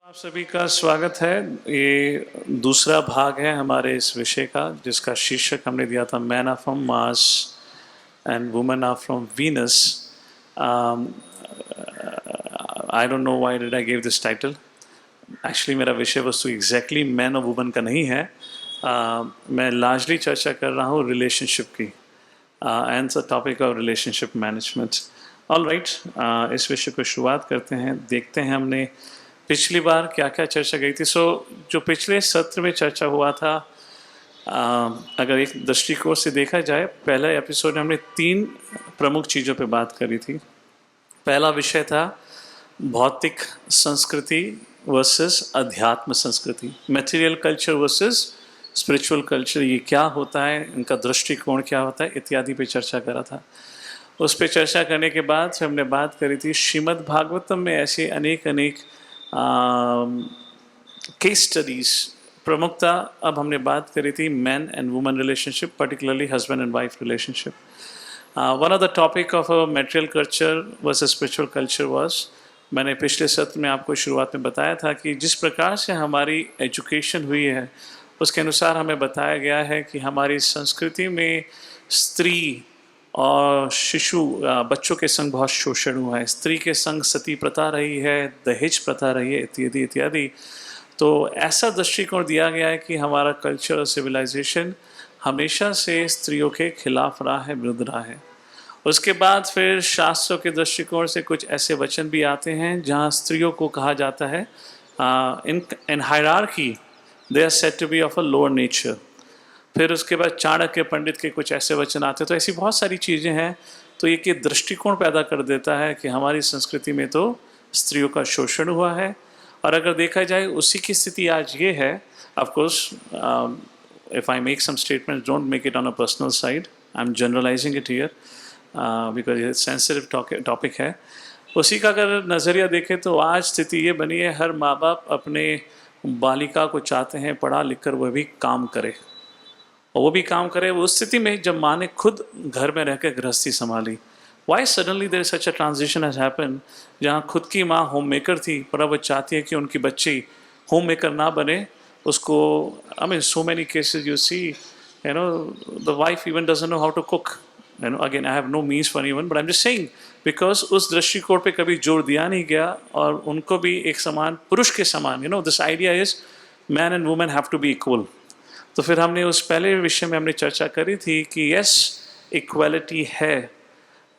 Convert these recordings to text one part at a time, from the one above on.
आप सभी का स्वागत है। ये दूसरा भाग है हमारे इस विषय का, जिसका शीर्षक हमने दिया था men are from Mars and women are from Venus. I don't know why did I give this title. Actually मेरा विषय वस्तु एग्जैक्टली मैन और वुमेन का नहीं है। मैं लार्जली चर्चा कर रहा हूँ रिलेशनशिप की and the topic of relationship management. All right, इस विषय को शुरुआत करते हैं। देखते हैं हमने पिछली बार क्या क्या चर्चा गई थी। जो पिछले सत्र में चर्चा हुआ था, अगर एक दृष्टिकोण से देखा जाए, पहले एपिसोड में हमने 3 प्रमुख चीज़ों पे बात करी थी। पहला विषय था भौतिक संस्कृति वर्सेस अध्यात्म संस्कृति, material culture versus spiritual culture. ये क्या होता है, इनका दृष्टिकोण क्या होता है, इत्यादि पे चर्चा करा था। उस पे चर्चा करने के बाद हमने बात करी थी श्रीमद् भागवतम में ऐसे अनेक केस स्टडीज। प्रमुखता अब हमने बात करी थी man and women relationship, particularly husband and wife relationship. One of the topic of material culture versus spiritual culture was, मैंने पिछले सत्र में आपको शुरुआत में बताया था कि जिस प्रकार से हमारी एजुकेशन हुई है उसके अनुसार हमें बताया गया है कि हमारी संस्कृति में स्त्री और शिशु बच्चों के संग बहुत शोषण हुआ है। स्त्री के संग सती प्रथा रही है, दहेज प्रथा रही है, इत्यादि इत्यादि। तो ऐसा दृष्टिकोण दिया गया है कि हमारा कल्चर और सिविलाइजेशन हमेशा से स्त्रियों के खिलाफ रहा है, विरुद्ध रहा है। उसके बाद फिर शास्त्रों के दृष्टिकोण से कुछ ऐसे वचन भी आते हैं जहाँ स्त्रियों को कहा जाता है in hierarchy they are said to be of a lower nature. फिर उसके बाद चाणक्य पंडित के कुछ ऐसे वचन आते हैं। तो ऐसी बहुत सारी चीज़ें हैं। तो ये कि दृष्टिकोण पैदा कर देता है कि हमारी संस्कृति में तो स्त्रियों का शोषण हुआ है। और अगर देखा जाए उसी की स्थिति आज ये है। Of course if I make some statement, don't make it on a personal side, I am generalising it here because ये सेंसिटिव टॉपिक है। उसी का अगर नज़रिया देखें तो आज स्थिति ये बनी है, हर माँ बाप अपने बालिका को चाहते हैं पढ़ा लिख कर वह भी काम करे, और वो भी काम करे वो उस स्थिति में जब माँ ने खुद घर में रहकर गृहस्थी संभाली। Why suddenly there such a transition has happen, जहाँ खुद की माँ होम मेकर थी पर अब वो चाहती है कि उनकी बच्ची होम मेकर ना बने। उसको I mean so many cases you see, you know, the wife even doesn't know how to cook. You know, again I have no means for even, but I am just saying because उस दृष्टिकोण पे कभी जोर दिया नहीं गया और उनको भी एक समान पुरुष के समान, you know, this idea is men and women have to be equal. तो फिर हमने उस पहले विषय में हमने चर्चा करी थी कि यस, इक्वालिटी है,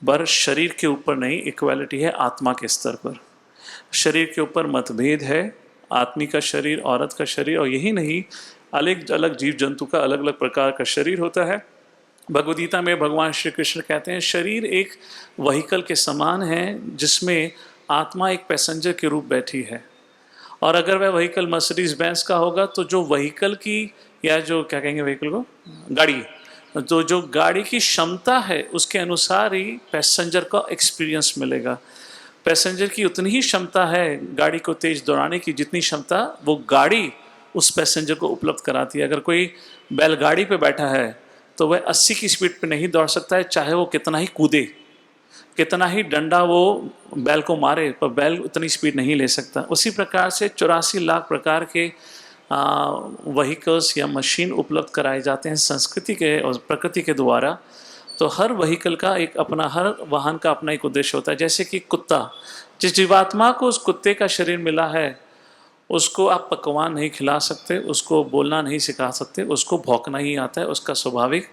पर शरीर के ऊपर नहीं, इक्वालिटी है आत्मा के स्तर पर। शरीर के ऊपर मतभेद है, आदमी का शरीर, औरत का शरीर, और यही नहीं, अलग अलग जीव जंतु का अलग अलग प्रकार का शरीर होता है। भगवद गीता में भगवान श्री कृष्ण कहते हैं शरीर एक व्हीकल के समान है जिसमें आत्मा एक पैसेंजर के रूप बैठी है। और अगर वह व्हीकल मर्सिडीज बेंज का होगा तो जो व्हीकल की, या जो क्या कहेंगे व्हीकल को, गाड़ी, तो जो गाड़ी की क्षमता है उसके अनुसार ही पैसेंजर का एक्सपीरियंस मिलेगा। पैसेंजर की उतनी ही क्षमता है गाड़ी को तेज दौड़ाने की जितनी क्षमता वो गाड़ी उस पैसेंजर को उपलब्ध कराती है। अगर कोई बैलगाड़ी पे बैठा है तो वह 80 की स्पीड पे नहीं दौड़ सकता है, चाहे वो कितना ही कूदे, कितना ही डंडा वो बैल को मारे, पर बैल उतनी स्पीड नहीं ले सकता। उसी प्रकार से 84 लाख प्रकार के व्हीकल्स या मशीन उपलब्ध कराए जाते हैं संस्कृति के और प्रकृति के द्वारा। तो हर व्हीकल का एक अपना, हर वाहन का अपना एक उद्देश्य होता है। जैसे कि कुत्ता, जिस जीवात्मा को उस कुत्ते का शरीर मिला है उसको आप पकवान नहीं खिला सकते, उसको बोलना नहीं सिखा सकते, उसको भौंकना ही आता है, उसका स्वाभाविक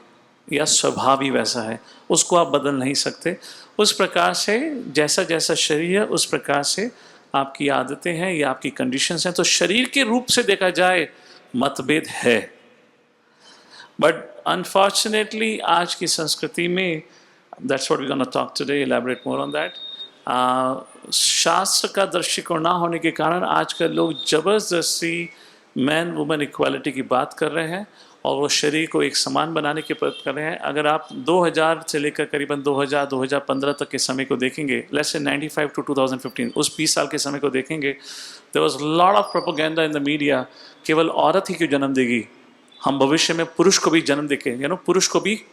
या स्वभाव ही वैसा है, उसको आप बदल नहीं सकते। उस प्रकार से जैसा जैसा शरीर है उस प्रकार से आपकी आदतें हैं या आपकी कंडीशंस हैं। तो शरीर के रूप से देखा जाए मतभेद है, बट अनफॉर्चुनेटली आज की संस्कृति में, that's what we gonna talk today, elaborate more on that. शास्त्र का दृष्टिकोण ना होने के कारण आजकल लोग जबरदस्ती मैन वुमेन इक्वालिटी की बात कर रहे हैं और वो शरीर को एक समान बनाने के प्रयत्न कर रहे हैं। अगर आप 2000 से लेकर करीबन 2015 तक के समय को देखेंगे, लेट्स से 95 टू 2015, उस 20 साल के समय को देखेंगे, there was lot of propaganda in the media, केवल औरत ही क्यों जन्म देगी, हम भविष्य में पुरुष को भी जन्म देके, यू नो, पुरुष को भी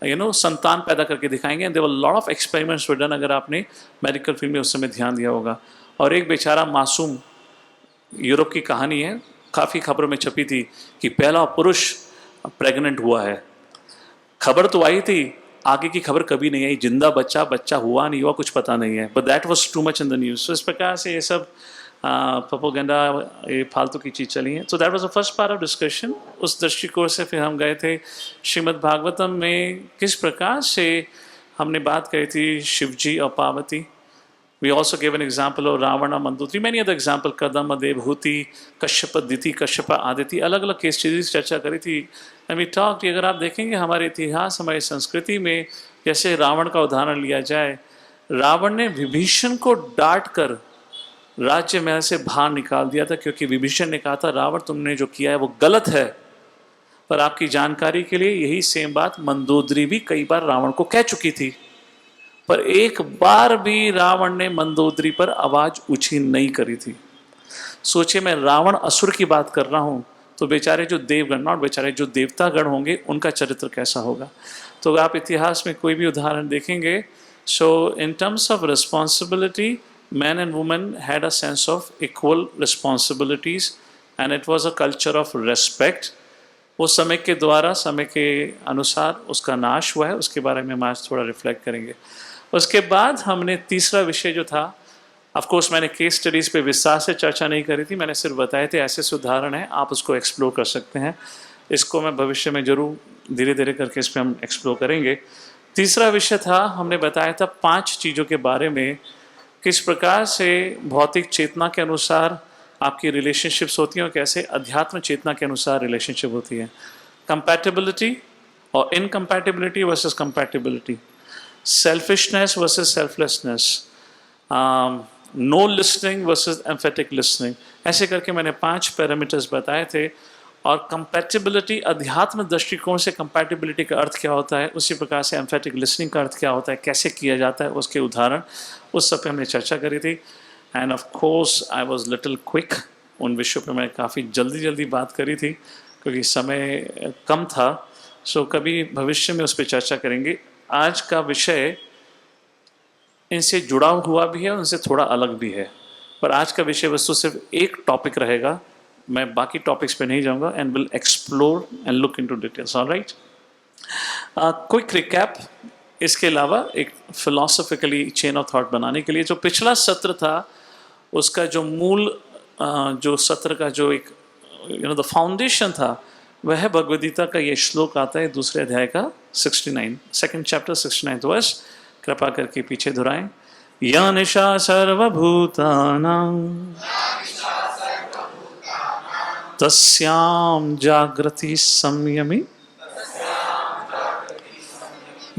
संतान पैदा करके दिखाएंगे। There were lot of experiments were done, अगर आपने मेडिकल फील्ड में उस समय ध्यान दिया होगा। और एक बेचारा मासूम यूरोप की कहानी है, काफ़ी खबरों में छपी थी कि पहला पुरुष प्रेग्नेंट हुआ है। खबर तो आई थी, आगे की खबर कभी नहीं आई, जिंदा बच्चा बच्चा हुआ नहीं हुआ कुछ पता नहीं है, but that was too much in the news. तो इस प्रकार से ये सब प्रोपोगेंडा, ये फालतू की चीज़ चली है। So that was the first part of discussion. उस दृष्टिकोण से फिर हम गए थे श्रीमद् भागवतम में किस प्रकार से हमने बात करी थी शिवजी और Parvati. We also gave an example of Ravana, Mandutri, many other examples, Kadama, Devhuti, Kashyapa, Diti, Kashyapa, Aditi, अलग अलग केस सीरीज चर्चा करी थी। एंड वी टॉक कि अगर आप देखेंगे हमारे इतिहास, हमारी संस्कृति में, जैसे रावण का उदाहरण लिया जाए, रावण ने विभीषण को डांट कर राज्य महल से बाहर निकाल दिया था, क्योंकि विभीषण ने कहा था रावण तुमने जो किया है वो गलत है। पर आपकी जानकारी के लिए यही सेम बात मंदोदरी भी कई बार रावण को कह चुकी थी, पर एक बार भी रावण ने मंदोदरी पर आवाज ऊंची नहीं करी थी। सोचिए, मैं रावण असुर की बात कर रहा हूं, तो बेचारे जो देवगण, नॉट बेचारे, जो देवतागण होंगे उनका चरित्र कैसा होगा। तो आप इतिहास में कोई भी उदाहरण देखेंगे, so in terms of responsibility, man and women had a sense of equal responsibilities and it was a culture of respect. वो समय के द्वारा, समय के अनुसार उसका नाश हुआ है, उसके बारे में हम आज थोड़ा रिफ्लेक्ट करेंगे। उसके बाद हमने तीसरा विषय जो था, ऑफ कोर्स मैंने केस स्टडीज़ पे विस्तार से चर्चा नहीं करी थी, मैंने सिर्फ बताए थे ऐसे उदाहरण हैं, आप उसको एक्सप्लोर कर सकते हैं। इसको मैं भविष्य में जरूर धीरे धीरे करके इस पर हम एक्सप्लोर करेंगे। तीसरा विषय था, हमने बताया था 5 चीज़ों के बारे में, किस प्रकार से भौतिक चेतना के अनुसार आपकी रिलेशनशिप्स होती हैं और कैसे अध्यात्म चेतना के अनुसार रिलेशनशिप होती है। कंपैटिबिलिटी और incompatibility versus compatibility, selfishness versus selflessness, know listening versus emphatic listening, ऐसे करके मैंने 5 पैरामीटर्स बताए थे। और कंपैटिबिलिटी, अध्यात्म दृष्टिकोण से कंपैटिबिलिटी का अर्थ क्या होता है, उसी प्रकार से एम्फेटिक लिसनिंग का अर्थ क्या होता है, कैसे किया जाता है, उसके उदाहरण, उस सब पे हमने चर्चा करी थी। End of course I was little quick, उन विषयों पे मैं काफ़ी जल्दी बात करी थी क्योंकि समय कम था। सो कभी भविष्य में उस पर चर्चा करेंगे। आज का विषय इनसे जुड़ा हुआ भी है, उनसे थोड़ा अलग भी है, पर आज का विषय वस्तु सिर्फ एक टॉपिक रहेगा, मैं बाकी टॉपिक्स पे नहीं जाऊंगा and will explore and look into details. Alright, quick recap, इसके अलावा एक फिलोसॉफिकली चेन ऑफ थॉट बनाने के लिए, जो पिछला सत्र था उसका जो मूल जो सत्र का जो एक द फाउंडेशन था, वह भगवद गीता का ये श्लोक आता है दूसरे अध्याय का 69, सेकंड चैप्टर 69 वर्स, कृपा करके पीछे दोहराएं। या निशा सर्वभूतानां तस्यां जागृति संयमी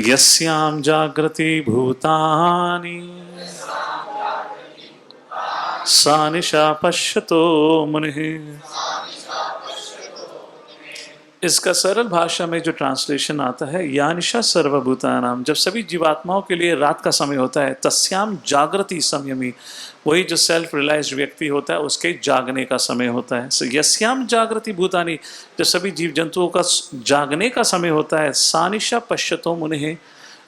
यस्यां जागृति भूतानि सा निशा पश्यतो मुनिः। इसका सरल भाषा में जो ट्रांसलेशन आता है, या निशा सर्वभूतानां, जब सभी जीवात्माओं के लिए रात का समय होता है, तस्याम जागृति संयमी, वही जो सेल्फ रियलाइज्ड व्यक्ति होता है उसके जागने का समय होता है। सो यस्याम जागृति भूतानि, जब सभी जीव जंतुओं का जागने का समय होता है, सा निशा पश्यतो मुनिः,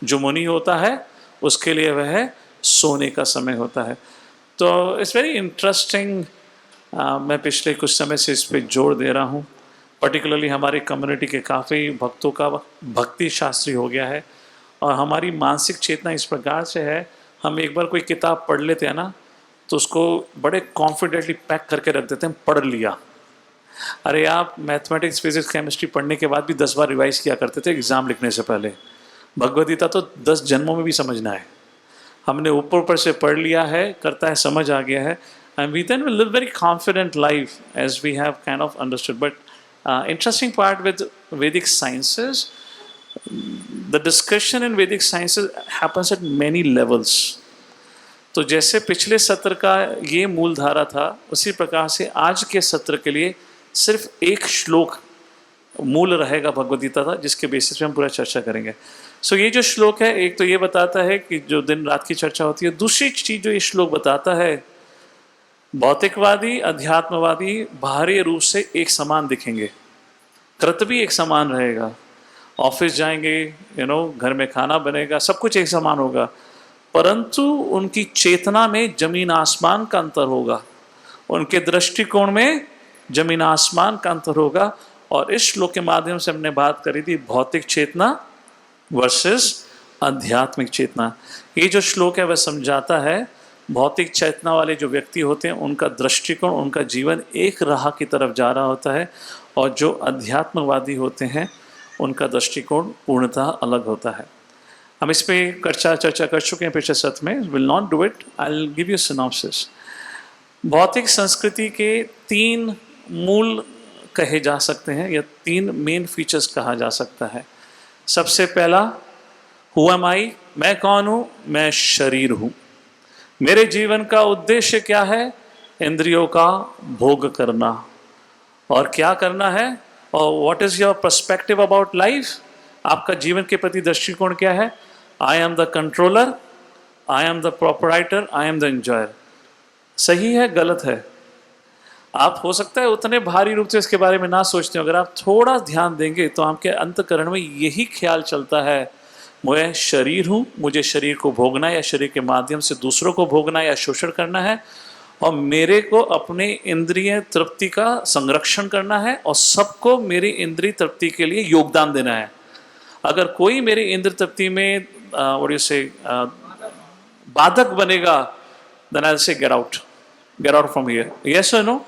जो मुनि होता है उसके लिए वह सोने का समय होता है। तो इट्स वेरी इंटरेस्टिंग, मैं पिछले कुछ समय से इस पर जोर दे रहा हूँ, पर्टिकुलरली हमारी कम्युनिटी के काफ़ी भक्तों का भक्ति शास्त्री हो गया है, और हमारी मानसिक चेतना इस प्रकार से है, हम एक बार कोई किताब पढ़ लेते हैं ना तो उसको बड़े कॉन्फिडेंटली पैक करके रख देते हैं, पढ़ लिया। अरे आप मैथमेटिक्स, फिजिक्स, केमिस्ट्री पढ़ने के बाद भी 10 बार रिवाइज किया करते थे एग्ज़ाम लिखने से पहले। भगवद गीता तो 10 जन्मों में भी समझना है, हमने ऊपर से पढ़ लिया है, करता है, समझ आ गया है, and we then will live very confident life as we have kind of understood. But interesting part with Vedic sciences, the discussion in Vedic sciences happens at many levels. तो जैसे पिछले सत्र का ये मूल धारा था, उसी प्रकार से आज के सत्र के लिए सिर्फ एक श्लोक मूल रहेगा भगवद गीता का, जिसके बेसिस पे हम पूरा चर्चा करेंगे। सो ये जो श्लोक है, एक तो ये बताता है कि जो दिन रात की चर्चा होती है, दूसरी चीज जो ये श्लोक बताता है, भौतिकवादी अध्यात्मवादी बाहरी रूप से एक समान दिखेंगे, कृत भी एक समान रहेगा, ऑफिस जाएंगे, घर में खाना बनेगा, सब कुछ एक समान होगा, परंतु उनकी चेतना में जमीन आसमान का अंतर होगा। उनके दृष्टिकोण में जमीन आसमान का अंतर होगा। और इस श्लोक के माध्यम से हमने बात करी थी भौतिक चेतना वर्सेस आध्यात्मिक चेतना। ये जो श्लोक है वह समझाता है भौतिक चेतना वाले जो व्यक्ति होते हैं उनका दृष्टिकोण, उनका जीवन एक राह की तरफ जा रहा होता है, और जो अध्यात्मवादी होते हैं उनका दृष्टिकोण पूर्णतः अलग होता है। हम इस पर चर्चा कर चुके हैं पिछले सत्र में, will not do it, I will give you synopsis. भौतिक संस्कृति के 3 मूल कहे जा सकते हैं, या 3 मेन फीचर्स कहा जा सकता है। सबसे पहला, हु एम आई, मैं कौन हूँ? मैं शरीर हूँ। मेरे जीवन का उद्देश्य क्या है? इंद्रियों का भोग करना। और क्या करना है? और what is your perspective about life? आपका जीवन के प्रति दृष्टिकोण क्या है? I am the controller, I am the proprietor, I am the enjoyer. सही है, गलत है? आप हो सकता है उतने भारी रूप से इसके बारे में ना सोचते हो, अगर आप थोड़ा ध्यान देंगे तो आपके अंतःकरण में यही ख्याल चलता है, मैं शरीर हूँ, मुझे शरीर को भोगना है या शरीर के माध्यम से दूसरों को भोगना है या शोषण करना है, और मेरे को अपने इंद्रिय तृप्ति का संरक्षण करना है, और सबको मेरी इंद्रिय तृप्ति के लिए योगदान देना है। अगर कोई मेरी इंद्रिय तृप्ति में बाधक बनेगा, then I will say get out from here. Yes और नो?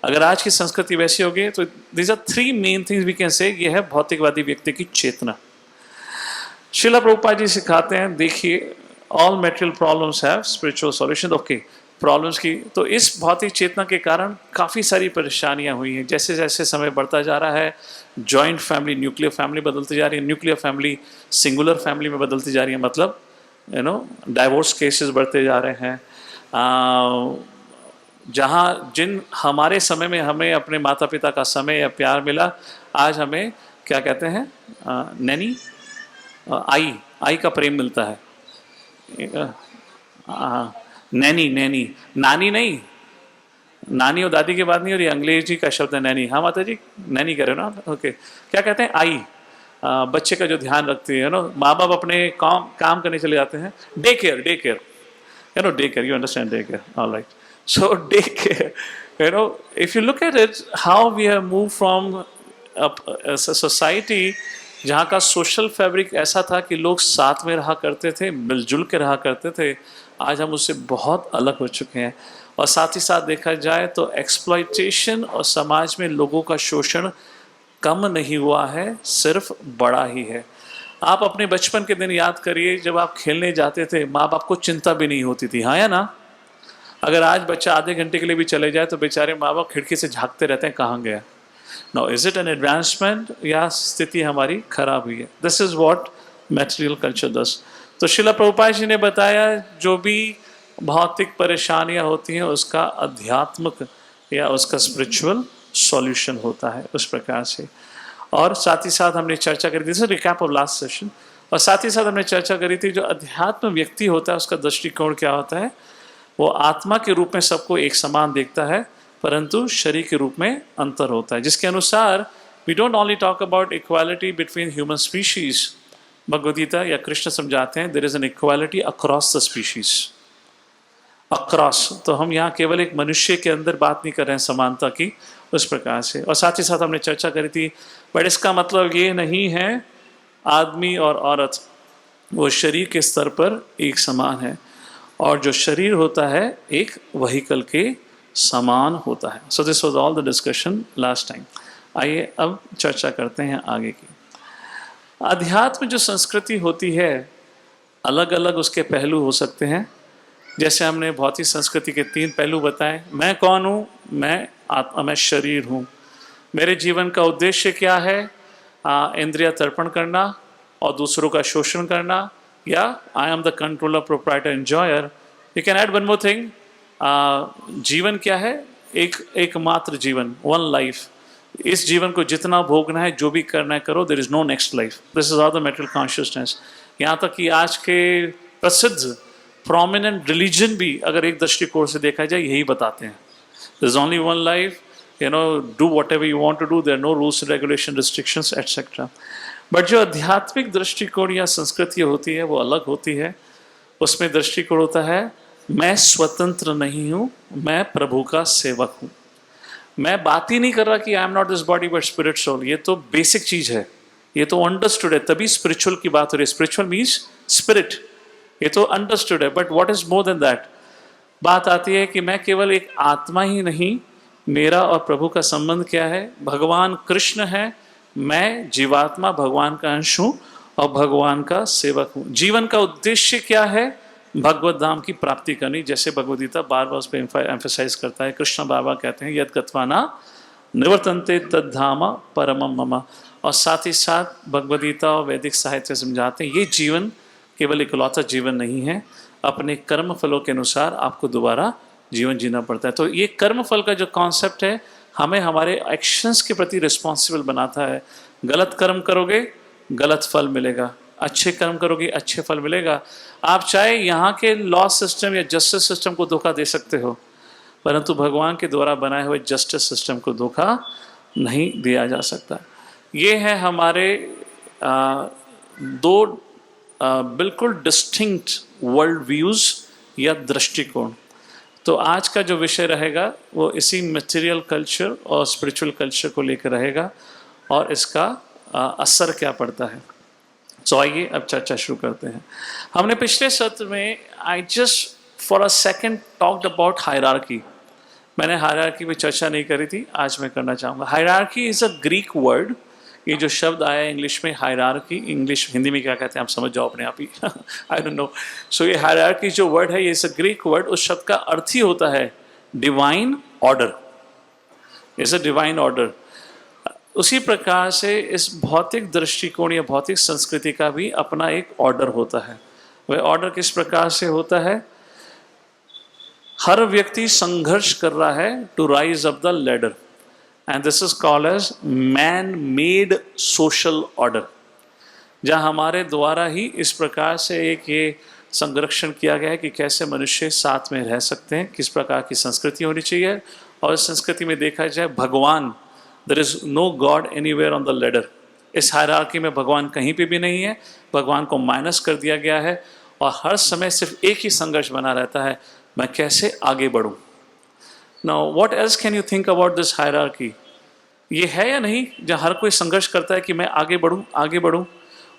अगर आज की संस्कृति वैसी होगी तो these are 3 main things we can say, ये है भौतिकवादी व्यक्ति की चेतना। श्रील प्रभुपाद जी सिखाते हैं, देखिए, all material problems have spiritual solution. Okay, problems की, तो इस भौतिक चेतना के कारण काफ़ी सारी परेशानियां हुई हैं। जैसे जैसे समय बढ़ता जा रहा है, जॉइंट फैमिली न्यूक्लियर फैमिली बदलती जा रही है, न्यूक्लियर फैमिली सिंगुलर फैमिली में बदलती जा रही है, मतलब डाइवोर्स केसेस बढ़ते जा रहे हैं। जहाँ जिन हमारे समय में हमें अपने माता पिता का समय या प्यार मिला, आज हमें क्या कहते हैं, नैनी, आई का प्रेम मिलता है। नैनी, नानी नहीं, नानी और दादी की बात नहीं हो रही, अंग्रेजी का शब्द है नैनी। हाँ माता जी, नैनी कह रहे हो ना? ओके, क्या कहते हैं, आई, बच्चे का जो ध्यान रखती है। माँ बाप अपने काम करने चले जाते हैं, day care, day care, you understand day care, all right. So day care, if you look at it, how we have moved from a society जहाँ का सोशल फैब्रिक ऐसा था कि लोग साथ में रहा करते थे, मिलजुल के रहा करते थे, आज हम उससे बहुत अलग हो चुके हैं। और साथ ही साथ देखा जाए तो एक्सप्लॉइटेशन और समाज में लोगों का शोषण कम नहीं हुआ है, सिर्फ बड़ा ही है। आप अपने बचपन के दिन याद करिए, जब आप खेलने जाते थे माँ बाप को चिंता भी नहीं होती थी, हाँ या ना? अगर आज बच्चा आधे घंटे के लिए भी चले जाए तो बेचारे माँ बाप खिड़की से झांकते रहते हैं, कहाँ गया? No, is it an advancement या स्थिति हमारी खराब हुई है? This is what material culture does. तो श्रील प्रभुपाद जी ने बताया जो भी भौतिक परेशानियां होती हैं उसका आध्यात्मिक या उसका स्पिरिचुअल सॉल्यूशन होता है, उस प्रकार से। और साथ ही साथ हमने चर्चा करी थी, रिकैप ऑफ लास्ट सेशन, और साथ ही साथ हमने चर्चा करी थी जो अध्यात्म व्यक्ति होता है उसका दृष्टिकोण क्या होता है। वो आत्मा के रूप में सबको एक समान देखता है, परंतु शरीर के रूप में अंतर होता है, जिसके अनुसार we don't only talk about equality between human species. Bhagavad Gita या कृष्ण समझाते हैं there is an equality across the species, across. तो हम यहाँ केवल एक मनुष्य के अंदर बात नहीं कर रहे हैं समानता की, उस प्रकार से। और साथ ही साथ हमने चर्चा करी थी, बट इसका मतलब ये नहीं है आदमी और औरत वो शरीर के स्तर पर एक समान है, और जो शरीर होता है एक व्हीकल के समान होता है। सो this was all the discussion last time. आइए अब चर्चा करते हैं आगे की। अध्यात्म जो संस्कृति होती है, अलग अलग उसके पहलू हो सकते हैं। जैसे हमने भौतिक संस्कृति के 3 पहलू बताए, मैं कौन हूँ, मैं आत्मा, मैं शरीर हूँ, मेरे जीवन का उद्देश्य क्या है, इंद्रिय तर्पण करना और दूसरों का शोषण करना, या I am the controller, proprietor, enjoyer. You can add one more thing, जीवन क्या है, एकमात्र जीवन, वन लाइफ। इस जीवन को जितना भोगना है, जो भी करना है करो, there is no next life. This is all the metal consciousness. यहाँ तक कि आज के प्रसिद्ध प्रोमिनेंट रिलीजन भी अगर एक दृष्टिकोण से देखा जाए यही बताते हैं, there is only one life, do whatever you want to do, there are no rules, regulation, restrictions etcetera. But जो आध्यात्मिक दृष्टिकोण या संस्कृति होती है वो अलग होती है। उसमें दृष्टिकोण होता है मैं स्वतंत्र नहीं हूं, मैं प्रभु का सेवक हूं। मैं बात ही नहीं कर रहा कि I am not this body but spirit soul, ये तो बेसिक चीज है, ये तो अंडरस्टूड है, तभी स्पिरिचुअल की बात हो रही है। स्पिरिचुअल मीन्स स्पिरिट, ये तो अंडरस्टूड है, but what is more than that. बात आती है कि मैं केवल एक आत्मा ही नहीं, मेरा और प्रभु का संबंध क्या है, भगवान कृष्ण है, मैं जीवात्मा भगवान का अंश हूं और भगवान का सेवक हूं। जीवन का उद्देश्य क्या है, भगवत धाम की प्राप्ति करनी, जैसे भगवद गीता बार बार उस पर एम्फेसाइज करता है। कृष्ण बाबा कहते हैं यद गत्वाना निवर्तन्ते तद्धाम परमम मम, और साथ ही साथ भगवद गीता और वैदिक साहित्य समझाते हैं ये जीवन केवल इकलौता जीवन नहीं है, अपने कर्म फलों के अनुसार आपको दोबारा जीवन जीना पड़ता है। तो ये कर्म फल का जो कॉन्सेप्ट है हमें हमारे एक्शंस के प्रति रिस्पॉन्सिबल बनाता है। गलत कर्म करोगे गलत फल मिलेगा, अच्छे कर्म करोगे अच्छे फल मिलेगा। आप चाहे यहाँ के लॉ सिस्टम या जस्टिस सिस्टम को धोखा दे सकते हो, परंतु भगवान के द्वारा बनाए हुए जस्टिस सिस्टम को धोखा नहीं दिया जा सकता। ये है हमारे दो बिल्कुल डिस्टिंक्ट वर्ल्ड व्यूज या दृष्टिकोण। तो आज का जो विषय रहेगा वो इसी मटेरियल कल्चर और स्पिरिचुअल कल्चर को लेकर रहेगा और इसका असर क्या पड़ता है। तो आइए अब चर्चा शुरू करते हैं। हमने पिछले सत्र में I just for a second talked about hierarchy. मैंने हायरार्की पे चर्चा नहीं करी थी, आज मैं करना चाहूँगा। Hierarchy is a Greek word. ये जो शब्द आया इंग्लिश में हायरार्की, इंग्लिश हिंदी में क्या कहते हैं आप समझ जाओ अपने आप ही, आई डोंट नो। सो ये हायरार्की जो वर्ड है ये इज़ अ ग्रीक वर्ड। उस शब्द का अर्थ ही होता है divine order, is a divine order. उसी प्रकार से इस भौतिक दृष्टिकोण या भौतिक संस्कृति का भी अपना एक ऑर्डर होता है। वह ऑर्डर किस प्रकार से होता है, हर व्यक्ति संघर्ष कर रहा है to rise up the ladder, and this is called as man made social order, जहाँ हमारे द्वारा ही इस प्रकार से एक ये संरक्षण किया गया है कि कैसे मनुष्य साथ में रह सकते हैं, किस प्रकार की संस्कृति होनी चाहिए। और इस संस्कृति में देखा जाए भगवान, there is no god anywhere on the ladder. इस हायरार्की में भगवान कहीं पे भी नहीं है, भगवान को माइनस कर दिया गया है और हर समय सिर्फ एक ही संघर्ष बना रहता है, मैं कैसे आगे बढ़ूं। Now what else can you think about this hierarchy. ये है या नहीं जहाँ हर कोई संघर्ष करता है कि मैं आगे बढ़ूं आगे बढ़ूं।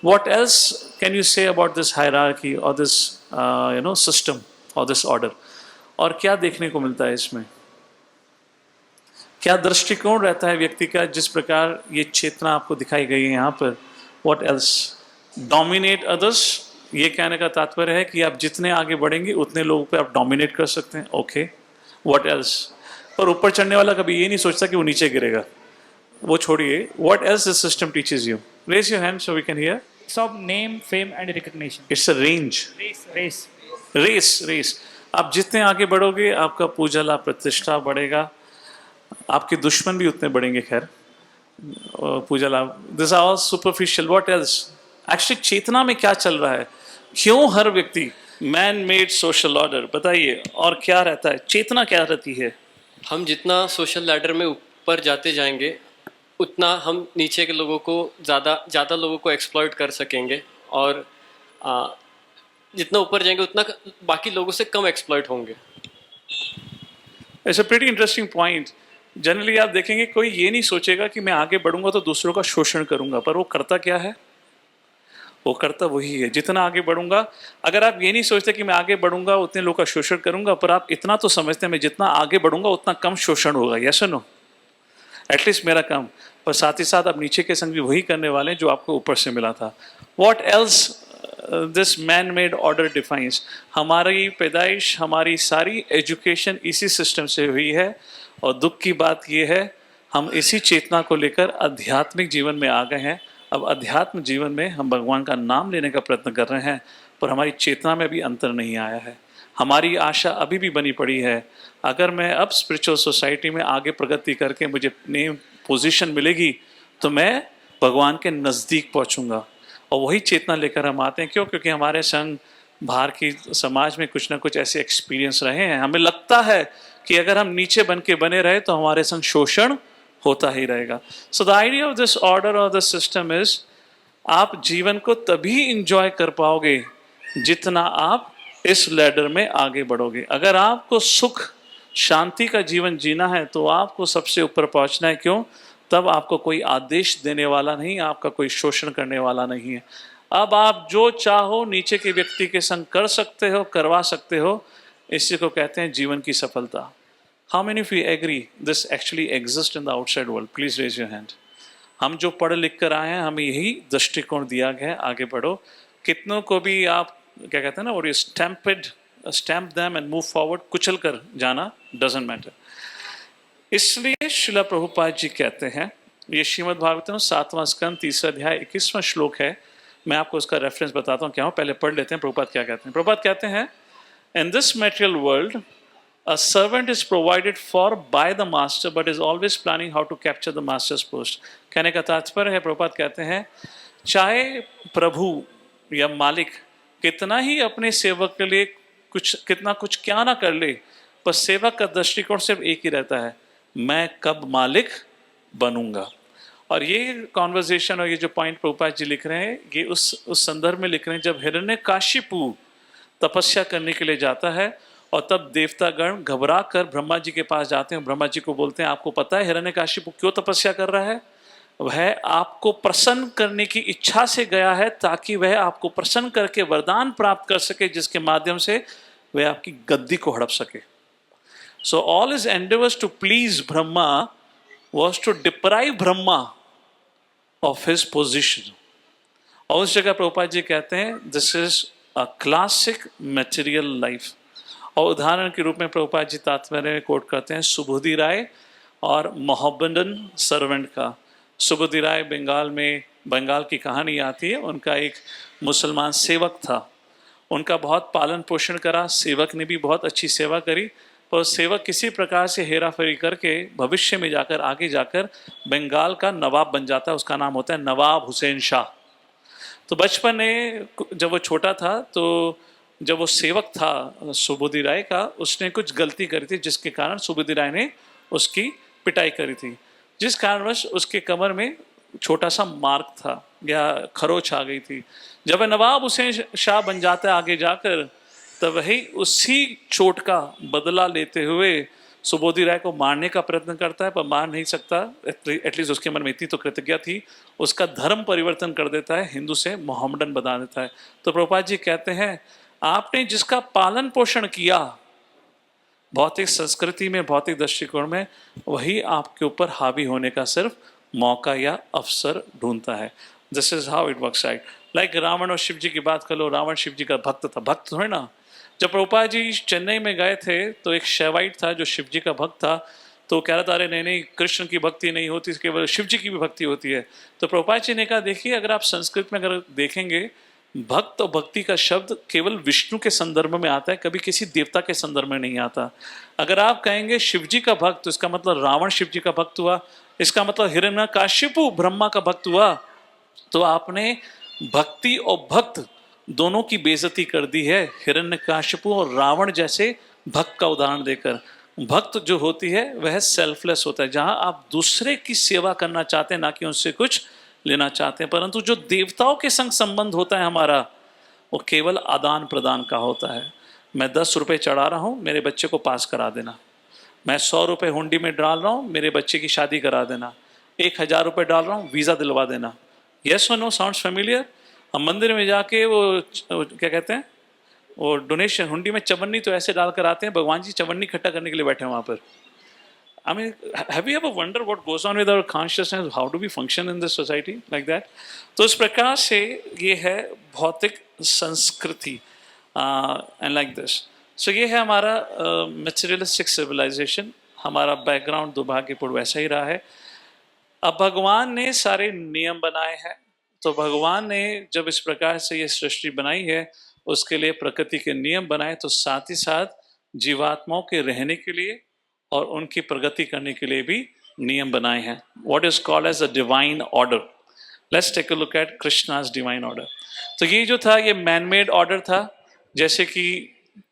What else can you say about this hierarchy or this system or this order? और क्या देखने को मिलता है इसमें, क्या दृष्टिकोण रहता है व्यक्ति का जिस प्रकार ये चेतना आपको दिखाई गई है यहाँ पर। What else? Dominate others, ये कहने का तात्पर्य है कि आप जितने आगे बढ़ेंगे उतने लोगों पे आप डोमिनेट कर सकते हैं। Okay, What else? पर ऊपर चढ़ने वाला कभी ये नहीं सोचता कि वो नीचे गिरेगा, वो छोड़िए। What else this system teaches you? Raise your hand so we can hear. Of name, fame and recognition. It's a range. Race. आप जितने आगे बढ़ोगे आपका पूजा लाभ प्रतिष्ठा बढ़ेगा, आपके दुश्मन भी उतने बढ़ेंगे। खैर पूजा लाभ, this are all superficial. What else? Actually चेतना में क्या चल रहा है, क्यों हर व्यक्ति मैन मेड सोशल ऑर्डर, बताइए। और क्या रहता है, चेतना क्या रहती है। हम जितना सोशल लैडर में ऊपर जाते जाएंगे उतना हम नीचे के लोगों को ज़्यादा लोगों को एक्सप्लॉइट कर सकेंगे, और जितना ऊपर जाएंगे उतना बाकी लोगों से कम एक्सप्लॉइट होंगे। It's a pretty interesting point. Generally आप देखेंगे कोई ये नहीं सोचेगा कि मैं आगे बढ़ूंगा तो दूसरों का शोषण करूंगा, पर वो करता क्या है, वो करता वही है। जितना आगे बढ़ूंगा, अगर आप ये नहीं सोचते कि मैं आगे बढ़ूंगा उतने लोगों का शोषण करूंगा, पर आप इतना तो समझते हैं मैं जितना आगे बढ़ूंगा उतना कम शोषण होगा। यस और नो, एटलीस्ट मेरा काम। पर साथ ही साथ आप नीचे के संग भी वही करने वाले हैं जो आपको ऊपर से मिला था। What else this man made order defines. हमारी पैदाइश, हमारी सारी एजुकेशन इसी सिस्टम से हुई है, और दुख की बात यह है हम इसी चेतना को लेकर आध्यात्मिक जीवन में आ गए हैं। अब अध्यात्म जीवन में हम भगवान का नाम लेने का प्रयत्न कर रहे हैं, पर हमारी चेतना में भी अंतर नहीं आया है। हमारी आशा अभी भी बनी पड़ी है, अगर मैं अब स्पिरिचुअल सोसाइटी में आगे प्रगति करके मुझे नेम पोजीशन मिलेगी तो मैं भगवान के नज़दीक पहुंचूंगा। और वही चेतना लेकर हम आते हैं। क्यों? क्योंकि हमारे संग बाहर की समाज में कुछ ना कुछ ऐसे एक्सपीरियंस रहे हैं, हमें लगता है कि अगर हम नीचे बन के बने रहे तो हमारे संग शोषण होता ही रहेगा। So the idea of this order और द सिस्टम इज, आप जीवन को तभी इंजॉय कर पाओगे जितना आप इस लैडर में आगे बढ़ोगे। अगर आपको सुख शांति का जीवन जीना है तो आपको सबसे ऊपर पहुंचना है। क्यों? तब आपको कोई आदेश देने वाला नहीं, आपका कोई शोषण करने वाला नहीं है। अब आप जो चाहो नीचे के व्यक्ति के संग कर सकते हो, करवा सकते हो। इसी को कहते हैं जीवन की सफलता। How many of you agree this actually exist in the outside world? Please raise your hand. हम जो पढ़ लिख कर आए हैं हमें यही दृष्टिकोण दिया गया है, आगे बढ़ो। कितनों को भी आप क्या कहते हैं ना, और stamp them and move forward, कुचल कर जाना डजंट मैटर। इसलिए श्रील प्रभुपाद जी कहते हैं, ये श्रीमद् भागवतम 7वां स्कंद 3रा अध्याय 21वां श्लोक है। मैं आपको उसका रेफरेंस बताता हूँ क्या हो, पहले पढ़ लेते हैं प्रभुपाद क्या कहते हैं। प्रभुपाद कहते हैं, in this material world a servant is provided for by the master but is always planning how to capture the master's post। कहने का तात्पर्य है, प्रभुपाद कहते हैं, चाहे प्रभु या मालिक कितना ही अपने सेवक के लिए कितना कुछ क्या ना कर ले, पर सेवक का दृष्टिकोण सिर्फ एक ही रहता है, मैं कब मालिक बनूंगा। और ये कॉन्वर्जेशन और ये जो पॉइंट प्रभुपाद जी लिख रहे हैं, ये उस संदर्भ में लिख रहे हैं जब हिरण्यकाशिपु तपस्या करने के लिए जाता है और तब देवतागण घबरा कर ब्रह्मा जी के पास जाते हैं। ब्रह्मा जी को बोलते हैं, आपको पता है हिरण्यकाशिपु क्यों तपस्या कर रहा है? वह आपको प्रसन्न करने की इच्छा से गया है, ताकि वह आपको प्रसन्न करके वरदान प्राप्त कर सके, जिसके माध्यम से वह आपकी गद्दी को हड़प सके। So all his endeavours to please Brahma was to deprive Brahma of his position। और उस जगह प्रभुपाद जी कहते हैं, this is a classic material life. और उदाहरण के रूप में प्रभुपाद जी तात्पर्य में कोट करते हैं सुबुद्धि राय और मोहम्मदन सर्वेंट का। सुबुद्धि राय बंगाल की कहानी आती है। उनका एक मुसलमान सेवक था, उनका बहुत पालन पोषण करा, सेवक ने भी बहुत अच्छी सेवा करी, पर सेवक किसी प्रकार से हेरा फेरी करके भविष्य में जाकर आगे जाकर बंगाल का नवाब बन जाता है। उसका नाम होता है नवाब हुसैन शाह। तो बचपन में जब वो छोटा था, तो जब वो सेवक था सुबुद्धि राय का, उसने कुछ गलती करी थी जिसके कारण सुबुद्धि राय ने उसकी पिटाई करी थी, जिस कारणवश उसके कमर में छोटा सा मार्क था या खरोच आ गई थी। जब वह नवाब हुसैन शाह बन जाता है आगे जाकर, तब वही उसी चोट का बदला लेते हुए सुबोधि राय को मारने का प्रयत्न करता है, पर मार नहीं सकता। एटलीस्ट उसके मन में इतनी तो कृतज्ञता थी, उसका धर्म परिवर्तन कर देता है, हिंदू से मोहम्मदन बना देता है। तो प्रभुपाद जी कहते हैं, आपने जिसका पालन पोषण किया भौतिक संस्कृति में, भौतिक दृष्टिकोण में, वही आपके ऊपर हावी होने का सिर्फ मौका या अवसर ढूंढता है। This is how it works out. Like Ravana और शिव जी की बात कर लो। रावण शिव जी का भक्त था, भक्त थोड़े ना। जब प्रभुपाद जी चेन्नई में गए थे तो एक शैवाइट था जो शिव जी का भक्त था, तो कह रहा था, अरे नहीं कृष्ण की भक्ति नहीं होती, केवल शिव जी की भी भक्ति होती है। तो प्रभुपाद जी ने कहा, देखिए अगर आप संस्कृत में अगर देखेंगे, भक्त और भक्ति का शब्द केवल विष्णु के संदर्भ में आता है, कभी किसी देवता के संदर्भ में नहीं आता। अगर आप कहेंगे शिव जी का भक्त, तो इसका मतलब रावण शिव जी का भक्त हुआ, इसका मतलब हिरण्यकाशिपु ब्रह्मा का भक्त हुआ। तो आपने भक्ति और भक्त दोनों की बेइज्जती कर दी है, हिरण्यकाशिपु और रावण जैसे भक्त का उदाहरण देकर। भक्त जो होती है वह सेल्फलेस होता है, जहां आप दूसरे की सेवा करना चाहते हैं, ना कि उनसे कुछ लेना चाहते हैं। परंतु जो देवताओं के संग संबंध होता है हमारा, वो केवल आदान प्रदान का होता है। मैं 10 रुपये चढ़ा रहा हूँ, मेरे बच्चे को पास करा देना। मैं 100 रुपये हुंडी में डाल रहा हूँ, मेरे बच्चे की शादी करा देना। 1000 रुपये डाल रहा हूँ, वीज़ा दिलवा देना। यस और नो साउंड्स फेमिलियर? हम मंदिर में जाके वो क्या कहते हैं, वो डोनेशन हुंडी में चवन्नी तो ऐसे डालकर आते हैं, भगवान जी चवन्नी इकट्ठा करने के लिए बैठे हैं वहाँ पर। I mean, have you ever wondered what goes on with our consciousness? How do we function in this society like that? तो इस प्रकार से ये है भौतिक संस्कृति and like this. So ये है हमारा materialistic civilization। हमारा बैकग्राउंड दुर्भाग्यपूर्ण वैसा ही रहा है। अब भगवान ने सारे नियम बनाए हैं। तो भगवान ने जब इस प्रकार से ये सृष्टि बनाई है, उसके लिए प्रकृति के नियम बनाए, तो साथ ही साथ जीवात्माओं के रहने के लिए और उनकी प्रगति करने के लिए भी नियम बनाए हैं। What is called as a divine order. Let's take a look at Krishna's divine order. तो ये जो था, ये मैन मेड ऑर्डर था। जैसे कि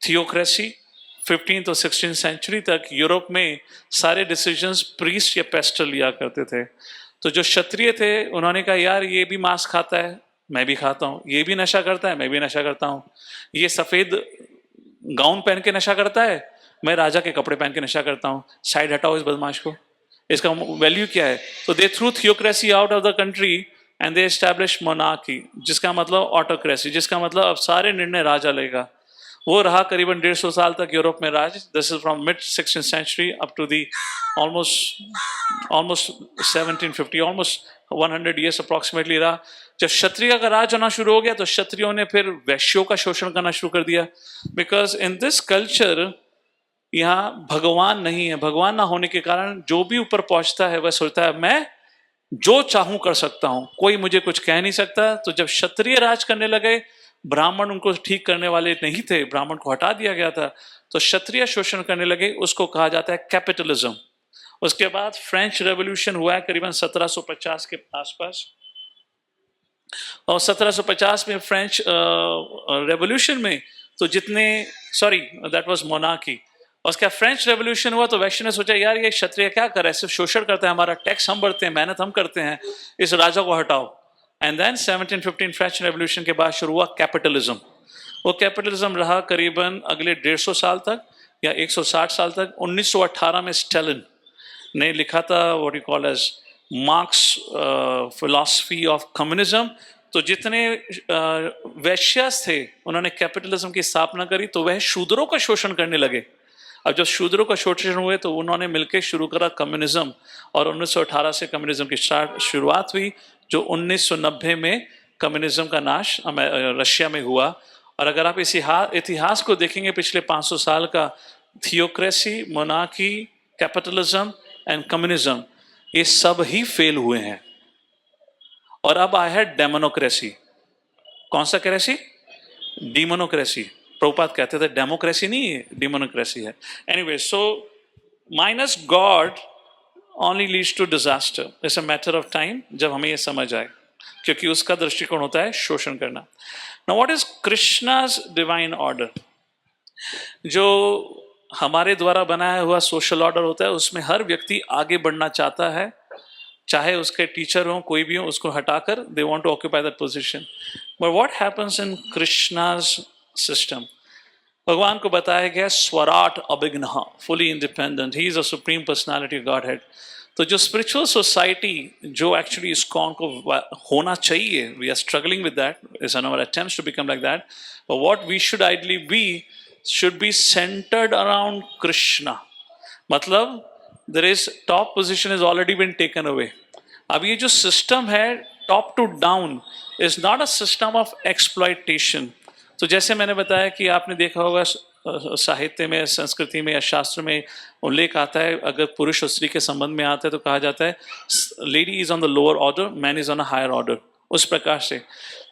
थियोक्रेसी 15th और 16th सेंचुरी तक यूरोप में सारे डिसीजंस प्रीस्ट या पेस्टर लिया करते थे। तो जो क्षत्रिय थे उन्होंने कहा, यार ये भी मांस खाता है, मैं भी खाता हूँ, ये भी नशा करता है, मैं भी नशा करता हूँ, ये सफ़ेद गाउन पहन के नशा करता है, मैं राजा के कपड़े पहन के नशा करता हूँ, साइड हटाओ इस बदमाश को, इसका वैल्यू क्या है? तो they through theocracy out of the country and they establish monarchy, जिसका मतलब ऑटोक्रेसी, जिसका मतलब अब सारे निर्णय राजा लेगा। वो रहा करीबन 150 साल तक यूरोप में राज। This is from mid 16th century up to the almost 1750, almost 100 years approximately रहा। जब क्षत्रिय का राज होना शुरू हो गया तो क्षत्रियों ने फिर वैश्यों का शोषण करना शुरू कर दिया, बिकॉज इन दिस कल्चर यहाँ भगवान नहीं है। भगवान ना होने के कारण जो भी ऊपर पहुंचता है वह सोचता है मैं जो चाहूं कर सकता हूं, कोई मुझे कुछ कह नहीं सकता। तो जब क्षत्रिय राज करने लगे, ब्राह्मण उनको ठीक करने वाले नहीं थे, ब्राह्मण को हटा दिया गया था, तो क्षत्रिय शोषण करने लगे, उसको कहा जाता है कैपिटलिज्म। उसके बाद फ्रेंच रेवोल्यूशन हुआ है करीबन 1750 के आसपास, और 1750 में फ्रेंच रेवोल्यूशन में तो जितने दैट वाज मोनार्की। उसका फ्रेंच रेवोल्यूशन हुआ तो वैश्य ने सोचा यार ये क्षत्रिय क्या कर रहा है, सिर्फ शोषण करता है, हमारा टैक्स हम भरते हैं, मेहनत हम करते हैं, इस राजा को हटाओ। एंड देन 1715 फ्रेंच रेवोल्यूशन के बाद शुरू हुआ कैपिटलिज्म। वो कैपिटलिज्म रहा करीबन अगले 150 साल तक या 160 साल तक। 1918 में स्टालिन ने लिखा था what you call as Marx's philosophy of communism. तो जितने वैश्यास थे उन्होंने कैपिटलिज्म की स्थापना करी, तो वह शूद्रों का शोषण करने लगे। अब जब शूद्रों का शोषण हुए तो उन्होंने मिलकर शुरू करा कम्युनिज्म, और 1918 से कम्युनिज्म की शुरुआत हुई, जो 1990 में कम्युनिज्म का नाश रशिया में हुआ। और अगर आप इतिहास को देखेंगे पिछले 500 साल का, theocracy, monarchy, capitalism and communism, ये सब ही फेल हुए हैं। और अब आया है डेमोक्रेसी। कौन सा क्रेसी? डेमोक्रेसी। प्रभुपाद कहते थे डेमोक्रेसी नहीं है, डेमोक्रेसी है। Anyway, so minus god only leads to disaster. It's a matter of time जब हमें ये समझ आए, क्योंकि उसका दृष्टिकोण होता है शोषण करना। Now what is Krishna's divine order? जो हमारे द्वारा बनाया हुआ सोशल ऑर्डर होता है, उसमें हर व्यक्ति आगे बढ़ना चाहता है, चाहे उसके टीचर हो, कोई भी हो, उसको हटाकर they want to occupy that position. But what happens in Krishna's system? भगवान को बताया गया स्वराट अभिघ्नः, fully independent, he is a supreme personality of Godhead. तो जो स्पिरिचुअल सोसाइटी जो एक्चुअली इस्कॉन को होना चाहिए, we are struggling with that, is on our attempts to become like that, but what we should ideally be should be centered around Krishna. मतलब there is top position has already been taken away. अब ये जो system है top to down is not a system of exploitation. तो जैसे मैंने बताया कि आपने देखा होगा साहित्य में, संस्कृति में या शास्त्र में उल्लेख आता है, अगर पुरुष और स्त्री के संबंध में आता है तो कहा जाता है lady is on the lower order, man is on a higher order. उस प्रकार से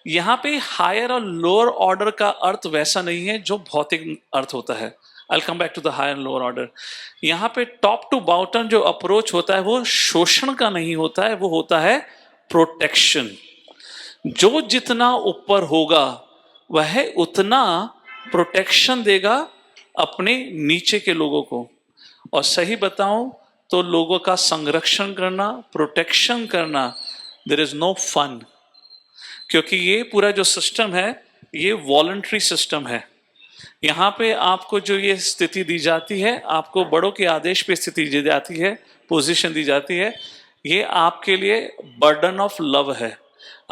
यहाँ पे हायर और लोअर ऑर्डर का अर्थ वैसा नहीं है जो भौतिक अर्थ होता है। I'll come back to the higher and lower order. यहाँ पे टॉप टू बॉटम जो अप्रोच होता है वो शोषण का नहीं होता है, वो होता है प्रोटेक्शन। जो जितना ऊपर होगा वह उतना प्रोटेक्शन देगा अपने नीचे के लोगों को। और सही बताऊं तो लोगों का संरक्षण करना, प्रोटेक्शन करना, देयर इज नो फन, क्योंकि ये पूरा जो सिस्टम है ये वॉलंटरी सिस्टम है। यहाँ पे आपको जो ये स्थिति दी जाती है, आपको बड़ों के आदेश पे स्थिति दी जाती है, पोजीशन दी जाती है, ये आपके लिए बर्डन ऑफ लव है।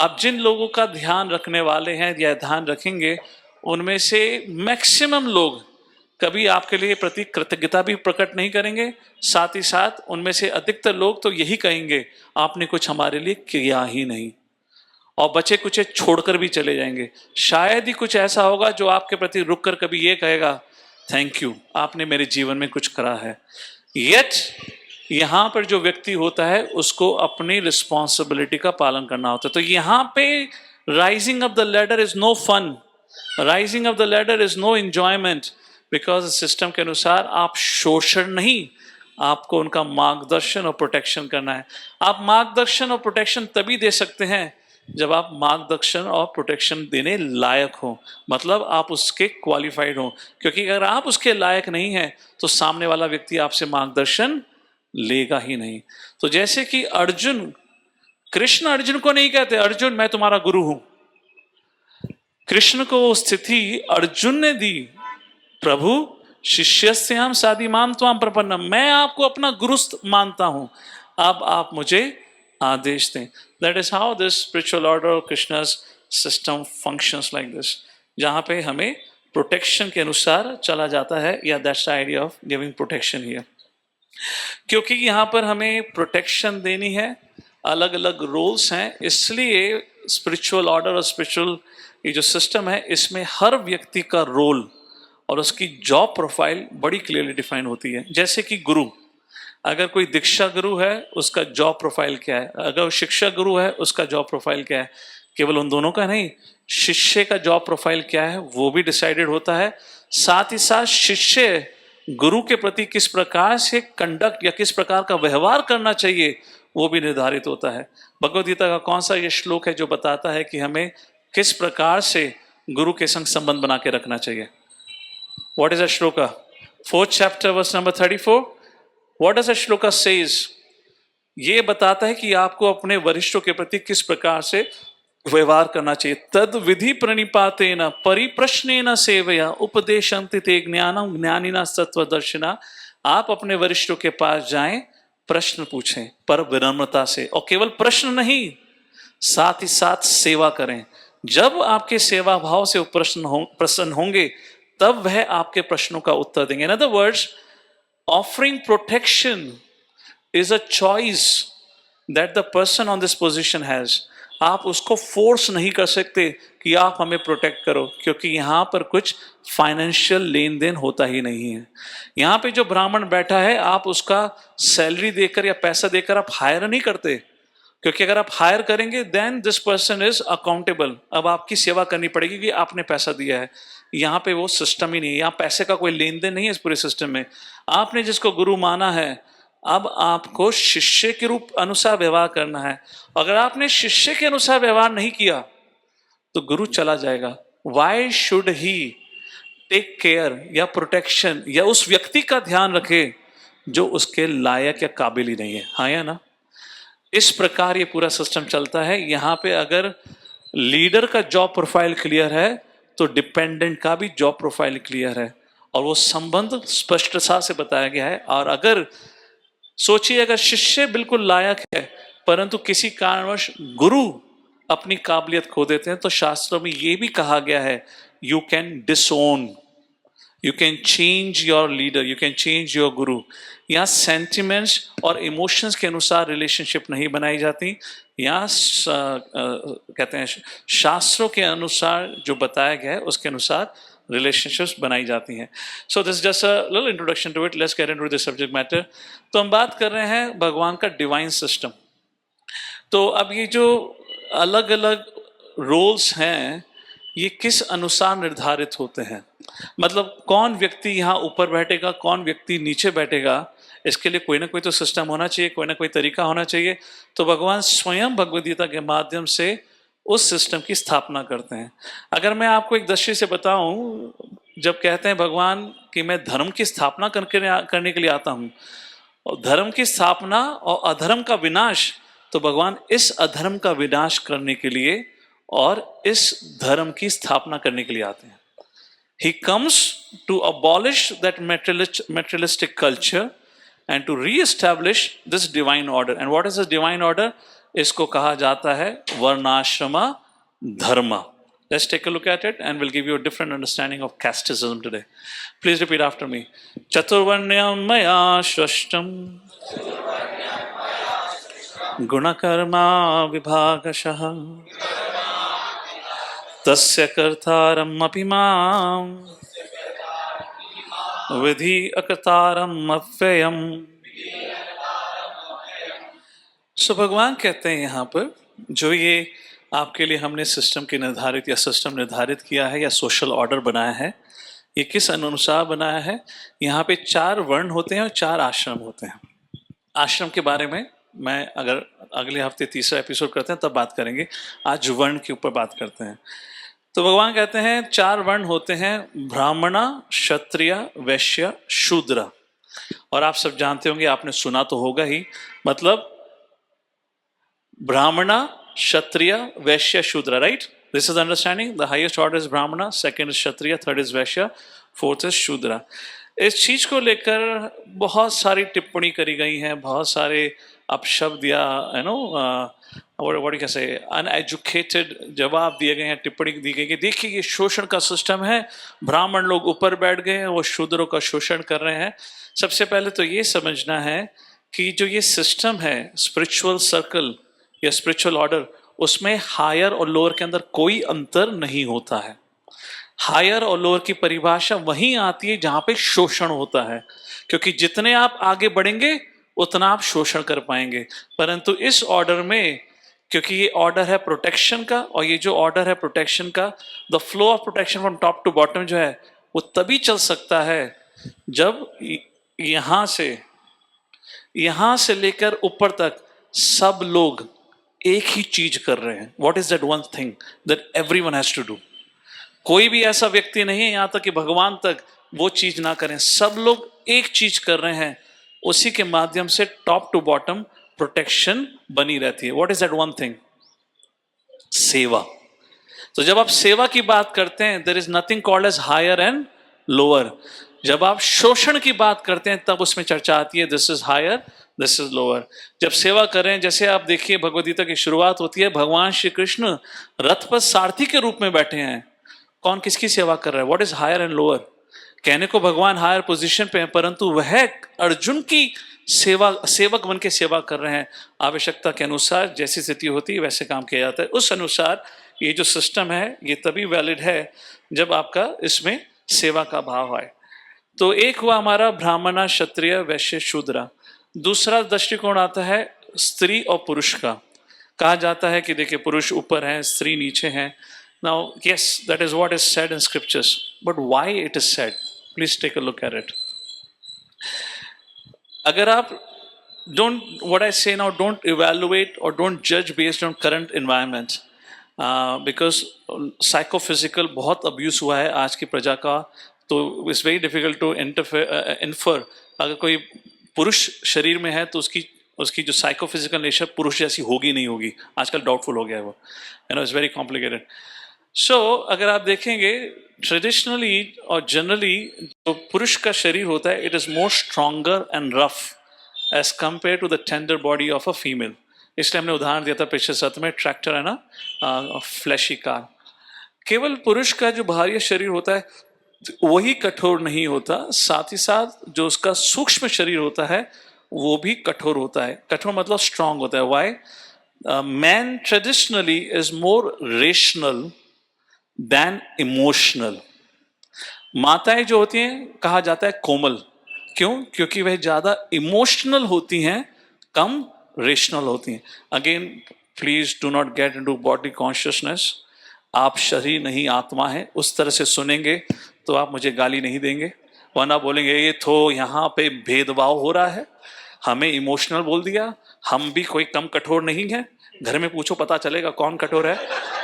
आप जिन लोगों का ध्यान रखने वाले हैं या ध्यान रखेंगे, उनमें से मैक्सिमम लोग कभी आपके लिए प्रति कृतज्ञता भी प्रकट नहीं करेंगे, साथ ही साथ उनमें से अधिकतर लोग तो यही कहेंगे आपने कुछ हमारे लिए किया ही नहीं, और बचे कुछ छोड़कर भी चले जाएंगे। शायद ही कुछ ऐसा होगा जो आपके प्रति रुक कर कभी ये कहेगा थैंक यू, आपने मेरे जीवन में कुछ करा है। येट यहाँ पर जो व्यक्ति होता है उसको अपनी रिस्पॉन्सिबिलिटी का पालन करना होता है। तो यहाँ पे rising up the ladder is no fun, rising up the ladder is no enjoyment, because system के अनुसार आप शोषण नहीं, आपको उनका मार्गदर्शन और प्रोटेक्शन करना है। आप मार्गदर्शन और प्रोटेक्शन तभी दे सकते हैं जब आप मार्गदर्शन और प्रोटेक्शन देने लायक हो, मतलब आप उसके क्वालिफाइड हो। क्योंकि अगर आप उसके लायक नहीं हैं तो सामने वाला व्यक्ति आपसे मार्गदर्शन लेगा ही नहीं। तो जैसे कि अर्जुन, कृष्ण अर्जुन को नहीं कहते अर्जुन मैं तुम्हारा गुरु हूं, कृष्ण को वो स्थिति अर्जुन ने दी प्रभु शिष्यस्याम साधिमाम त्वाम प्रपन्नम, मैं आपको अपना गुरु मानता हूं, अब आप मुझे आदेश दें. That is how this spiritual order Krishna's system functions like this, जहां पे हमें प्रोटेक्शन के अनुसार चला जाता है, या that's the idea of giving protection here. क्योंकि यहाँ पर हमें प्रोटेक्शन देनी है, अलग अलग रोल्स हैं, इसलिए स्पिरिचुअल ऑर्डर और स्पिरिचुअल ये जो सिस्टम है, इसमें हर व्यक्ति का रोल और उसकी जॉब प्रोफाइल बड़ी क्लियरली डिफाइन होती है. जैसे कि गुरु, अगर कोई दीक्षा गुरु है उसका जॉब प्रोफाइल क्या है, अगर शिक्षा गुरु है उसका जॉब प्रोफाइल क्या है. केवल उन दोनों का नहीं, शिष्य का जॉब प्रोफाइल क्या है वो भी डिसाइडेड होता है. साथ ही साथ शिष्य गुरु के प्रति किस प्रकार से कंडक्ट या किस प्रकार का व्यवहार करना चाहिए वो भी निर्धारित होता है. भगवद गीता का कौन सा ये श्लोक है जो बताता है कि हमें किस प्रकार से गुरु के संग संबंध बना के रखना चाहिए? What is that shloka? 4th chapter verse number 34. What does that shloka says? ये बताता है कि आपको अपने वरिष्ठों के प्रति किस प्रकार से व्यवहार करना चाहिए. तद विधि प्रणिपातेन परिप्रश्नेन सेवया उपदेशन्ति ते ज्ञानम ज्ञानिना सत्वदर्शिना. आप अपने वरिष्ठों के पास जाएं, प्रश्न पूछें पर विनम्रता से, और केवल प्रश्न नहीं, साथ ही साथ सेवा करें. जब आपके सेवा भाव से प्रसन्न होंगे तब वह आपके प्रश्नों का उत्तर देंगे. इन other words, offering protection is a choice that the person on this position has. आप उसको फोर्स नहीं कर सकते कि आप हमें प्रोटेक्ट करो, क्योंकि यहाँ पर कुछ फाइनेंशियल लेन देन होता ही नहीं है. यहाँ पे जो ब्राह्मण बैठा है, आप उसका सैलरी देकर या पैसा देकर आप हायर नहीं करते, क्योंकि अगर आप हायर करेंगे then this person is accountable. अब आपकी सेवा करनी पड़ेगी कि आपने पैसा दिया है. यहाँ पे वो सिस्टम ही नहीं है, यहाँ पैसे का कोई लेन देन नहीं है इस पूरे सिस्टम में. आपने जिसको गुरु माना है, अब आपको शिष्य के रूप अनुसार व्यवहार करना है. अगर आपने शिष्य के अनुसार व्यवहार नहीं किया तो गुरु चला जाएगा. Why should he take care या प्रोटेक्शन या उस व्यक्ति का ध्यान रखे जो उसके लायक या काबिल ही नहीं है? हाँ या ना? इस प्रकार ये पूरा सिस्टम चलता है. यहाँ पे अगर लीडर का जॉब प्रोफाइल क्लियर है तो डिपेंडेंट का भी जॉब प्रोफाइल क्लियर है, और वो संबंध स्पष्टता से बताया गया है. और अगर सोचिए, अगर शिष्य बिल्कुल लायक है परंतु किसी कारणवश गुरु अपनी काबिलियत खो देते हैं, तो शास्त्रों में ये भी कहा गया है, you can डिसोन, you can change your leader, you can change your गुरु. यहाँ सेंटिमेंट्स और इमोशंस के अनुसार रिलेशनशिप नहीं बनाई जाती. यहाँ कहते हैं शास्त्रों के अनुसार जो बताया गया है उसके अनुसार रिलेशनशिप्स बनाई जाती हैं. So this just a little introduction to it. Let's get into this subject matter. तो हम बात कर रहे हैं भगवान का डिवाइन सिस्टम. तो अब ये जो अलग अलग रोल्स हैं, ये किस अनुसार निर्धारित होते हैं? मतलब कौन व्यक्ति यहाँ ऊपर बैठेगा, कौन व्यक्ति नीचे बैठेगा, इसके लिए कोई ना कोई तो सिस्टम होना चाहिए, कोई ना कोई तरीका होना चाहिए. तो भगवान स्वयं भगवद गीता के माध्यम से उस सिस्टम की स्थापना करते हैं. अगर मैं आपको एक दृष्टि से बताऊं, जब कहते हैं भगवान कि मैं धर्म की स्थापना करने के लिए आता हूं, और धर्म की स्थापना और अधर्म का विनाश, तो भगवान इस अधर्म का विनाश करने के लिए और इस धर्म की स्थापना करने के लिए आते हैं. He comes to abolish that materialistic culture and to re-establish this divine order. And what is this divine order? इसको कहा जाता है वर्णाश्रम धर्म. Let's take a look at it and we'll give you a different understanding of casteism today. Please repeat after me. Chaturvarnyam maya shrashtam gunakarma vibhagashah तस्य कर्तारम् अपि मां विधि अकर्तारम् अव्ययम्. सो भगवान कहते हैं यहाँ पर, जो ये आपके लिए हमने सिस्टम के निर्धारित या सिस्टम निर्धारित किया है या सोशल ऑर्डर बनाया है, ये किस अनुसार बनाया है? यहाँ पे 4 वर्ण होते हैं और 4 आश्रम होते हैं. आश्रम के बारे में मैं अगर अगले हफ्ते तीसरा एपिसोड करते हैं तब बात करेंगे. आज वर्ण के ऊपर बात करते हैं. तो भगवान कहते हैं 4 वर्ण होते हैं, ब्राह्मणा, क्षत्रिय, वैश्य, शूद्र. और आप सब जानते होंगे, आपने सुना तो होगा ही, मतलब ब्राह्मणा, Kshatriya, Vaishya, Shudra, right? This is understanding. The highest order is Brahmana, second is Kshatriya, third is Vaishya. Fourth is Shudra. इस चीज को लेकर बहुत सारी टिप्पणी करी गई हैं, बहुत सारे अपशब्द या you know what can say uneducated जवाब दिए गए हैं, टिप्पणी दी गई कि देखिए ये शोषण का सिस्टम है, ब्राह्मण लोग ऊपर बैठ गए हैं, वो शूद्रों का शोषण कर रहे हैं। सबसे पहले तो ये समझना है कि जो ये सिस्टम है स्पिरिचुअल सर्कल या स्पिरिचुअल ऑर्डर, उसमें हायर और लोअर के अंदर कोई अंतर नहीं होता है। हायर और लोअर की परिभाषा वहीं आती है जहां पे शोषण होता है, क्योंकि जितने आप आगे बढ़ेंगे उतना आप शोषण कर पाएंगे। परंतु इस ऑर्डर में, क्योंकि ये ऑर्डर है प्रोटेक्शन का, और ये जो ऑर्डर है प्रोटेक्शन का, the flow of protection from top to bottom जो है वो तभी चल सकता है जब यहां से लेकर ऊपर तक सब लोग एक ही चीज कर रहे हैं। What is that one thing that everyone has to do? कोई भी ऐसा व्यक्ति नहीं है यहां तक कि भगवान तक वो चीज ना करें, सब लोग एक चीज कर रहे हैं, उसी के माध्यम से टॉप टू बॉटम प्रोटेक्शन बनी रहती है। What is that one thing? सेवा। तो जब आप सेवा की बात करते हैं, there is nothing called as higher and lower. जब आप शोषण की बात करते हैं तब उसमें चर्चा आती है this is higher, this is lower. जब सेवा करें, जैसे आप देखिए भगवद गीता की शुरुआत होती है, भगवान श्री कृष्ण रथ पर सारथी के रूप में बैठे हैं। कौन किसकी सेवा कर रहा है? What is higher and lower? कहने को भगवान हायर पोजीशन पे हैं, परंतु वह अर्जुन की सेवक बन के सेवा कर रहे हैं। आवश्यकता के अनुसार जैसी स्थिति होती है वैसे काम किया जाता है। उस अनुसार ये जो सिस्टम है ये तभी वैलिड है जब आपका इसमें सेवा का भाव आए। तो एक हुआ हमारा ब्राह्मण, क्षत्रिय, वैश्य, शूद्र। दूसरा दृष्टिकोण आता है स्त्री और पुरुष का। कहा जाता है कि देखिए पुरुष ऊपर हैं, स्त्री नीचे हैं। Now, yes, that is what is said in scriptures. But why it is said? Please take a look at it. अगर आप what I say now, don't evaluate or don't judge based on current environment. Because psychophysical बहुत abuse हुआ है आज की प्रजा का, तो it's very difficult to infer. अगर कोई पुरुष शरीर में है तो उसकी जो साइकोफिजिकल नेचर पुरुष जैसी होगी नहीं होगी, आजकल डाउटफुल हो गया है वो, इट्स वेरी कॉम्प्लिकेटेड। सो अगर आप देखेंगे ट्रेडिशनली और जनरली जो पुरुष का शरीर होता है, it is more stronger and rough as compare to the tender body of a female. इसलिए हमने उदाहरण दिया था पिछले सत्र में, ट्रैक्टर है ना, फ्लैशी कार। केवल पुरुष का जो बाहरी शरीर होता है वही कठोर नहीं होता, साथ ही साथ जो उसका सूक्ष्म शरीर होता है वो भी कठोर होता है। कठोर मतलब स्ट्रांग होता है। Why? Man traditionally is more rational than emotional. माताएं जो होती हैं कहा जाता है कोमल। क्यों? क्योंकि वह ज्यादा इमोशनल होती हैं, कम रेशनल होती हैं। Again please do not get into body consciousness. आप शरीर नहीं आत्मा है, उस तरह से सुनेंगे तो आप मुझे गाली नहीं देंगे, वरना बोलेंगे ये तो यहाँ पे भेदभाव हो रहा है, हमें इमोशनल बोल दिया, हम भी कोई कम कठोर नहीं है। घर में पूछो पता चलेगा कौन कठोर है,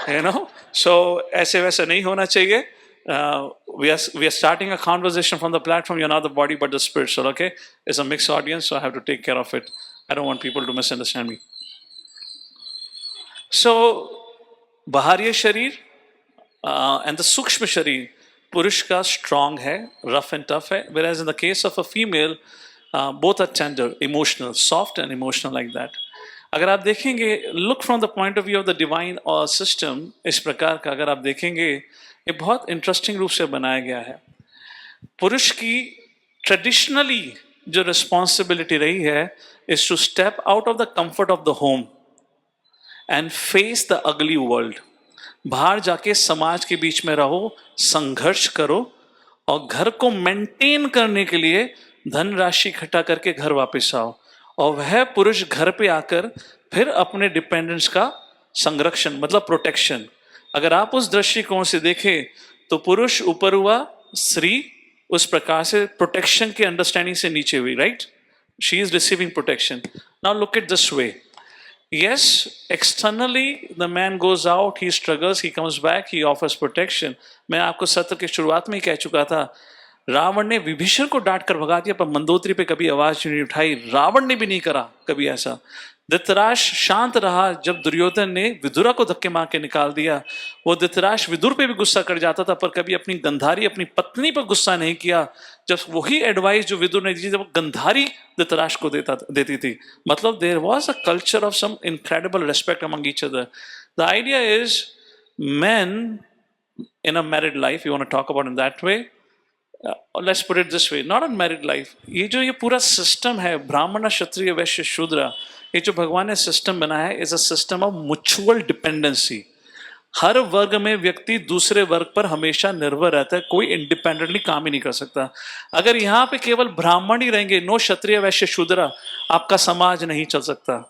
यू नो। सो ऐसे वैसे नहीं होना चाहिए। we are starting a conversation from the platform. You're not the body but the spirit. So okay, it's a mixed audience, so I have to take care of it. I don't want people to misunderstand me. So बाहरी शरीर and the सूक्ष्म शरीर पुरुष का strong है, rough and tough है, whereas in the case of a female both are tender, emotional, soft and emotional like that. अगर आप देखेंगे, look from the point of view of the divine और सिस्टम, इस प्रकार का अगर आप देखेंगे ये बहुत इंटरेस्टिंग रूप से बनाया गया है। पुरुष की ट्रेडिशनली जो रिस्पॉन्सिबिलिटी रही है is to step out of the comfort of the home and face the ugly world. बाहर जाके समाज के बीच में रहो, संघर्ष करो और घर को मेंटेन करने के लिए धनराशि इकट्ठा करके घर वापस आओ। और वह पुरुष घर पे आकर फिर अपने डिपेंडेंस का संरक्षण मतलब प्रोटेक्शन। अगर आप उस दृष्टिकोण से देखें तो पुरुष ऊपर हुआ, स्त्री उस प्रकार से प्रोटेक्शन के अंडरस्टैंडिंग से नीचे हुई, right? She is receiving protection. Now look it this way. Yes, externally the man goes out, he struggles, he comes back, he offers protection. मैं आपको सत्र के शुरुआत में ही कह चुका था, रावण ने विभीषण को डांट कर भगा दिया पर मंदोदरी पे कभी आवाज नहीं उठाई। रावण ने भी नहीं करा कभी ऐसा। धृतराज शांत रहा जब दुर्योधन ने विदुरा को धक्के मार के निकाल दिया। वो धृतराज विदुर पे भी गुस्सा कर जाता था, पर कभी अपनी गंधारी अपनी पत्नी पर गुस्सा नहीं किया। जब वही एडवाइस जो विदुर ने दी जब वो गंधारी धृतराज को देती थी। मतलब there was a culture of some incredible respect among each other. The idea is men in a married life, you want to talk about in that way, let's put it this way, not in married life, ये पूरा system है ब्राह्मण क्षत्रिय वैश्य शूद्र, ये जो भगवान ने system बनाया है is a system of mutual dependency. हर वर्ग में व्यक्ति दूसरे वर्ग पर हमेशा निर्भर रहता है, कोई इंडिपेंडेंटली काम ही नहीं कर सकता। अगर यहाँ पे केवल ब्राह्मण ही रहेंगे, नो क्षत्रिय वैश्य शूद्र, आपका समाज नहीं चल सकता।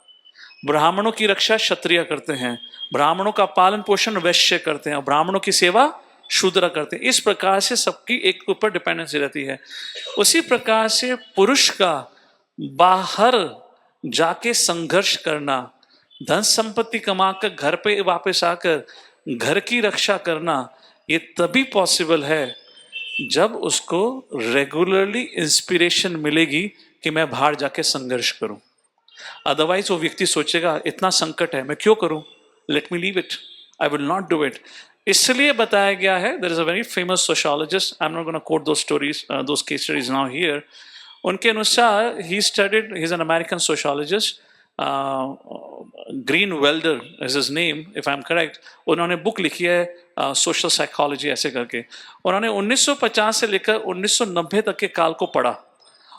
ब्राह्मणों की रक्षा क्षत्रिय करते हैं, ब्राह्मणों का पालन पोषण वैश्य करते हैं और ब्राह्मणों की सेवा शूद्र करते हैं। इस प्रकार से सबकी एक ऊपर डिपेंडेंसी रहती है। उसी प्रकार से पुरुष का बाहर जाके संघर्ष करना, धन संपत्ति कमाकर घर पे वापस आकर घर की रक्षा करना, ये तभी पॉसिबल है जब उसको रेगुलरली इंस्पिरेशन मिलेगी कि मैं बाहर जाके संघर्ष करूं। अदरवाइज वो व्यक्ति सोचेगा इतना संकट है मैं क्यों करूं, let me leave it, I will not do it. इसलिए बताया गया है, there is a very famous sociologist, I am not gonna quote those stories, those case studies now here. उनके अनुसार he studied, he is an American sociologist, Green Welder is his name if I am correct. उन्होंने book लिखी है social psychology ऐसे करके। उन्होंने 1950 से लेकर 1990 तक के काल को पढ़ा।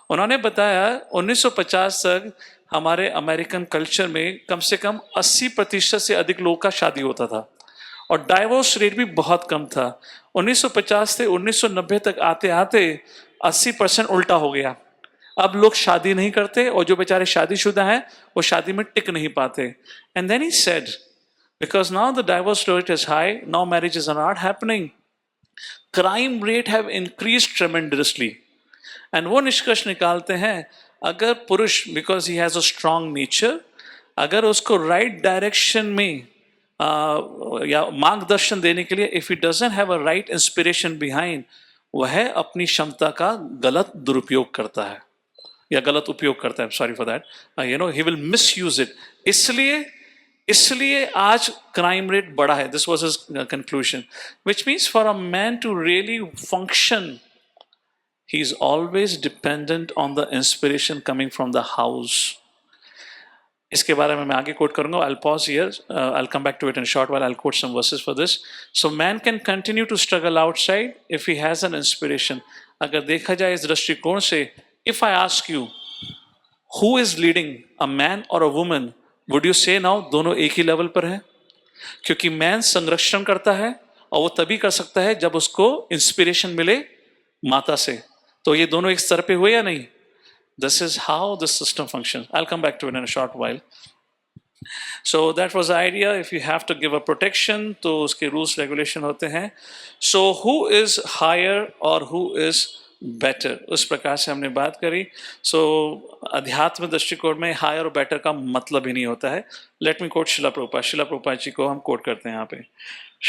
उन्होंने बताया 1950 तक हमारे अमेरिकन कल्चर में कम से कम 80% से अधिक लोगों का शादी होता था और डाइवोर्स रेट भी बहुत कम था। 1950 से 1990 तक आते आते 80% उल्टा हो गया। अब लोग शादी नहीं करते और जो बेचारे शादीशुदा हैं वो शादी में टिक नहीं पाते। And then he said, because now the divorce rate is high, now marriages are not happening, crime rate have increased tremendously. And वो निष्कर्ष निकालते हैं अगर पुरुष, because he has a strong nature, अगर उसको राइट डायरेक्शन में या मार्गदर्शन देने के लिए, if he doesn't have a right inspiration behind, वह अपनी क्षमता का गलत दुरुपयोग करता है या गलत उपयोग करता है, sorry for that, you know he will misuse it. इसलिए आज क्राइम रेट बढ़ा है। This was his conclusion, which means for a man to really function he is always dependent on the inspiration coming from the house. इसके बारे में मैं आगे coat करूंगा। I'll pause here. I'll come back to it in a short while. I'll quote some verses for this. So man can continue to struggle outside if he has an inspiration. अगर देखा जाए इस दृष्टिकोण से, if I ask you who is leading, a man or a woman, would you say now दोनों एक ही level पर हैं? क्योंकि मैन संरक्षण करता है और वो तभी कर सकता है जब उसको इंस्पिरेशन मिले माता से। तो ये दोनों एक स्तर पे हुए या नहीं? This is how the system functions. I'll come back to it in a short while. So that was the idea. If you have to give a protection, तो उसके rules regulation होते हैं. So who is higher or who is better? उस प्रकार से हमने बात करी. So अध्यात्म दृष्टिकोण में higher और better का मतलब ही नहीं होता है. Let me quote शिला प्रभुपाद. शिला प्रभुपाद जी को हम कोट करते हैं यहाँ पे.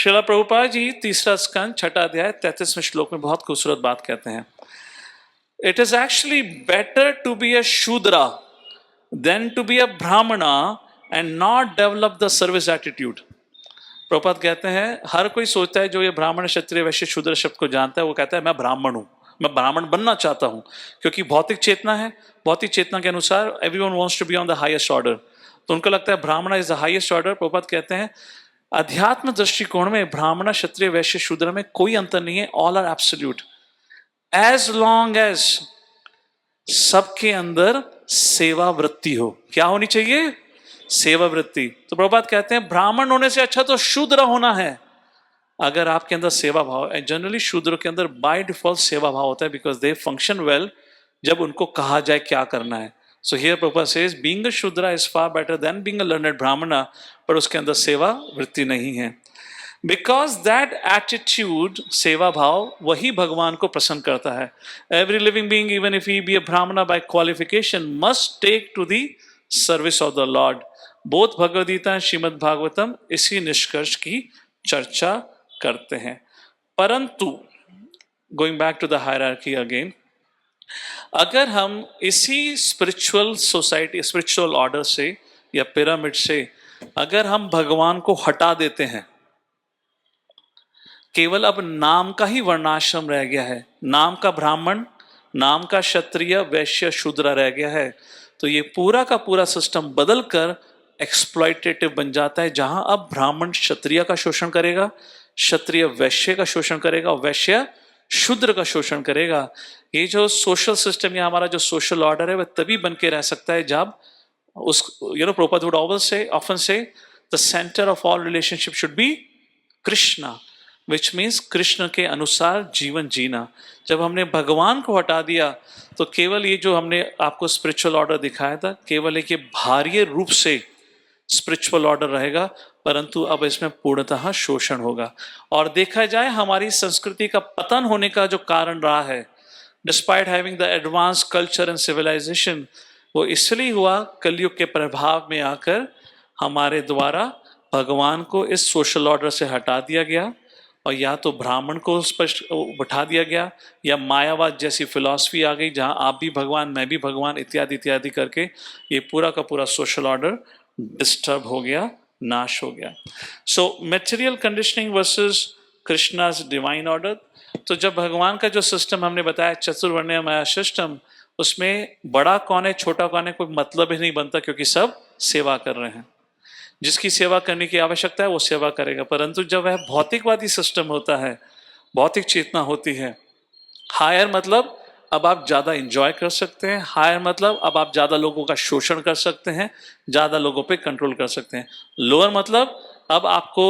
शिला प्रभुपाद जी 3रा स्कंद 6ठा अध्याय 33वें श्लोक में बहुत खूबसूरत बात कहते हैं. It is actually better to be a Shudra than to be a Brahmana and not develop the service attitude. Prabhupada कहते हैं हर कोई सोचता है, जो ये ब्राह्मण क्षत्रिय वैश्य शूद्र शब्द को जानता है वो कहता है मैं ब्राह्मण हूँ, मैं ब्राह्मण बनना चाहता हूँ, क्योंकि भौतिक चेतना है, भौतिक चेतना के अनुसार everyone wants to be on the highest order, तो उनको लगता है ब्राह्मण is the highest order. Prabhupada कहते हैं अध्यात्म दृष्टिकोण में ब्राह्मण क्षत्रिय वैश्य शूद्र में कोई अंतर नहीं है, all are absolute, as long as सबके अंदर सेवा वृत्ति हो। क्या होनी चाहिए? सेवा वृत्ति। तो प्रभुपाद कहते हैं ब्राह्मण होने से अच्छा तो शूद्र होना है अगर आपके अंदर सेवा भाव है। जनरली शूद्र के अंदर बाय डिफॉल्ट सेवा भाव होता है, बिकॉज दे फंक्शन वेल जब उनको कहा जाए क्या करना है। So here Prabhupada says being a shudra is far better than being a learned brahmana, पर उसके अंदर सेवा वृत्ति नहीं है। बिकॉज दैट एटीट्यूड, सेवा भाव, वही भगवान को प्रसन्न करता है। Every living being, even if he be a brahmana by qualification, must take to the service of the lord. Both Bhagavad Gita, Shrimad Bhagavatam इसी निष्कर्ष की चर्चा करते हैं। परंतु going back to the hierarchy again, अगर हम इसी स्पिरिचुअल सोसाइटी, स्पिरिचुअल ऑर्डर से या पिरामिड से अगर हम भगवान को हटा देते हैं, केवल अब नाम का ही वर्णाश्रम रह गया है, नाम का ब्राह्मण, नाम का क्षत्रिय, वैश्य, शूद्र रह गया है, तो ये पूरा का पूरा सिस्टम बदलकर एक्सप्लॉइटेटिव बन जाता है, जहां अब ब्राह्मण क्षत्रिय का शोषण करेगा, क्षत्रिय वैश्य का शोषण करेगा, वैश्य शूद्र का शोषण करेगा। ये जो सोशल सिस्टम या हमारा जो सोशल ऑर्डर है वह तभी बन के रह सकता है जब उस Prabhupada would often say the center of all relationship should be Krishna, which means Krishna के अनुसार जीवन जीना। जब हमने भगवान को हटा दिया तो केवल ये जो हमने आपको स्पिरिचुअल ऑर्डर दिखाया था, केवल एक ये बाहरी रूप से स्पिरिचुअल ऑर्डर रहेगा, परंतु अब इसमें पूर्णतः शोषण होगा। और देखा जाए हमारी संस्कृति का पतन होने का जो कारण रहा है, despite having the advance culture and civilization, वो इसलिए हुआ कलयुग के प्रभाव में आकर हमारे द्वारा भगवान को इस सोशल ऑर्डर से हटा दिया गया और या तो ब्राह्मण को स्पष्ट बैठा दिया गया या मायावाद जैसी फिलॉसफी आ गई जहां आप भी भगवान मैं भी भगवान इत्यादि इत्यादि करके ये पूरा का पूरा सोशल ऑर्डर डिस्टर्ब हो गया, नाश हो गया। So material conditioning versus Krishna's divine order. तो जब भगवान का जो सिस्टम हमने बताया चतुर्वर्ण्य माया सिस्टम, उसमें बड़ा कौन है छोटा कौन है कोई मतलब ही नहीं बनता, क्योंकि सब सेवा कर रहे हैं। जिसकी सेवा करने की आवश्यकता है वो सेवा करेगा। परंतु जब वह भौतिकवादी सिस्टम होता है, भौतिक चेतना होती है, हायर मतलब अब आप ज्यादा एंजॉय कर सकते हैं, हायर मतलब अब आप ज्यादा लोगों का शोषण कर सकते हैं, ज्यादा लोगों पे कंट्रोल कर सकते हैं। लोअर मतलब अब आपको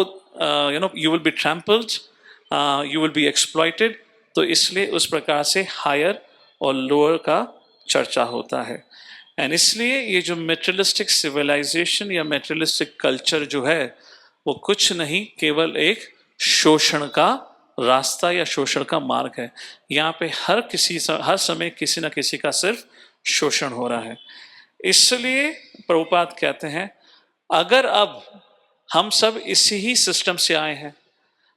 you will be trampled, you will be exploited. तो इसलिए उस प्रकार से हायर और लोअर का चर्चा होता है। एंड इसलिए ये जो मेटेरियलिस्टिक सिविलाइजेशन या मेटेरियलिस्टिक कल्चर जो है वो कुछ नहीं, केवल एक शोषण का रास्ता या शोषण का मार्ग है। यहाँ पे हर समय किसी ना किसी का सिर्फ शोषण हो रहा है। इसलिए प्रभुपाद कहते हैं अगर अब हम सब इसी ही सिस्टम से आए हैं,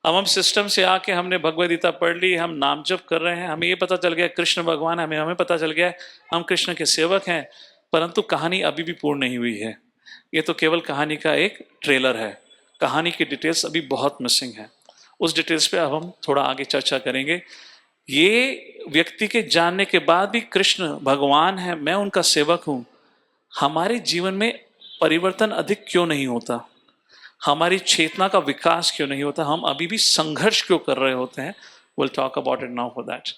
अब हम सिस्टम से आके हमने भगवद गीता पढ़ ली, हम नाम जप कर रहे हैं, हमें ये पता चल गया कृष्ण भगवान है, हमें पता चल गया हम कृष्ण के सेवक हैं, परंतु कहानी अभी भी पूर्ण नहीं हुई है। ये तो केवल कहानी का एक ट्रेलर है, कहानी की डिटेल्स अभी बहुत मिसिंग है। उस डिटेल्स पे अब हम थोड़ा आगे चर्चा करेंगे। ये व्यक्ति के जानने के बाद भी कृष्ण भगवान है, मैं उनका सेवक हूं, हमारे जीवन में परिवर्तन अधिक क्यों नहीं होता, हमारी चेतना का विकास क्यों नहीं होता, हम अभी भी संघर्ष क्यों कर रहे होते हैं। Will talk about it now for that.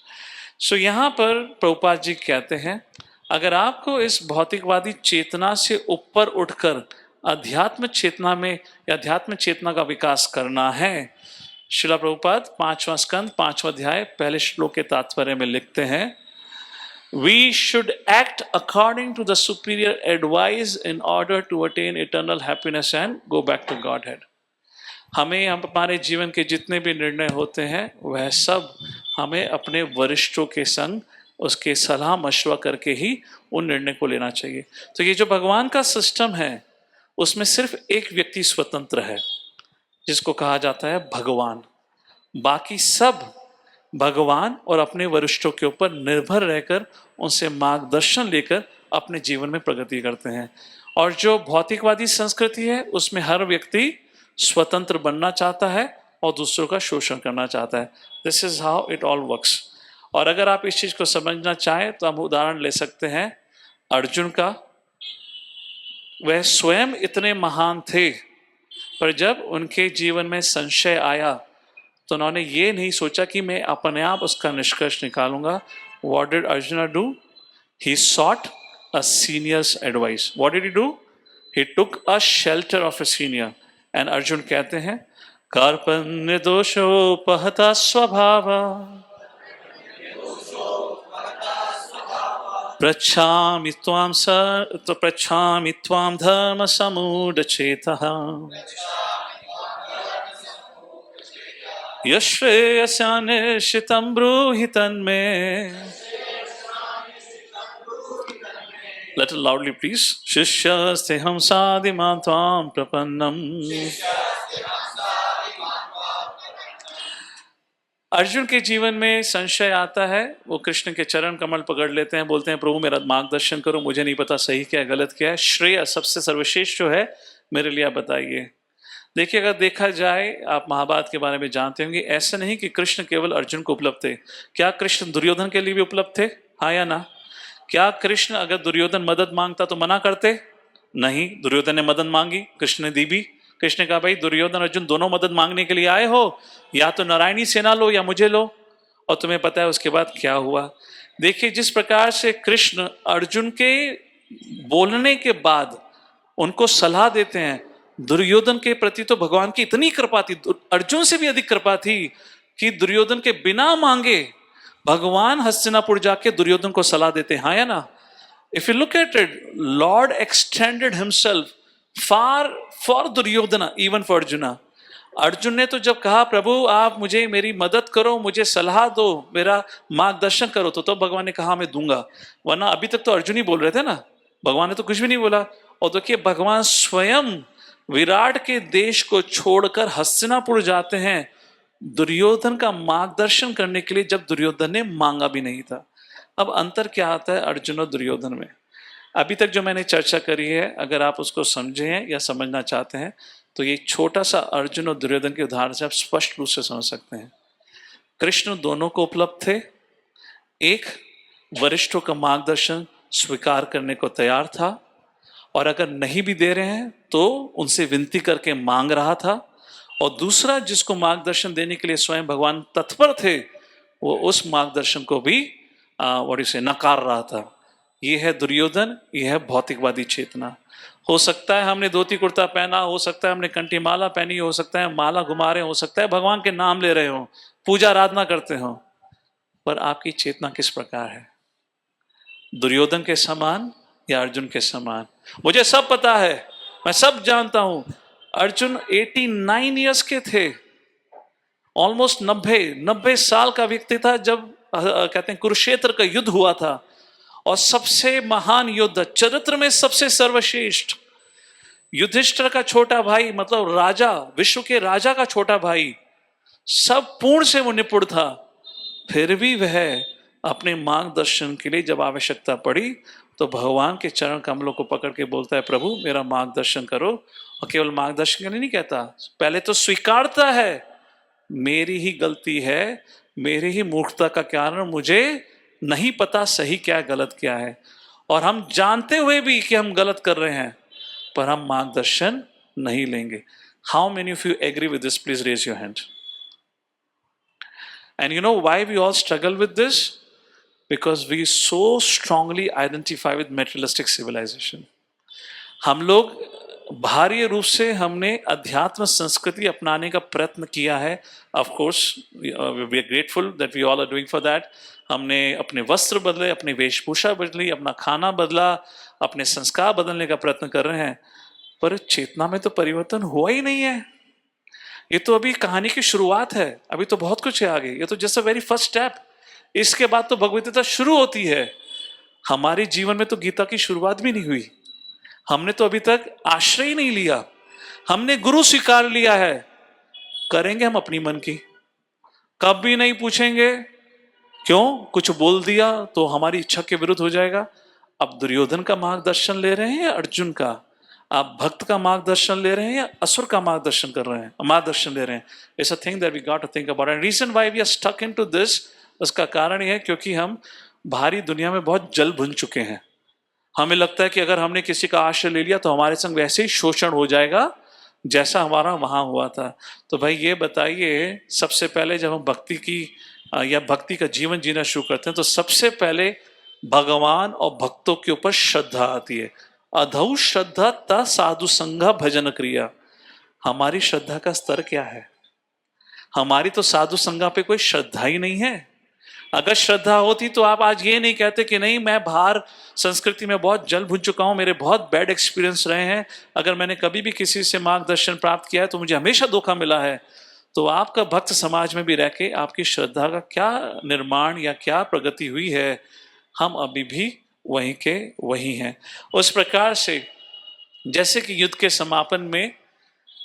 सो यहाँ पर प्रभुपाद जी कहते हैं अगर आपको इस भौतिकवादी चेतना से ऊपर उठकर अध्यात्म चेतना में या अध्यात्म चेतना का विकास करना है, श्रीला प्रभुपाद 5वां स्कंद 5वां अध्याय पहले श्लोक के तात्पर्य में लिखते हैं, We should act according to the superior advice in order to attain eternal happiness and go back to Godhead. हमें हमारे जीवन के जितने भी निर्णय होते हैं वह सब हमें अपने वरिष्ठों के संग उसके सलाह मशवरा करके ही उन निर्णय को लेना चाहिए। तो ये जो भगवान का सिस्टम है उसमें सिर्फ एक व्यक्ति स्वतंत्र है जिसको कहा जाता है भगवान, बाकी सब भगवान और अपने वरिष्ठों के ऊपर निर्भर रहकर उनसे मार्गदर्शन लेकर अपने जीवन में प्रगति करते हैं। और जो भौतिकवादी संस्कृति है उसमें हर व्यक्ति स्वतंत्र बनना चाहता है और दूसरों का शोषण करना चाहता है। This is how it all works. और अगर आप इस चीज को समझना चाहें तो हम उदाहरण ले सकते हैं अर्जुन का। वह स्वयं इतने महान थे, पर जब उनके जीवन में संशय आया तो उन्होंने ये नहीं सोचा कि मैं अपने आप उसका निष्कर्ष निकालूंगा। What did Arjuna do? He sought a senior's advice. What did he do? He took a shelter of a senior. And Arjun कहते हैं कार्पण्य दोषोपहता स्वभावा पृच्छामि त्वां धर्म समूढचेतः यश्रेयस्यान्वेषितं ब्रूहि तन्मे। Let it loudly please. शिष्यस्तेऽहं साधिमां त्वां प्रपन्नम्। अर्जुन के जीवन में संशय आता है, वो कृष्ण के चरण कमल पकड़ लेते हैं, बोलते हैं प्रभु मेरा मार्गदर्शन करो, मुझे नहीं पता सही क्या है गलत क्या है, श्रेय सबसे सर्वश्रेष्ठ जो है मेरे लिए आप बताइए। देखिए अगर देखा जाए, आप महाभारत के बारे में जानते होंगे, ऐसा नहीं कि कृष्ण केवल अर्जुन को उपलब्ध थे। क्या कृष्ण दुर्योधन के लिए भी उपलब्ध थे? हाँ या ना? क्या कृष्ण अगर दुर्योधन मदद मांगता तो मना करते? नहीं, दुर्योधन ने मदद मांगी, कृष्ण ने दी भी। कृष्ण ने कहा भाई दुर्योधन अर्जुन दोनों मदद मांगने के लिए आए हो, या तो नारायणी सेना लो या मुझे लो। और तुम्हें पता है उसके बाद क्या हुआ। देखिए जिस प्रकार से कृष्ण अर्जुन के बोलने के बाद उनको सलाह देते हैं, दुर्योधन के प्रति तो भगवान की इतनी कृपा थी, अर्जुन से भी अधिक कृपा थी, कि दुर्योधन के बिना मांगे भगवान हस्तिनापुर जाके दुर्योधन को सलाह देते हैं। हाँ या ना? If you look at it, Lord extended himself far for Duryodhana, even for Arjuna. Arjun ने तो जब कहा प्रभु आप मुझे मेरी मदद करो, मुझे सलाह दो, मेरा मार्गदर्शन करो, तो भगवान ने कहा मैं दूंगा। वरना अभी तक तो अर्जुन ही बोल रहे थे ना, भगवान ने तो कुछ भी नहीं बोला। और देखिए भगवान स्वयं विराट के देश को छोड़कर हस्तिनापुर जाते हैं दुर्योधन का मार्गदर्शन करने के लिए, जब दुर्योधन ने मांगा भी नहीं था। अब अंतर क्या आता है अर्जुन और दुर्योधन में? अभी तक जो मैंने चर्चा करी है, अगर आप उसको समझे हैं या समझना चाहते हैं, तो ये छोटा सा अर्जुन और दुर्योधन के उदाहरण से आप स्पष्ट रूप से समझ सकते हैं। कृष्ण दोनों को उपलब्ध थे। एक वरिष्ठों का मार्गदर्शन स्वीकार करने को तैयार था, और अगर नहीं भी दे रहे हैं तो उनसे विनती करके मांग रहा था। और दूसरा जिसको मार्गदर्शन देने के लिए स्वयं भगवान तत्पर थे, वो उस मार्गदर्शन को भी से नकार रहा था। ये है दुर्योधन, ये है भौतिकवादी चेतना। हो सकता है हमने धोती कुर्ता पहना, हो सकता है हमने कंठी माला पहनी, हो सकता है माला घुमा रहे, हो सकता है भगवान के नाम ले रहे हो, पूजा आराधना करते हो, पर आपकी चेतना किस प्रकार है? दुर्योधन के समान या अर्जुन के समान? मुझे सब पता है, मैं सब जानता हूं। अर्जुन 89 इयर्स के थे, ऑलमोस्ट 90 साल का व्यक्ति था जब कहते हैं कुरुक्षेत्र का युद्ध हुआ था। और सबसे महान युद्ध, चरित्र में सबसे सर्वश्रेष्ठ, युधिष्ठिर का छोटा भाई, मतलब राजा, विश्व के राजा का छोटा भाई, सब पूर्ण से वो निपुण था। फिर भी वह अपने मार्गदर्शन के लिए जब आवश्यकता पड़ी तो भगवान के चरण कमलों को पकड़ के बोलता है प्रभु मेरा मार्गदर्शन करो। और केवल मार्गदर्शन करने नहीं कहता, पहले तो स्वीकारता है मेरी ही गलती है, मेरी ही मूर्खता का कारण, मुझे नहीं पता सही क्या गलत क्या है। और हम जानते हुए भी कि हम गलत कर रहे हैं, पर हम मार्गदर्शन नहीं लेंगे। How many of you agree with this? Please raise your hand. And you know why we all struggle with this? Because we so strongly identify with materialistic civilization. हम लोग बाहरी रूप से हमने अध्यात्म संस्कृति अपनाने का प्रयत्न किया है। Of course we are grateful that we all are doing for that. हमने अपने वस्त्र बदले, अपनी वेशभूषा बदली, अपना खाना बदला, अपने संस्कार बदलने का प्रयत्न कर रहे हैं, पर चेतना में तो परिवर्तन हुआ ही नहीं है। ये तो अभी कहानी की शुरुआत है, अभी तो बहुत कुछ है आगे, ये तो just a very first step. इसके बाद तो भगवद गीता शुरू होती है। हमारे जीवन में तो गीता की शुरुआत भी नहीं हुई, हमने तो अभी तक आश्रय ही नहीं लिया, हमने गुरु स्वीकार लिया है। करेंगे हम अपनी मन की, कभी नहीं पूछेंगे क्यों, कुछ बोल दिया तो हमारी इच्छा के विरुद्ध हो जाएगा। अब दुर्योधन का मार्गदर्शन ले रहे हैं या अर्जुन का? आप भक्त का मार्गदर्शन ले रहे हैं या असुर का मार्गदर्शन कर रहे हैं, मार्गदर्शन ले रहे हैं? It's a thing that we got to think about. And reason why we are stuck into this, उसका कारण यह है क्योंकि हम बाहरी दुनिया में बहुत जल भुन चुके हैं। हमें लगता है कि अगर हमने किसी का आश्रय ले लिया तो हमारे संग वैसे ही शोषण हो जाएगा जैसा हमारा वहां हुआ था। तो भाई ये बताइए, सबसे पहले जब हम भक्ति की या भक्ति का जीवन जीना शुरू करते हैं तो सबसे पहले भगवान और भक्तों के ऊपर श्रद्धा आती है। अधौ श्रद्धा ता साधु संघा भजन क्रिया। हमारी श्रद्धा का स्तर क्या है? हमारी तो साधु संघा पे कोई श्रद्धा ही नहीं है। अगर श्रद्धा होती तो आप आज ये नहीं कहते कि नहीं मैं बाहर संस्कृति में बहुत जल भुन चुका हूं, मेरे बहुत बैड एक्सपीरियंस रहे हैं, अगर मैंने कभी भी किसी से मार्गदर्शन प्राप्त किया है तो मुझे हमेशा धोखा मिला है। तो आपका भक्त समाज में भी रह के आपकी श्रद्धा का क्या निर्माण या क्या प्रगति हुई है? हम अभी भी वहीं के वहीं हैं। उस प्रकार से जैसे कि युद्ध के समापन में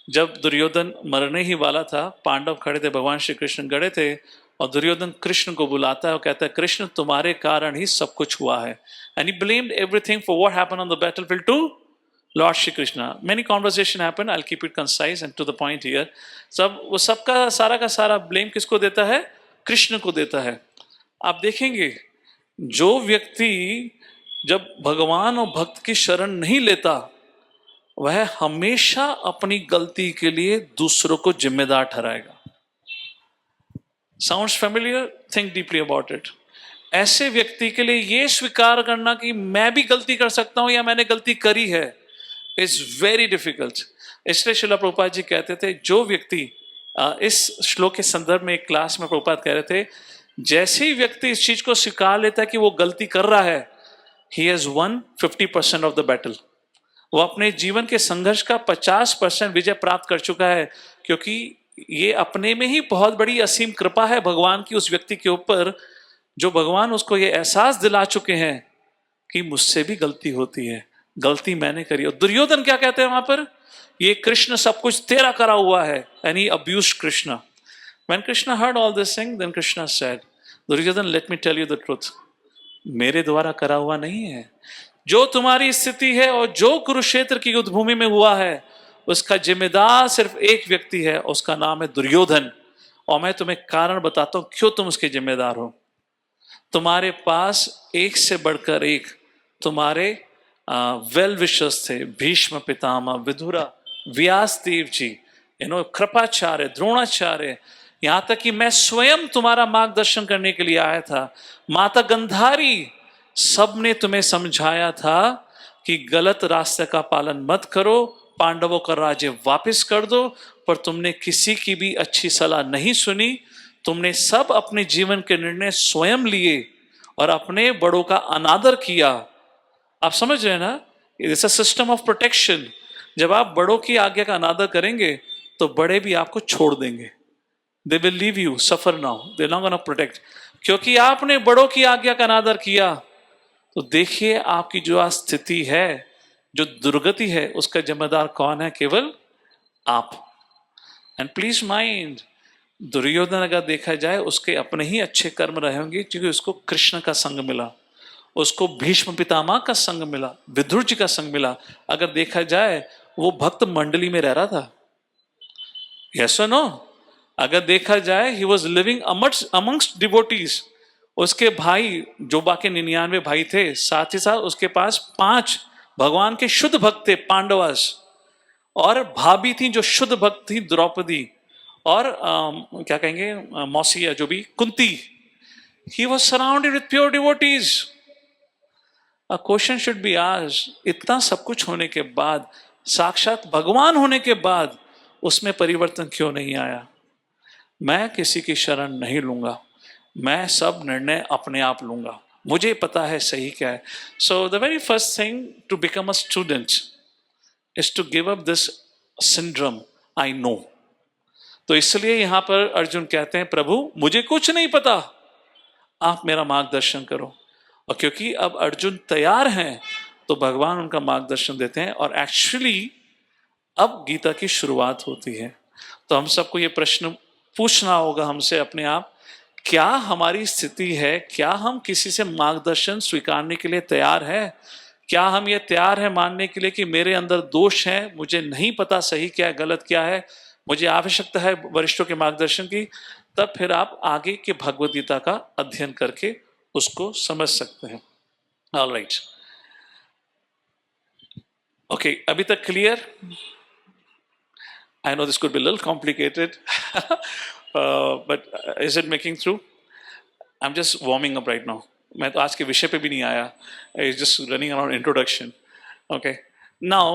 जब दुर्योधन मरने ही वाला था, पांडव खड़े थे, भगवान श्री कृष्ण खड़े थे, और दुर्योधन कृष्ण को बुलाता है और कहता है कृष्ण तुम्हारे कारण ही सब कुछ हुआ है, and he blamed everything for what happened on the battlefield to lord Shri Krishna. Many conversation happen, I will keep it concise and to the point here. वो सबका सारा ब्लेम किसको देता है? कृष्ण को देता है. आप देखेंगे जो व्यक्ति जब भगवान और भक्त की शरण नहीं लेता वह हमेशा अपनी गलती के लिए दूसरों को जिम्मेदार ठहराएगा. Sounds familiar? Think deeply about it. ऐसे व्यक्ति के लिए यह स्वीकार करना कि मैं भी गलती कर सकता हूं या मैंने गलती करी है इज वेरी डिफिकल्ट. इसलिए श्रील प्रभुपाद जी कहते थे जो व्यक्ति इस श्लोक के संदर्भ में एक क्लास में प्रभुपाद कह रहे थे जैसे ही व्यक्ति इस चीज को स्वीकार लेता है कि वो गलती कर रहा है, he has one 50% of the battle. वो अपने जीवन के संघर्ष का 50% विजय प्राप्त कर चुका है, क्योंकि ये अपने में ही बहुत बड़ी असीम कृपा है भगवान की उस व्यक्ति के ऊपर, जो भगवान उसको ये एहसास दिला चुके हैं कि मुझसे भी गलती होती है, गलती मैंने करी. और दुर्योधन क्या कहते हैं वहां पर? ये कृष्ण सब कुछ तेरा करा हुआ है, and he abused Krishna. When Krishna heard all this thing, then Krishna said, Duryodhan, let me tell you the truth. मेरे द्वारा करा हुआ नहीं है. जो तुम्हारी स्थिति है और जो कुरुक्षेत्र की युद्ध भूमि में हुआ है उसका जिम्मेदार सिर्फ एक व्यक्ति है, उसका नाम है दुर्योधन. और मैं तुम्हें कारण बताता हूं क्यों तुम उसके जिम्मेदार हो. तुम्हारे पास एक से बढ़कर एक तुम्हारे वेल विशर्स थे. भीष्म पितामह, विदुरा, व्यासदेव जी, कृपाचार्य, द्रोणाचार्य, यहां तक कि मैं स्वयं तुम्हारा मार्गदर्शन करने के लिए आया था. माता गंधारी, सब ने तुम्हें समझाया था कि गलत रास्ते का पालन मत करो, पांडवों का राज्य वापस कर दो, पर तुमने किसी की भी अच्छी सलाह नहीं सुनी. तुमने सब अपने जीवन के निर्णय स्वयं लिए और अपने बड़ों का अनादर किया. आप समझ रहे हैं ना? It's a system of protection. जब आप बड़ों की आज्ञा का अनादर करेंगे तो बड़े भी आपको छोड़ देंगे. They will leave you suffer now, they are not gonna protect. क्योंकि आपने बड़ों की आज्ञा का अनादर किया तो देखिए आपकी जो आज स्थिति है, जो दुर्गति है, उसका जिम्मेदार कौन है? केवल आप. एंड प्लीज माइंड, दुर्योधन अगर देखा जाए उसके अपने ही अच्छे कर्म रहे होंगे, क्योंकि उसको कृष्ण का संग मिला, उसको भीष्म पितामह का संग मिला, विदुर जी का संग मिला. अगर देखा जाए वो भक्त मंडली में रह रहा था. यस और नो? अगर देखा जाए he was living amongst devotees. उसके भाई जो बाकी 99 भाई थे, साथ ही साथ उसके पास 5 भगवान के शुद्ध भक्त थे, पांडवास, और भाभी थी जो शुद्ध भक्त थी, द्रौपदी, और क्या कहेंगे मौसिया जो भी, Kunti. He was surrounded with pure devotees. A question should be asked, इतना सब कुछ होने के बाद, साक्षात भगवान होने के बाद, उसमें परिवर्तन क्यों नहीं आया? मैं किसी की शरण नहीं लूंगा, मैं सब निर्णय अपने आप लूंगा, मुझे पता है सही क्या है. So the very first thing to become a student is to give up this syndrome, I know. तो इसलिए यहां पर अर्जुन कहते हैं प्रभु मुझे कुछ नहीं पता, आप मेरा मार्गदर्शन करो. और क्योंकि अब अर्जुन तैयार हैं तो भगवान उनका मार्गदर्शन देते हैं. और एक्चुअली अब गीता की शुरुआत होती है. तो हम सबको ये प्रश्न पूछना होगा हमसे अपने आप, क्या हमारी स्थिति है? क्या हम किसी से मार्गदर्शन स्वीकारने के लिए तैयार है? क्या हम ये तैयार है मानने के लिए कि मेरे अंदर दोष है, मुझे नहीं पता सही क्या है, गलत क्या है, मुझे आवश्यकता है वरिष्ठों के मार्गदर्शन की? तब फिर आप आगे के भगवद गीता का अध्ययन करके उसको समझ सकते हैं. ऑल राइट, ओके, अभी तक clear? I know this could be a little complicated, but is it making through? I'm just warming up right now. मैं तो आज के विषय पे भी नहीं आया. It's just running around introduction. Okay. Now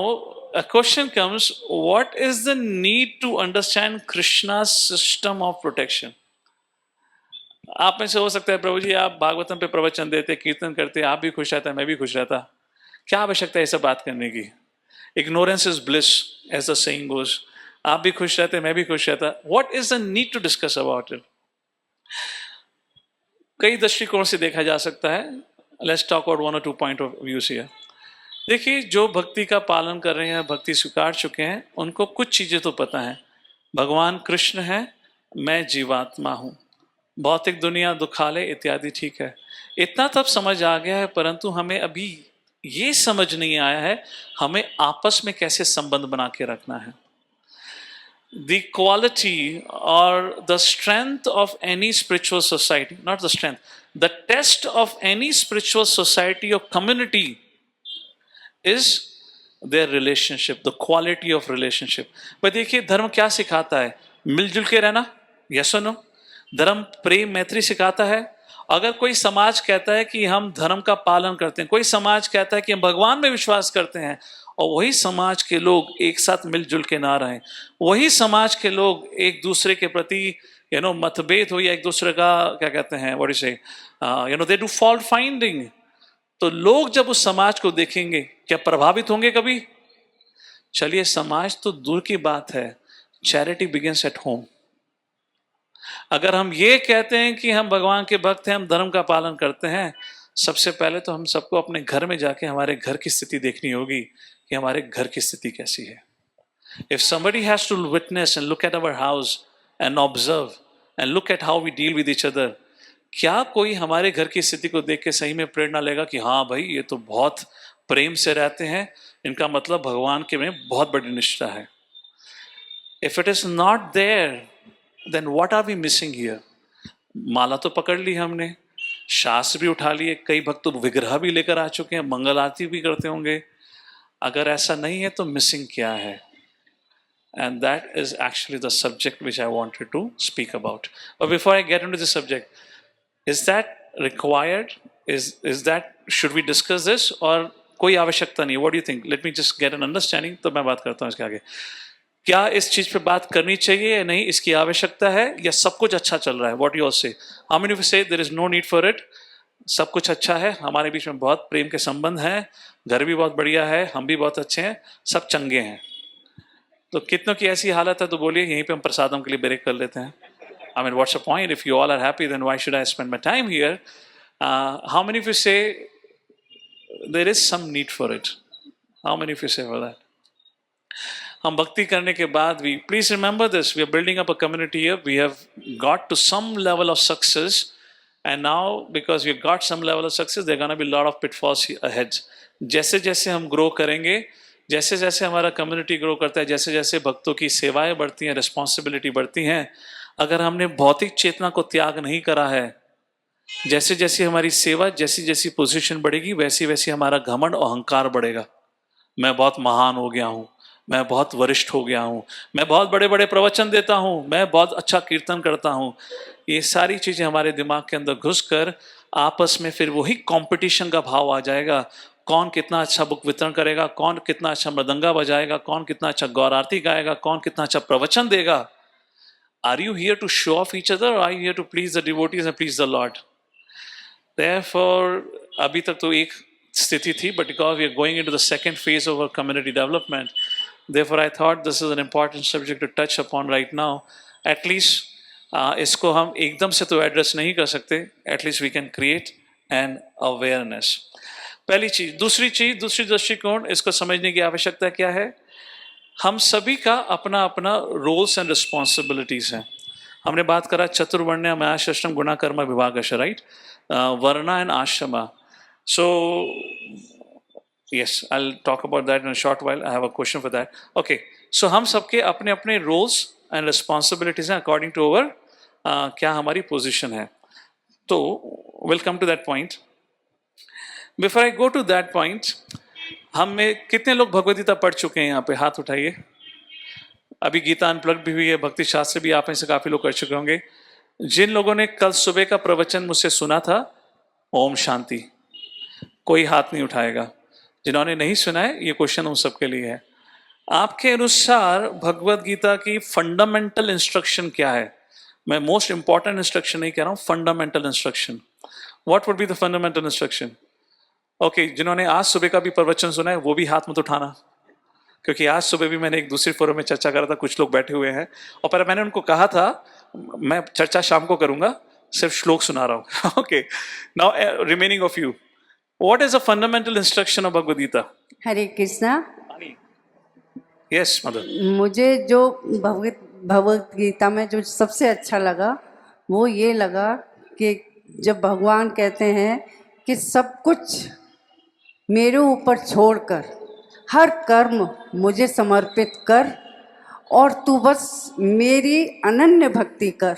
a question comes: what is the need to understand Krishna's system of protection? आप में से हो सकता है प्रभु जी आप भागवतम पे प्रवचन देते, कीर्तन करते, आप भी खुश रहता, मैं भी खुश रहता, क्या आवश्यकता है ये सब बात करने की? Ignorance is bliss, as the saying goes. आप भी खुश रहते, मैं भी खुश रहता. What is the need to discuss about it? कई दृष्टिकोण से देखा जा सकता है. Let's talk about 1 or 2 point of views here. देखिए, जो भक्ति का पालन कर रहे हैं, भक्ति स्वीकार चुके हैं, उनको कुछ चीजें तो पता है. भगवान कृष्ण है, मैं जीवात्मा हूं. भौतिक दुनिया, दुखालय इत्यादि ठीक है, इतना तब समझ आ गया है, परंतु हमें अभी ये समझ नहीं आया है हमें आपस में कैसे संबंध बना के रखना है. The quality or the strength of any spiritual society, not the strength, the test of any spiritual society or community is their relationship, the quality of relationship. पर देखिए धर्म क्या सिखाता है? मिलजुल के रहना, यस और नो? धर्म प्रेम मैत्री सिखाता है. अगर कोई समाज कहता है कि हम धर्म का पालन करते हैं, कोई समाज कहता है कि हम भगवान में विश्वास करते हैं, और वही समाज के लोग एक साथ मिलजुल के ना रहें, वही समाज के लोग एक दूसरे के प्रति मतभेद हो या एक दूसरे का क्या कहते हैं, व्हाट यू से, दे डू फॉल्ट फाइंडिंग, तो लोग जब उस समाज को देखेंगे क्या प्रभावित होंगे कभी? चलिए समाज तो दूर की बात है, चैरिटी बिगिंस एट होम. अगर हम ये कहते हैं कि हम भगवान के भक्त हैं, हम धर्म का पालन करते हैं, सबसे पहले तो हम सबको अपने घर में जाके हमारे घर की स्थिति देखनी होगी कि हमारे घर की स्थिति कैसी है. If somebody has to witness and look at our house and observe and look at how we deal with each other, क्या कोई हमारे घर की स्थिति को देख के सही में प्रेरणा लेगा कि हाँ भाई ये तो बहुत प्रेम से रहते हैं, इनका मतलब भगवान के में बहुत बड़ी निष्ठा है. If it is not there, then what are we missing here? माला तो पकड़ ली हमने, शास्त्र भी उठा लिए, कई भक्त तो विग्रह भी लेकर आ चुके हैं, मंगल आरती भी करते होंगे. अगर ऐसा नहीं है तो मिसिंग क्या है? And that is actually the subject which I wanted to speak about. But before I get into the subject, is that required? Is that, should we discuss this or कोई आवश्यकता नहीं? What do you think? Let me just get an understanding. तो मैं बात करता हूँ इसके आगे. क्या इस चीज पे बात करनी चाहिए या नहीं, इसकी आवश्यकता है, या सब कुछ अच्छा चल रहा है? What you all say? How many of you say there is no need for it? सब कुछ अच्छा है, हमारे बीच में बहुत प्रेम के संबंध हैं, घर भी बहुत बढ़िया है, हम भी बहुत अच्छे हैं, सब चंगे हैं. तो कितनों की ऐसी हालत है तो बोलिए, यहीं पे हम प्रसादम के लिए ब्रेक कर लेते हैं. I mean, what's the point? If you all are happy, then why should I spend my time here? How many of you say there is some need for it? How many of you say for that? हम भक्ति करने के बाद भी, please remember this, we are building up a community here. We have got to some level of success, and now because we've got some level of success, there are going to be a lot of pitfalls ahead. जैसे जैसे हम grow करेंगे, जैसे जैसे हमारा community grow करता है, जैसे जैसे भक्तों की सेवाएं बढ़ती हैं, रिस्पॉन्सिबिलिटी बढ़ती हैं, अगर हमने भौतिक चेतना को त्याग नहीं करा है, जैसे जैसे हमारी सेवा, जैसी जैसी पोजीशन बढ़ेगी, वैसी वैसी हमारा घमंड और अहंकार बढ़ेगा. मैं बहुत महान हो गया हूँ, मैं बहुत वरिष्ठ हो गया हूँ, मैं बहुत बड़े बड़े प्रवचन देता हूँ, मैं बहुत अच्छा कीर्तन करता हूँ. ये सारी चीजें हमारे दिमाग के अंदर घुसकर आपस में फिर वही कंपटीशन का भाव आ जाएगा. कौन कितना अच्छा बुक वितरण करेगा, कौन कितना अच्छा मृदंगा बजाएगा, कौन कितना अच्छा गौर आरती गाएगा, कौन कितना अच्छा प्रवचन देगा. Are you here to show off each other, or are you here to please the devotees and please the Lord? Therefore, अभी तक तो एक स्थिति थी, but because we are going into the second phase of our community development, therefore I thought this is an important subject to touch upon right now. At least इसको हम एकदम से तो एड्रेस नहीं कर सकते, at least we can create an awareness. पहली चीज. दूसरी दृष्टिकोण, इसको समझने की आवश्यकता क्या है? हम सभी का अपना अपना रोल्स एंड रिस्पॉन्सिबिलिटीज हैं. हमने बात करा चतुर्वर्ण्य मयाश्रम गुणा कर्म विभागश, right? Varna and ashrama. So yes, I'll talk about that in a short while. I have a question for that. Okay, so हम सबके अपने अपने roles and responsibilities हैं according to our क्या हमारी position है. तो we'll come to that point. Before I go to that point, हम में कितने लोग भगवद गीता पढ़ चुके हैं? यहाँ पे हाथ उठाइए. अभी गीता अनप्लग्ड भी हुई है, भक्ति शास्त्र भी आप में से काफी लोग कर चुके होंगे. जिन लोगों ने कल सुबह का प्रवचन मुझसे सुना था, ओम शांति, कोई हाथ नहीं उठाएगा. जिन्होंने नहीं सुना है, ये क्वेश्चन उन सबके लिए है. आपके अनुसार भगवद गीता की फंडामेंटल इंस्ट्रक्शन क्या है? मैं मोस्ट इंपॉर्टेंट इंस्ट्रक्शन नहीं कह रहा हूं, fundamental instruction. What would be the fundamental instruction? Okay, जिन्होंने आज सुबह का भी प्रवचन सुना है वो भी हाथ मत उठाना, क्योंकि आज सुबह भी मैंने एक दूसरे फोरम में चर्चा करा था, कुछ लोग बैठे हुए हैं, और पर मैंने उनको कहा था मैं चर्चा शाम को करूंगा, सिर्फ श्लोक सुना रहा हूं. Okay, now remaining of you, what is the fundamental instruction of Bhagavad Gita? Hare Krishna. Yes mother. मुझे जो भगवत गीता में जो सबसे अच्छा लगा वो ये लगा कि जब भगवान कहते हैं कि सब कुछ मेरे ऊपर छोड़कर हर कर्म मुझे समर्पित कर और तू बस मेरी अनन्य भक्ति कर,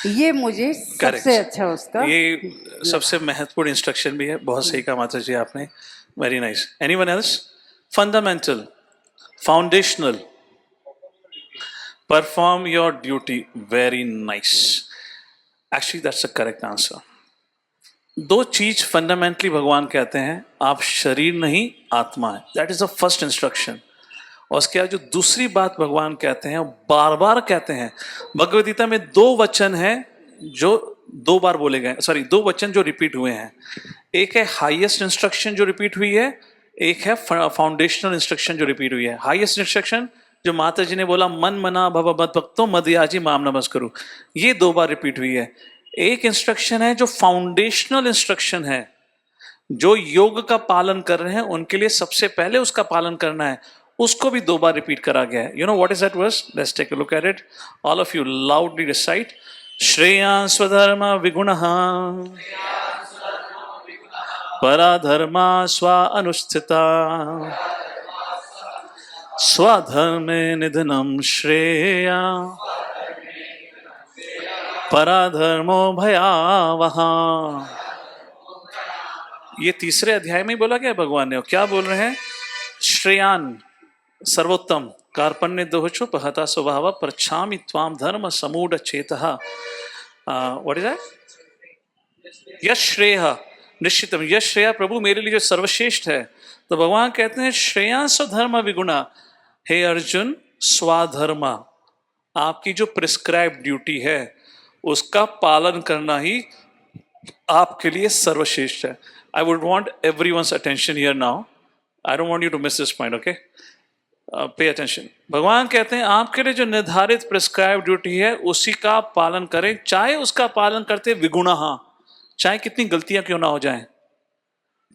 ये मुझे सबसे अच्छा उसका ये सबसे महत्वपूर्ण इंस्ट्रक्शन भी है. बहुत सही कहा माता जी आपने. Very nice. Anyone else? Fundamental, foundational, perform your duty. Very nice. Actually that's the correct answer. दो चीज फंडामेंटली भगवान कहते हैं, आप शरीर नहीं आत्मा है. That is the first instruction. और उसके बाद जो दूसरी बात भगवान कहते हैं, बार बार कहते हैं. भगवद गीता में दो वचन हैं जो दो बार बोले गए, सॉरी दो वचन जो रिपीट हुए हैं. एक है हाईएस्ट इंस्ट्रक्शन जो रिपीट हुई है, एक है फाउंडेशनल इंस्ट्रक्शन जो रिपीट हुई है. हाईएस्ट इंस्ट्रक्शन जो माता जी ने बोला, मन मना भव मद भक्तो मदयाजी माम नमस्करु, ये दो बार रिपीट हुई है. एक इंस्ट्रक्शन है जो फाउंडेशनल इंस्ट्रक्शन है, जो योग का पालन कर रहे हैं उनके लिए सबसे पहले उसका पालन करना है, उसको भी दो बार रिपीट करा गया है. You know what is that verse? Let's take a look at it. All of you loudly recite. श्रेयान् स्वधर्म विगुणः पराधर्मा स्व अनुष्ठिता स्वधर्मे निधनं श्रेया पराधर्मो भयावह. ये तीसरे अध्याय में ही बोला गया भगवान ने. क्या बोल रहे हैं? श्रेयान सर्वोत्तम, कार्पण्य दोहचो पहता स्वभाव प्रच्छामि त्वाम धर्म समूढ़ चेतः. What is that? यश श्रेय निश्चितम. यश श्रेय प्रभु मेरे लिए जो सर्वश्रेष्ठ है. तो भगवान कहते हैं श्रेयांस स्वधर्म विगुणा. हे अर्जुन, स्वाधर्म, आपकी जो प्रिस्क्राइब ड्यूटी है उसका पालन करना ही आपके लिए सर्वश्रेष्ठ है. I would want everyone's attention here now. I don't want you to miss this point. Okay, pay attention. भगवान कहते हैं आपके लिए जो निर्धारित प्रिस्क्राइब ड्यूटी है उसी का पालन करें, चाहे उसका पालन करते विगुणः, चाहे कितनी गलतियां क्यों ना हो जाएं,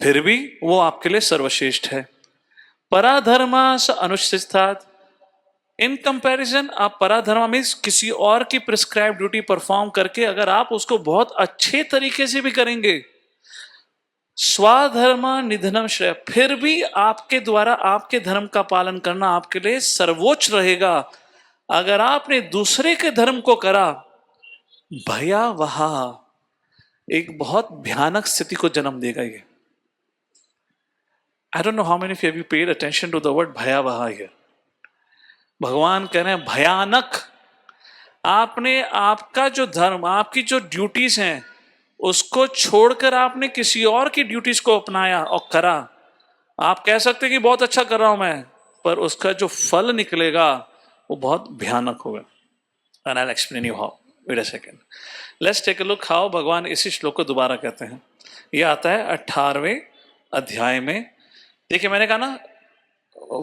फिर भी वो आपके लिए सर्वश्रेष्ठ है. पराधर्मा स अनुष्ठितात्. इन कंपैरिजन आप पराधर्मा में किसी और की प्रिस्क्राइब ड्यूटी परफॉर्म करके अगर आप उसको बहुत अच्छे तरीके से भी करेंगे, स्वाधर्म निधनम श्रेय, फिर भी आपके द्वारा आपके धर्म का पालन करना आपके लिए सर्वोच्च रहेगा. अगर आपने दूसरे के धर्म को करा, भयावह, एक बहुत भयानक स्थिति को जन्म देगा ये. I don't know how many of you paid attention to the word bhayavah here. भगवान कह रहे हैं भयानक. आपने आपका जो धर्म, आपकी जो ड्यूटीज हैं, उसको छोड़कर आपने किसी और की ड्यूटीज को अपनाया और करा. आप कह सकते हैं कि बहुत अच्छा कर रहा हूं मैं, पर उसका जो फल निकलेगा वो बहुत भयानक होगा. And I will explain you how. Wait a second. Let's take a look how भगवान इसी श्लोक को दोबारा कहते हैं. ये आता है 18वें अध्याय में. देखिए मैंने कहा ना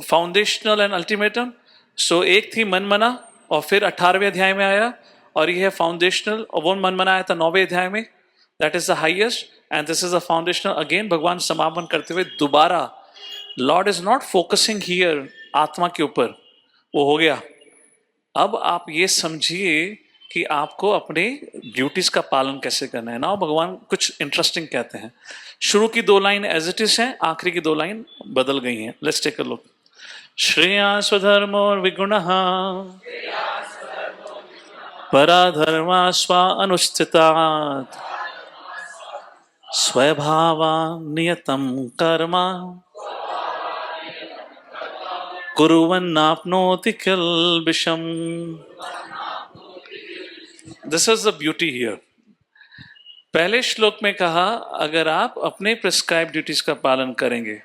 फाउंडेशनल एंड अल्टीमेटम. सो एक थी मन मना और फिर 18वें अध्याय में आया, और ये है फाउंडेशनल, और वो मन मना आया था 9वें अध्याय में. That is the highest and this is the foundational. Again भगवान समापन करते हुए दोबारा, Lord is not focusing here आत्मा के ऊपर, वो हो गया. अब आप ये समझिए कि आपको अपने ड्यूटीज का पालन कैसे करना है. नाउ भगवान कुछ इंटरेस्टिंग कहते हैं. शुरू की दो लाइन एज इट इज है, आखिरी की दो लाइन बदल गई हैं. Let's take a look. श्रेया स्वधर्मो विगुणः पराधर्मा स्व अनुष्ठितात् स्वभावा नियतं कर्म कुर्वन्नाप्नोति किल्बिषम्. This is the beauty here. पहले श्लोक में कहा अगर आप अपने प्रिस्क्राइब ड्यूटीज का पालन करेंगे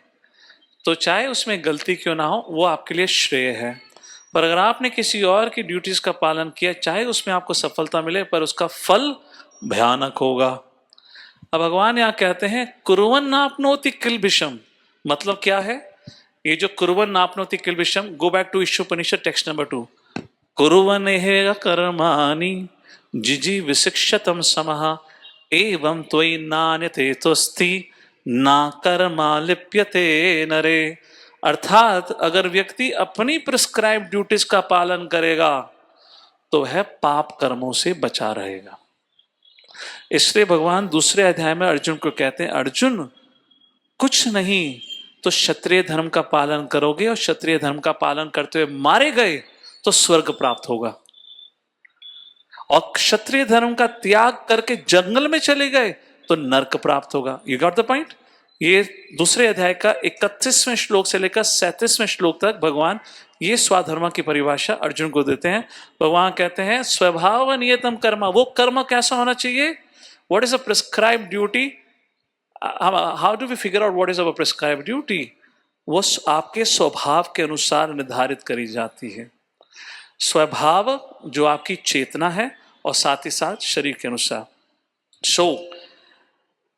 तो चाहे उसमें गलती क्यों ना हो वो आपके लिए श्रेय है. पर अगर आपने किसी और की ड्यूटीज का पालन किया, चाहे उसमें आपको सफलता मिले, पर उसका फल भयानक होगा. अब भगवान यहाँ कहते हैं कुर्वन् नाप्नोति किल्बिषम्. मतलब क्या है ये जो कुर्वन् नाप्नोति किल्बिषम्? Go back to Ishopanishad text number 2. कुर्वन्नेह कर्माणि जिजी विशिक्षतम समः एवं त्वयि नान्यते तोस्ति ना कर्मा लिप्यते नरे. अर्थात अगर व्यक्ति अपनी प्रिस्क्राइब ड्यूटीज का पालन करेगा तो वह पाप कर्मों से बचा रहेगा. इसलिए भगवान दूसरे अध्याय में अर्जुन को कहते हैं, अर्जुन कुछ नहीं तो क्षत्रिय धर्म का पालन करोगे और क्षत्रिय धर्म का पालन करते हुए मारे गए तो स्वर्ग प्राप्त होगा, और क्षत्रिय धर्म का त्याग करके जंगल में चले गए तो नरक प्राप्त होगा। You got the point. ये दूसरे अध्याय का 31वें श्लोक से लेकर 37वें श्लोक तक भगवान ये स्वाधर्म की परिभाषा अर्जुन को देते हैं। भगवान कहते हैं स्वभाव नियतम कर्म, वो कर्म कैसा होना चाहिए, what is a prescribed duty, how do we figure out what is our prescribed duty, वो आपके स्वभाव के अनुसार निर्धारित करी जाती है। स्वभाव जो आपकी चेतना है और साथ ही साथ शरीर के अनुसार। So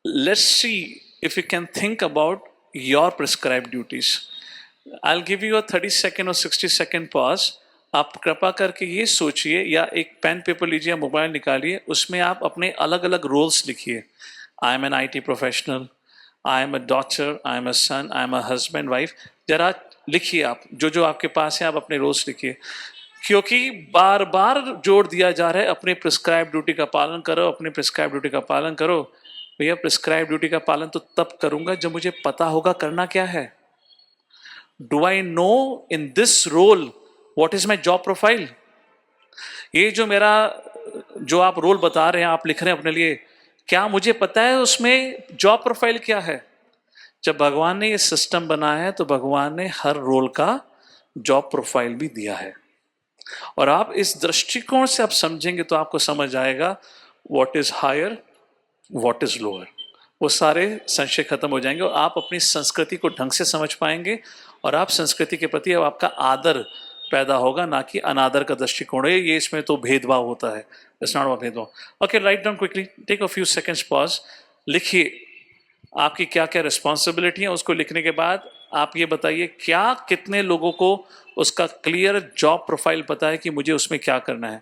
let's see if you can think about your prescribed duties. I'll give you a 30-second or 60-second pause. आप कृपा करके ये सोचिए, या एक पेन पेपर लीजिए, मोबाइल निकालिए, उसमें आप अपने अलग अलग रोल्स लिखिए। I am an IT professional, I am a daughter, I am a son, I am a husband, wife. जरा लिखिए, आप जो जो आपके पास है आप अपने रोल्स लिखिए, क्योंकि बार बार जोर दिया जा रहा है अपने प्रिस्क्राइब ड्यूटी का पालन करो, अपने प्रिस्क्राइब ड्यूटी का पालन करो। भैया प्रिस्क्राइब ड्यूटी का पालन तो तब करूंगा जब मुझे पता होगा करना क्या है। Do I know in this role what is my job profile. ये जो मेरा जो आप रोल बता रहे हैं, आप लिख रहे हैं अपने लिए, क्या मुझे पता है उसमें जॉब प्रोफाइल क्या है। जब भगवान ने ये सिस्टम बनाया है तो भगवान ने हर रोल का जॉब प्रोफाइल भी दिया है, और आप इस दृष्टिकोण से आप समझेंगे तो आपको समझ आएगा what is higher, what is lower. वो सारे संशय खत्म हो जाएंगे और आप अपनी संस्कृति को ढंग से समझ पाएंगे, और आप संस्कृति के प्रति अब आपका आदर पैदा होगा, ना कि अनादर का दृष्टिकोण है। ये इसमें तो भेदभाव होता है, इट्स नॉट अ भेदभाव। Okay, write down quickly, take a few seconds pause, लिखिए आपकी क्या क्या रिस्पॉन्सिबिलिटी है। उसको लिखने के बाद आप ये बताइए क्या कितने लोगों को उसका क्लियर जॉब प्रोफाइल पता है कि मुझे उसमें क्या करना है।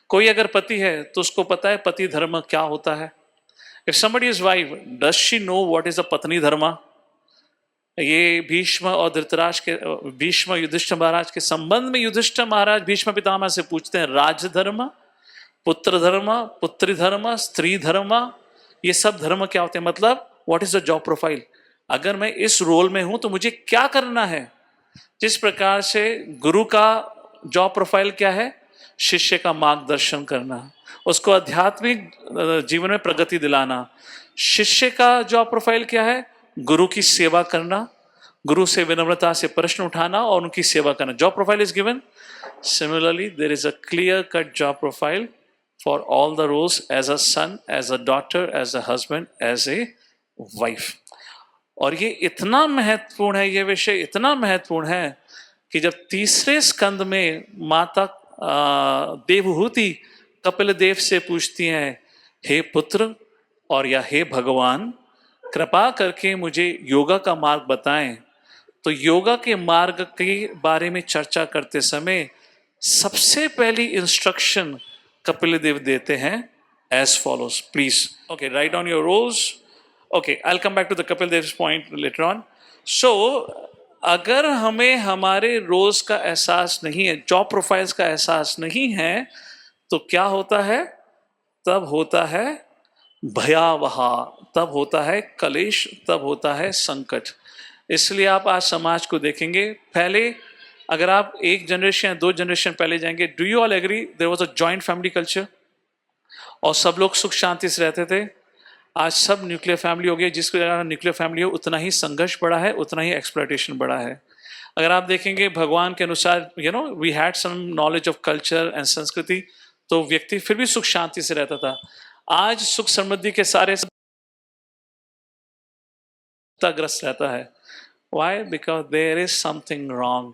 कोई अगर पति है तो उसको पता है पति धर्म क्या होता है। If somebody is wife, does she know what is a पत्नी धर्म? ये भीष्म और धृतराष्ट्र के, भीष्म युधिष्ठिर महाराज के संबंध में युधिष्ठिर महाराज भीष्म पितामह से पूछते हैं, राजधर्म, पुत्र धर्म, पुत्री धर्म, स्त्री धर्म, ये सब धर्म क्या होते हैं, मतलब what is the job profile. अगर मैं इस रोल में हूं तो मुझे क्या करना है। जिस प्रकार से गुरु का जॉब प्रोफाइल क्या है, शिष्य का मार्गदर्शन करना, उसको आध्यात्मिक जीवन में प्रगति दिलाना। शिष्य का जॉब प्रोफाइल क्या है, गुरु की सेवा करना, गुरु से विनम्रता से प्रश्न उठाना और उनकी सेवा करना। Job profile is given. Similarly there is a clear cut job profile for all the roles, as a son, as a daughter, as a husband, as a wife. और ये इतना महत्वपूर्ण है, ये विषय इतना महत्वपूर्ण है कि जब तीसरे स्कंद में माता देवहूति कपिल देव से पूछती हैं, हे पुत्र और या हे भगवान, कृपा करके मुझे योगा का मार्ग बताएं, तो योगा के मार्ग के बारे में चर्चा करते समय सबसे पहली इंस्ट्रक्शन कपिल देव देते हैं as follows. Please okay, write down your roles. Okay, I will come back to the Kapil Dev point later on. So अगर हमें हमारे रोल्स का एहसास नहीं है, जॉब प्रोफाइल्स का एहसास नहीं है, तो क्या होता है, तब होता है भयावह, तब होता है कलेश, तब होता है संकट। इसलिए आप आज समाज को देखेंगे, पहले अगर आप एक जनरेशन या 2 जनरेशन पहले जाएंगे, do you all agree there was a joint family culture और सब लोग सुख शांति से रहते थे। आज सब न्यूक्लियर फैमिली हो गई, जिसको न्यूक्लियर फैमिली हो उतना ही संघर्ष बढ़ा है, उतना ही एक्सप्लॉयटेशन बढ़ा है। अगर आप देखेंगे भगवान के अनुसार, you know, we had some knowledge of culture and sanskriti, तो व्यक्ति फिर भी सुख शांति से रहता था। आज सुख समृद्धि के सारे ग्रस्त रहता है। Why? Because there is something wrong,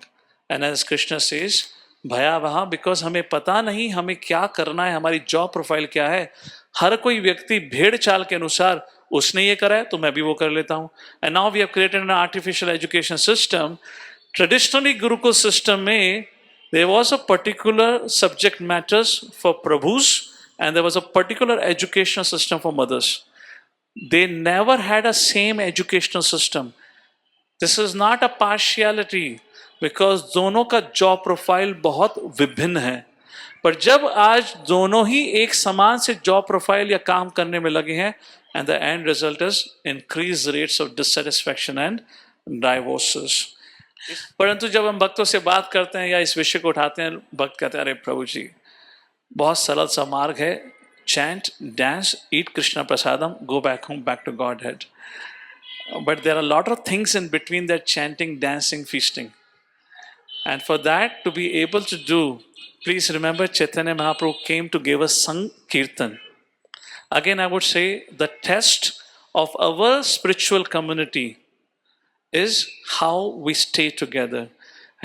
and as Krishna says bhayavah, because हमें पता नहीं हमें क्या करना है, हमारी जॉब प्रोफाइल क्या है। हर कोई व्यक्ति भेड़ चाल के अनुसार, उसने ये करा है तो मैं भी वो कर लेता हूँ। And now we have created an artificial education system. Traditionally gurukul system में there was a particular subject matters for prabhus and there was a particular educational system for mothers. They never had a same educational system. This is not a partiality, because दोनों का job profile बहुत विभिन्न है। पर जब आज दोनों ही एक समान से जॉब प्रोफाइल या काम करने में लगे हैं, and the end result is increase rates of dissatisfaction and divorces. परंतु जब हम भक्तों से बात करते हैं या इस विषय को उठाते हैं, भक्त कहते हैं अरे प्रभु जी बहुत सरल सा मार्ग है, chant, dance, eat Krishna prasadam, go back home, back to Godhead. But there are a lot of things in between that chanting, dancing, feasting. And for that to be able to do, please remember Chaitanya Mahaprabhu came to give us Sankirtan. Again, I would say the test of our spiritual community is how we stay together.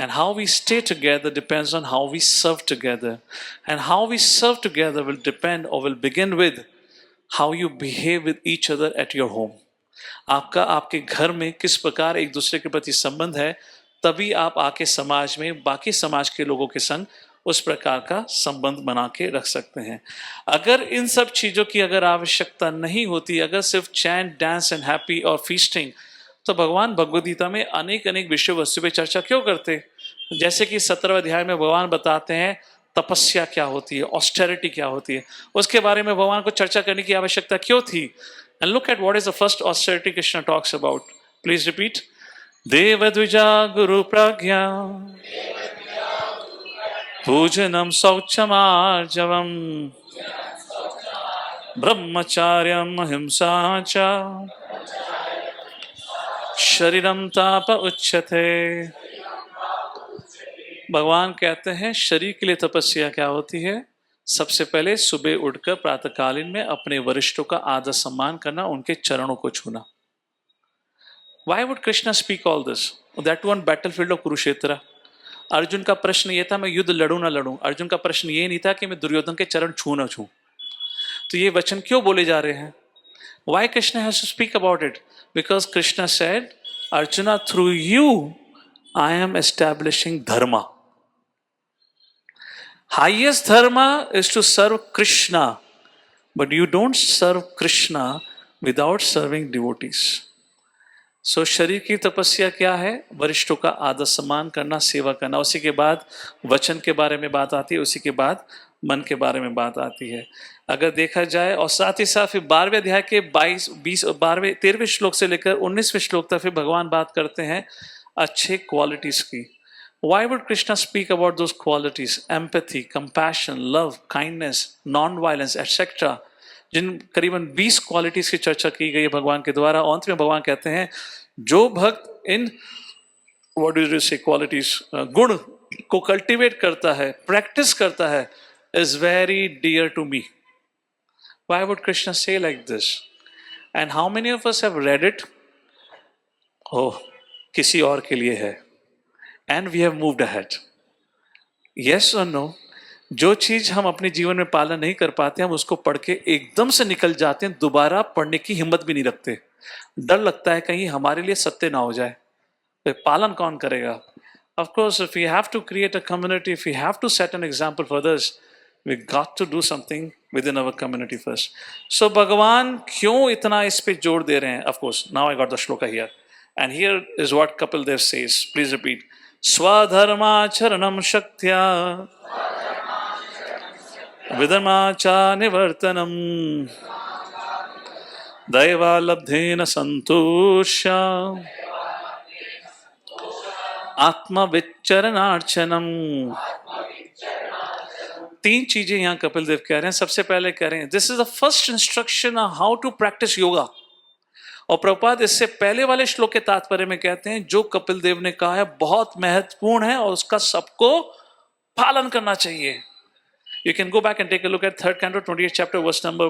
And how we stay together depends on how we serve together. And how we serve together will depend or will begin with how you behave with each other at your home. आपका आपके घर में किस प्रकार एक दूसरे के प्रति संबंध है, तभी आप आके समाज में बाकी समाज के लोगों के संग उस प्रकार का संबंध बना के रख सकते हैं. अगर इन सब चीज़ों की अगर आवश्यकता नहीं होती, अगर सिर्फ चैंट, डांस एंड हैप्पी और फीस्टिंग, तो भगवान भगवद गीता में अनेक अनेक विषय वस्तु पे चर्चा क्यों करते? जैसे कि 17वें अध्याय में भगवान बताते हैं तपस्या क्या होती है, ऑस्टेरिटी क्या होती है, उसके बारे में भगवान को चर्चा करने की आवश्यकता क्यों थी? And look at what is the first austerity Krishna talks about. Please repeat. देव द्विजा गुरु प्रज्ञा पूजनम शौचमार्जवम ब्रह्मचार्यम अहिंसा च शरीरम ताप उच्यते. भगवान कहते हैं शरीर के लिए तपस्या क्या होती है? सबसे पहले सुबह उठकर प्रातःकालीन में अपने वरिष्ठों का आदर सम्मान करना, उनके चरणों को छूना. Why would Krishna speak all this? That one battlefield of Kurukshetra. Arjun का प्रश्न ये था मैं युद्ध लड़ूं ना लड़ूं. अर्जुन का प्रश्न ये नहीं था कि मैं दुर्योधन के चरण छू ना छू. तो ये वचन क्यों बोले जा रहे हैं? Why Krishna has to speak about it? Because Krishna said, Arjuna, through you, I am establishing dharma. Highest dharma is to serve Krishna, but you don't serve Krishna without serving devotees. So शरीर की तपस्या क्या है? वरिष्ठों का आदर सम्मान करना, सेवा करना. उसी के बाद वचन के बारे में बात आती है, उसी के बाद मन के बारे में बात आती है. अगर देखा जाए और साथ ही साथ फिर 12वें अध्याय के 13वें श्लोक से लेकर 19वें श्लोक तक फिर भगवान बात करते हैं अच्छे क्वालिटीज की. Why would Krishna speak about those qualities? Empathy, compassion, love, kindness, non-violence, etc. जिन करीबन 20 क्वालिटीज की चर्चा की गई है भगवान के द्वारा. अंत में भगवान कहते हैं जो भक्त इन व्हाट डू यू से क्वालिटीज गुण को कल्टीवेट करता है, प्रैक्टिस करता है, is very dear to me. Why would Krishna say like this? And how many of us have read it? Oh, किसी और के लिए है. And we have moved ahead. Yes or no? जो चीज हम अपने जीवन में पालन नहीं कर पाते, हम उसको पढ़ के एकदम से निकल जाते हैं, दोबारा पढ़ने की हिम्मत भी नहीं रखते. डर लगता है कहीं हमारे लिए सत्य ना हो जाए. तो पालन कौन करेगा? Of course, if we have to create a community, if we have to set an example for others, we got to do something within our community first. So भगवान क्यों इतना इस पे जोर दे रहे हैं? Of course, now I got the shloka here. And here is what Kapil Dev says. Please repeat. Swadharmacharanam shaktya vidharmacha nivartanam daivalabdhena santusha आत्मा विचरणार्चनम. 3 चीजें यहाँ कपिल देव कह रहे हैं. सबसे पहले कह रहे हैं this is the first instruction how to practice yoga. और प्रभुपाद इससे पहले वाले श्लोक के तात्पर्य में कहते हैं जो कपिल देव ने कहा है बहुत महत्वपूर्ण है और उसका सबको पालन करना चाहिए. You can go back and take a look at 3rd canto 28th chapter verse number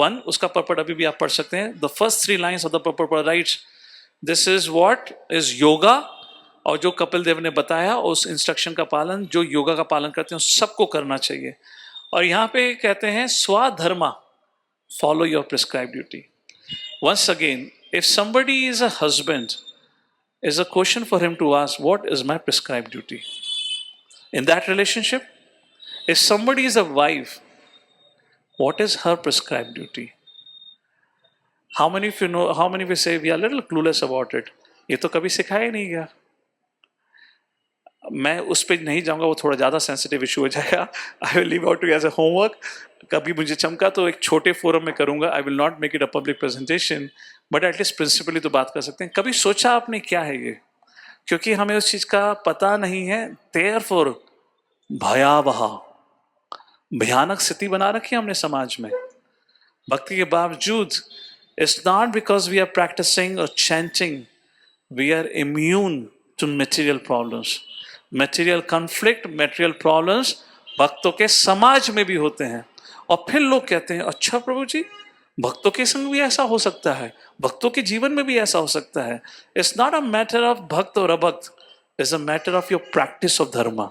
1. उसका पर्पट अभी भी आप पढ़ सकते हैं. The first 3 lines of the पर्पट rights this is what is yoga. और जो कपिल देव ने बताया उस इंस्ट्रक्शन का पालन जो योगा का पालन करते हैं सबको करना चाहिए. और यहाँ पे कहते हैं swadharma, follow your prescribe duty. Once again, if somebody is a husband, is a question for him to ask, what is my prescribed duty? In that relationship, if somebody is a wife, what is her prescribed duty? How many of you know, how many of you say we are a little clueless about it? ये तो कभी सिखाया ही नहीं गया. मैं उस पर नहीं जाऊंगा, वो थोड़ा ज़्यादा सेंसिटिव इशू हो जाएगा. I will leave out to as a homework. कभी मुझे चमका तो एक छोटे फोरम में करूंगा. I will not make it a public presentation, but at least principally तो बात कर सकते हैं. कभी सोचा आपने क्या है ये? क्योंकि हमें उस चीज का पता नहीं है. देयरफॉर भयावह, भयानक स्थिति बना रखी है हमने समाज में. भक्ति के बावजूद, it's not because we are practicing और chanting, we are immune to material problems. Material conflict, material problems भक्तों के समाज में भी होते हैं. और फिर लोग कहते हैं, अच्छा प्रभु जी, भक्तों के संग भी ऐसा हो सकता है, भक्तों के जीवन में भी ऐसा हो सकता है. It's not a matter of bhakt और abhakt, it's a matter of your practice of dharma.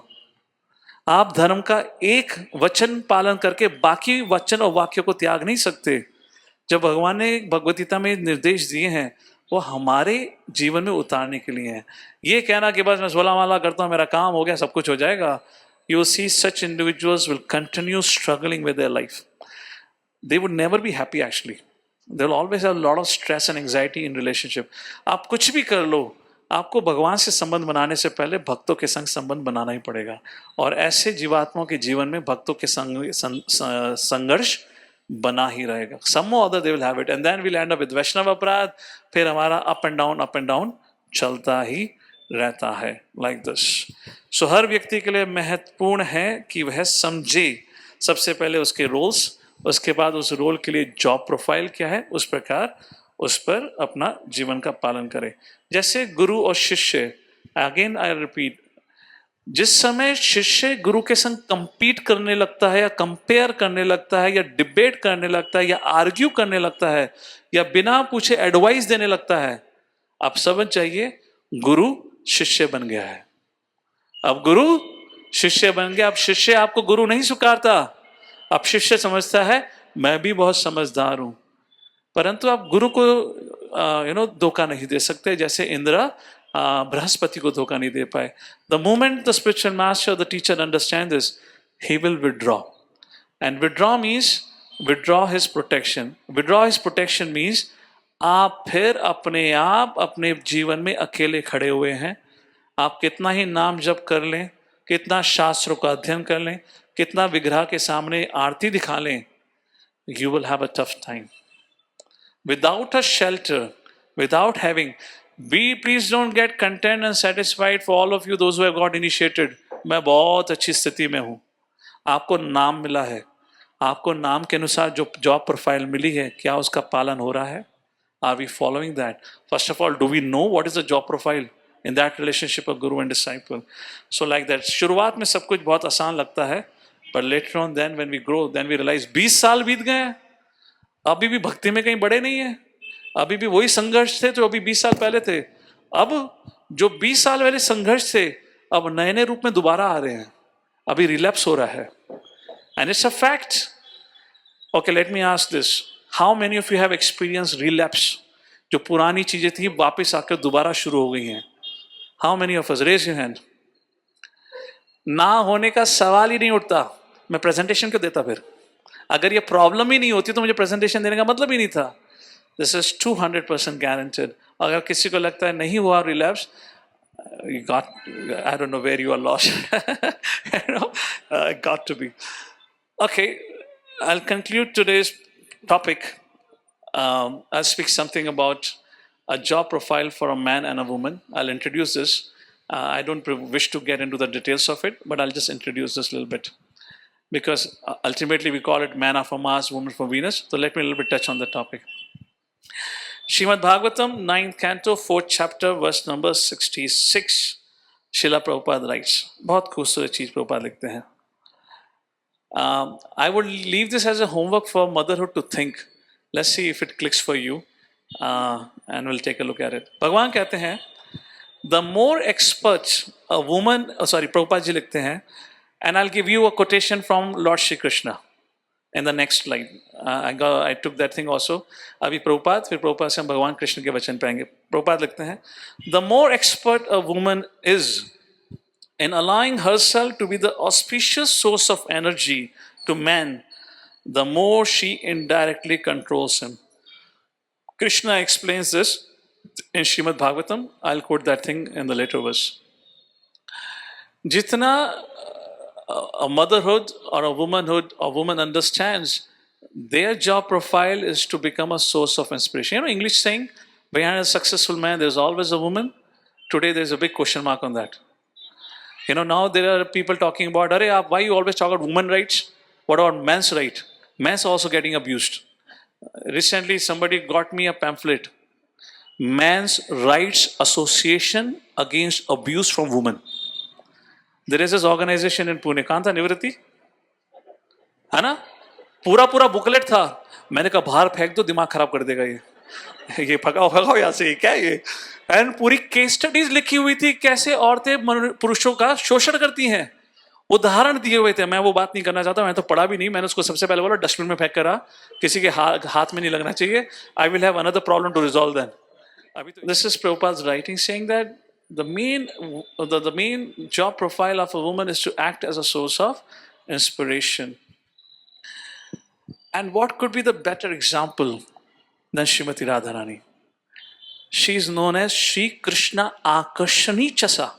आप धर्म का एक वचन पालन करके बाकी वचन और वाक्यों को त्याग नहीं सकते. जब भगवान ने भगवद गीता में निर्देश दिए हैं, वो हमारे जीवन में उतारने के लिए हैं. ये कहना कि बस मैं 16 माला करता हूँ, मेरा काम हो गया, सब कुछ हो जाएगा. You see, such individuals will continue struggling with their life. They would never be happy actually. They will always have a lot of stress and anxiety in relationship. आप कुछ भी कर लो, आपको भगवान से संबंध बनाने से पहले भक्तों के संग संबंध बनाना ही पड़ेगा. और ऐसे जीवात्माओं के जीवन में भक्तों के संघर्ष बना ही रहेगा. Some or other they will have it, and then we'll end up with वैष्णव अपराध. फिर हमारा अप एंड डाउन चलता ही रहता है, like this. सो हर व्यक्ति के लिए महत्वपूर्ण है कि वह समझे सबसे पहले उसके रोल्स, उसके बाद उस रोल के लिए जॉब प्रोफाइल क्या है, उस प्रकार उस पर अपना जीवन का पालन करे. जैसे गुरु और शिष्य, अगेन आई रिपीट, जिस समय शिष्य गुरु के संग कंपीट करने लगता है या कंपेयर करने लगता है या डिबेट करने लगता है या आर्ग्यू करने लगता है या बिना पूछे एडवाइस देने लगता है, आप समझ जाइए गुरु शिष्य बन गया है. अब गुरु शिष्य बन गया. अब शिष्य आपको गुरु नहीं स्वीकारता. अब शिष्य समझता है मैं भी बहुत समझदार हूं. परंतु आप गुरु को धोखा नहीं दे सकते, जैसे इंद्र बृहस्पति को धोखा नहीं दे पाए. The moment the spiritual master, the teacher understand this, he will withdraw. And withdraw means withdraw his protection. Withdraw his protection means आप फिर अपने आप अपने जीवन में अकेले खड़े हुए हैं. आप कितना ही नाम जप कर लें, कितना शास्त्रों का अध्ययन कर लें, कितना विग्रह के सामने आरती दिखा लें, you will have a tough time. Without a shelter, without having, please don't get content and satisfied for all of you, those who have got initiated. मैं बहुत अच्छी स्थिति में हूँ. आपको नाम मिला है, आपको नाम के अनुसार जो जॉब प्रोफाइल मिली है, क्या उसका पालन हो रहा है? Are we following that? First of all, do we know what is the job profile in that relationship of guru and disciple? So like that, शुरुआत में सब कुछ बहुत आसान लगता है, but later on then when we grow, then we realize 20 साल बीत गए हैं, अभी भी भक्ति में कहीं बड़े नहीं है, अभी भी वही संघर्ष थे जो अभी 20 साल पहले थे. अब जो 20 साल पहले संघर्ष थे, अब नए नए रूप में दोबारा आ रहे हैं, अभी रिलैप्स हो रहा है. And it's a fact. Okay, let me ask this. How many of you have experienced relapse? जो पुरानी चीजें थी वापस आकर दोबारा शुरू हो गई हैं. How many of us? Raise your hand. ना होने का सवाल ही नहीं उठता. मैं प्रेजेंटेशन क्यों देता फिर? अगर ये प्रॉब्लम ही नहीं होती तो मुझे प्रेजेंटेशन देने का मतलब ही नहीं था. This is 200% guaranteed. अगर किसी को लगता है नहीं हुआ relapse, you got, I don't know where you are lost. Got to be. Okay, I'll conclude today's topic. I'll speak something about a job profile for a man and a woman. I'll introduce this. I don't wish to get into the details of it, but I'll just introduce this a little bit. Because ultimately we call it man of Mars, woman for Venus. So let me a little bit touch on the topic. Srimad Bhagavatam, 9th canto, 4th chapter, verse number 66. Srila Prabhupada writes. बहुत खूबसूरत चीज प्रभुपाद लिखते हैं. I would leave this as a homework for motherhood to think. Let's see if it clicks for you, and we'll take a look at it. भगवान कहते हैं, the more expert a woman, Prabhupada ji लिखते हैं, and I'll give you a quotation from Lord Shri Krishna in the next slide. I took that thing also. अभी प्रभुपाद, फिर प्रभुपाद से हम भगवान कृष्ण के वचन पाएंगे. प्रभुपाद लिखते हैं, the more expert a woman is in allowing herself to be the auspicious source of energy to man, the more she indirectly controls him. Krishna explains this in Srimad Bhagavatam. I'll quote that thing in the later verse. जितना a motherhood or a womanhood or woman understands, their job profile is to become a source of inspiration. You know, English saying, behind a successful man, there's always a woman. Today, there's a big question mark on that. You know, now there are people talking about, why you always talk about women rights? What about men's right? Men's also getting abused. Recently, somebody got me a pamphlet, Men's Rights Association Against Abuse from Women. There is this organization in Pune. कहाँ था निवृत्ति? है ना? पूरा पूरा booklet था. मैंने कहा बाहर फेंक दो, दिमाग खराब कर देगा ये भगाओ भगाओ यहाँ से, क्या है ये? एंड पूरी केस स्टडीज लिखी हुई थी कैसे औरतें पुरुषों का शोषण करती हैं. उदाहरण दिए हुए थे. मैं वो बात नहीं करना चाहता, मैं तो पढ़ा भी नहीं. मैंने उसको सबसे पहले बोला डस्टबिन में फेंक करा, किसी के हाथ में नहीं लगना चाहिए. I will have another problem to resolve then. अभी तो this is Prabhupada's writing saying that the main job profile of a woman is to act as a source of inspiration. And what could be the better example than Srimati Radharani? She is known as Shri Krishna Akarshani Chasa,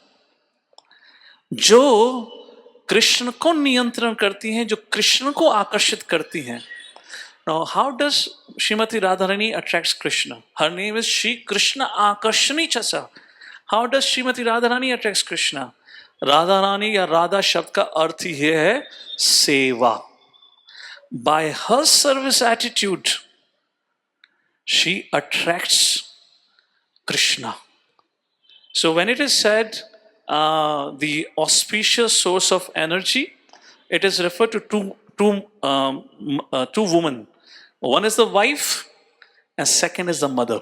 जो कृष्ण को नियंत्रण करती हैं, जो कृष्ण को आकर्षित करती हैं. Now, how does Srimati Radharani attracts Krishna? Her name is Shri Krishna Akarshani Chasa. How does Srimati Radharani attracts Krishna? Radharani या राधा शब्द का अर्थ ही है सेवा. By her service attitude, she attracts Krishna. So when it is said the auspicious source of energy, it is referred to two women. One is the wife and second is the mother.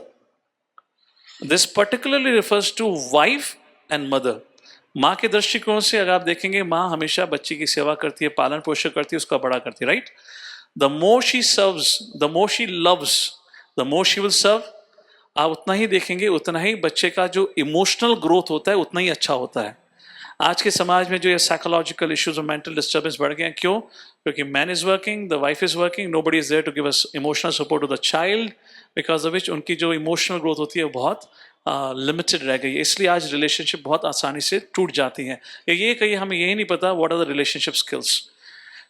This particularly refers to wife and mother. माँ के दृष्टिकोण से अगर आप देखेंगे, माँ हमेशा बच्ची की सेवा करती है, पालन पोषण करती है, उसका बड़ा करती है, right? The more she serves, the more she loves, the more she will serve. आप उतना ही देखेंगे, उतना ही बच्चे का जो इमोशनल ग्रोथ होता है उतना ही अच्छा होता है. आज के समाज में जो ये साइकोलॉजिकल इश्यूज और मेंटल डिस्टर्बेंस बढ़ गए हैं, क्यों? क्योंकि man is working, the wife is working, nobody is there to give us emotional support to the child, because of which उनकी जो इमोशनल ग्रोथ होती है वो बहुत लिमिटेड रह गई है. इसलिए आज रिलेशनशिप बहुत आसानी से टूट जाती हैं. ये कहिए हमें यही नहीं पता what are the relationship skills.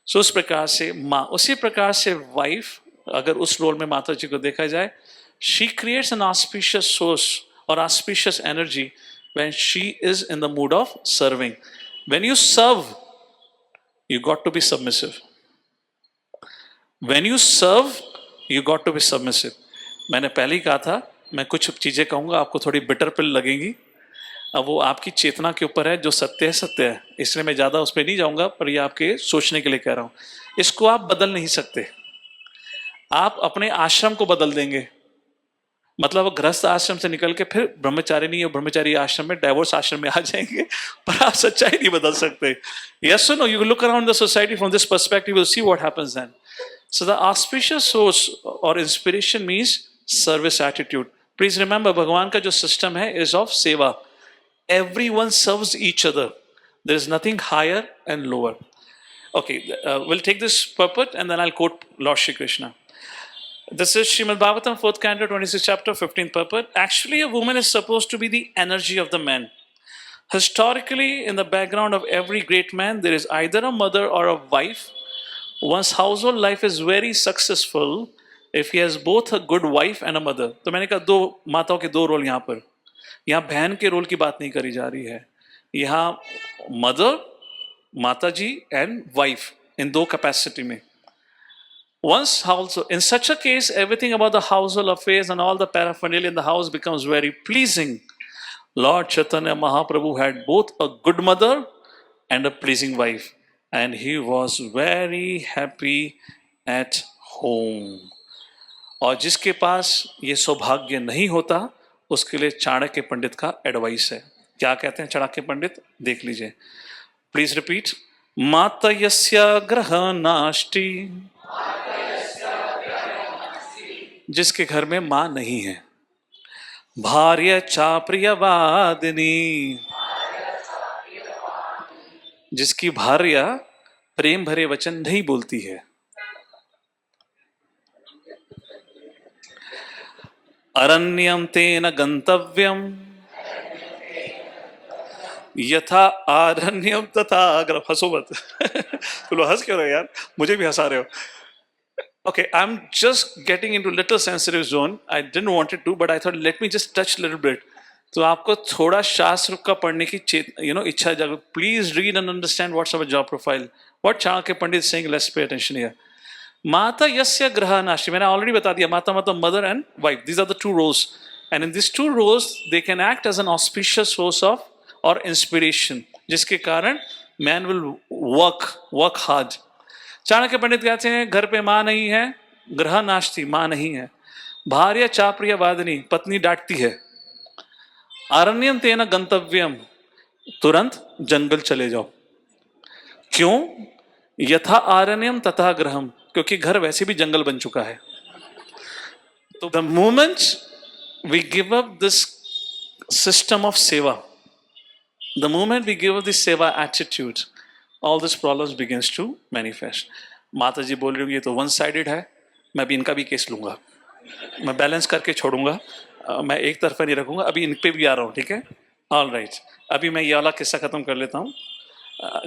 So उस प्रकार से माँ, उसी प्रकार से वाइफ, अगर उस रोल में माता जी को देखा जाए, she creates an auspicious source और auspicious energy when she is in the mood of serving. When you serve, you got to be submissive. When you serve, you got to be submissive. मैंने पहले ही कहा था, मैं कुछ चीजें कहूंगा आपको थोड़ी बिटर पिल लगेंगी. अब वो आपकी चेतना के ऊपर है, जो सत्य है सत्य है, इसलिए मैं ज्यादा उस पर नहीं जाऊंगा, पर ये आपके सोचने के लिए कह रहा हूं. इसको आप बदल नहीं सकते. आप अपने आश्रम को बदल देंगे, मतलब वो गृहस्थ आश्रम से निकल के फिर ब्रह्मचारी नहीं, ब्रह्मचारी आश्रम में, डाइवोर्स आश्रम में आ जाएंगे, पर आप सच्चाई नहीं बदल सकते. यस और no? You look around the society from this perspective, will see what happens then. So the auspicious source और inspiration means service attitude. Please remember, भगवान का जो सिस्टम है is of seva. Everyone serves each other. There is nothing higher and lower. Okay, will take this purport and then I will quote Lord Shri Krishna. This is Srimad Bhagavatam, 4th canto, 26th chapter, 15th purport. Actually, a woman is supposed to be the energy of the man. Historically, in the background of every great man, there is either a mother or a wife. One's household life is very successful if he has both a good wife and a mother. तो मैंने कहा दो माताओं के दो role यहाँ पर. यहाँ बहन के रोल की बात नहीं करी जा रही है. यहाँ मदर, माता जी एंड वाइफ, इन दो कैपेसिटी में. Once household, in such a case, everything about the household affairs and all the paraphernalia in the house becomes very pleasing. Lord Chaitanya Mahaprabhu had both a good mother and a pleasing wife, and he was very happy at home. और जिसके पास ये सौभाग्य नहीं होता, उसके लिए चाणक्य पंडित का advice है. क्या कहते हैं चाणक्य पंडित? देख लीजिए. Please repeat. माता यस्य ग्रह नास्ति, जिसके घर में मां नहीं है. भार्य चा प्रियवादिनी, जिसकी भार्या प्रेम भरे वचन नहीं बोलती है. अरण्यम तेन गंतव्यम यथा आरण्यम तथा अग्रम। हंसो मत। बोलो हंस क्यों रहे हो यार, मुझे भी हंसा रहे हो। Okay, I'm just getting into little sensitive zone. I didn't want it to, but I thought let me just touch a little bit. तो आपको थोड़ा शास्त्र का पढ़ने की इच्छा जागो। Please read and understand what's our job profile. What Chanakya Pandit is saying, let's pay attention here. Mata yasya graha nashti. मैंने already बता दिया, माता मतलब mother and wife. These are the two roles. And in these two roles, they can act as an auspicious source of or inspiration. जिसके कारण man will work hard. Chanakya पंडित कहते हैं घर पे माँ नहीं है, ग्रह नाश्ती, माँ नहीं है, भार्य चाप्रिय वादिनी, पत्नी डांटती है, अरण्यम तेना गंतव्यम, तुरंत जंगल चले जाओ। क्यों? यथा आरण्यम तथा ग्रहम, क्योंकि घर वैसे भी जंगल बन चुका है। तो the moment we give up this system of seva, the moment we give up this seva attitude, all these problems begins to manifest. माता जी बोल रही हूँ ये तो वन साइडेड है, मैं भी इनका भी केस लूंगा, मैं बैलेंस करके छोड़ूंगा, मैं एक तरफा नहीं रखूंगा। अभी इन पे भी आ रहा हूँ, ठीक है? ऑल राइट, अभी मैं ये वाला किस्सा खत्म कर लेता हूँ।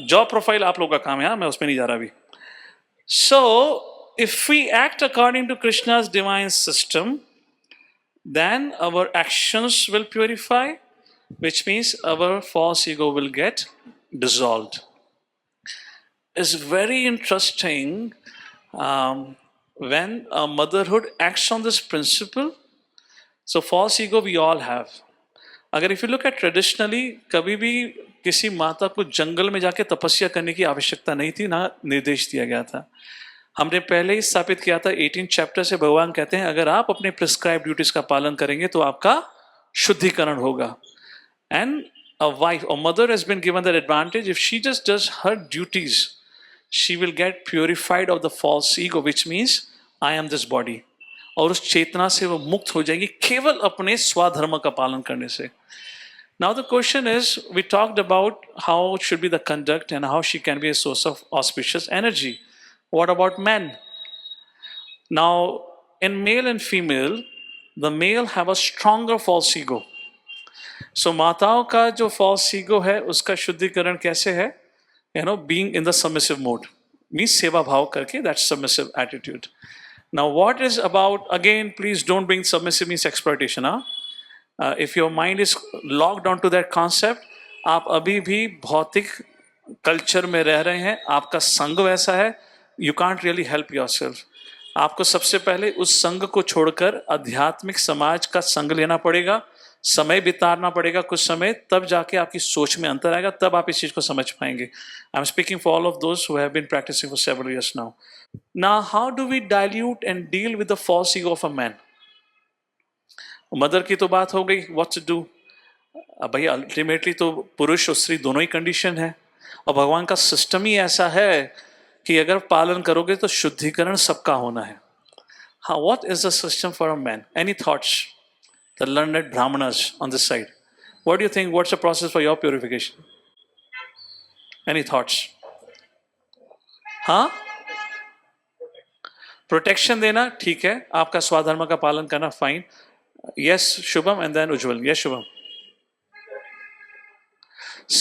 जॉब प्रोफाइल आप लोग का काम है, मैं उसमें नहीं जा रहा अभी। So if we act according to Krishna's divine system, then our actions will purify, which means our false ego will get dissolved. Is very interesting when motherhood acts on this principle. So false ego we all have. अगर if you look at traditionally, कभी भी किसी माता को जंगल में जाके तपस्या करने की आवश्यकता नहीं थी, ना निर्देश दिया गया था। हमने पहले ही स्थापित किया था 18 चैप्टर से भगवान कहते हैं अगर आप अपने प्रिस्क्राइब ड्यूटीज का पालन करेंगे तो आपका शुद्धिकरण होगा। And a wife or mother has been given that advantage. If she just does her duties, she will get purified of the false ego, which means I am this body. और उस चेतना से वो मुक्त हो जाएगी केवल अपने स्वधर्म का पालन करने से। Now the question is, we talked about how it should be the conduct and how she can be a source of auspicious energy. What about men? Now, in male and female, the male have a stronger false ego. So माताओं का जो false ego है उसका शुद्धिकरण कैसे है? Being in the submissive mode means सेवा भाव करके, that's submissive attitude. Now what is about, again please don't bring submissive means exploitation, if your mind is locked onto that concept, आप अभी भी भौतिक कल्चर में रह रहे हैं, आपका संग वैसा है, you can't really help yourself. आपको सबसे पहले उस संग को छोड़कर आध्यात्मिक समाज का संग लेना पड़ेगा, समय बिताना पड़ेगा कुछ समय, तब जाके आपकी सोच में अंतर आएगा, तब आप इस चीज को समझ पाएंगे। I am speaking for all of those who have been practising for several years now. Now how do we dilute and deal with the false ego of a man? Mother की तो बात हो गई, व्हाट टू डू। भाई ultimately तो पुरुष और स्त्री दोनों ही कंडीशन है, और भगवान का सिस्टम ही ऐसा है कि अगर पालन करोगे तो शुद्धिकरण सबका होना है। हाँ, what is the system for a man? Any thoughts? The learned brahmanas on this side, what do you think? What's the process for your purification? Any thoughts? हाँ, प्रोटेक्शन देना ठीक है, आपका स्वाधर्म का पालन करना fine. Yes Shubham, and then Ujjwal. Yes Shubham.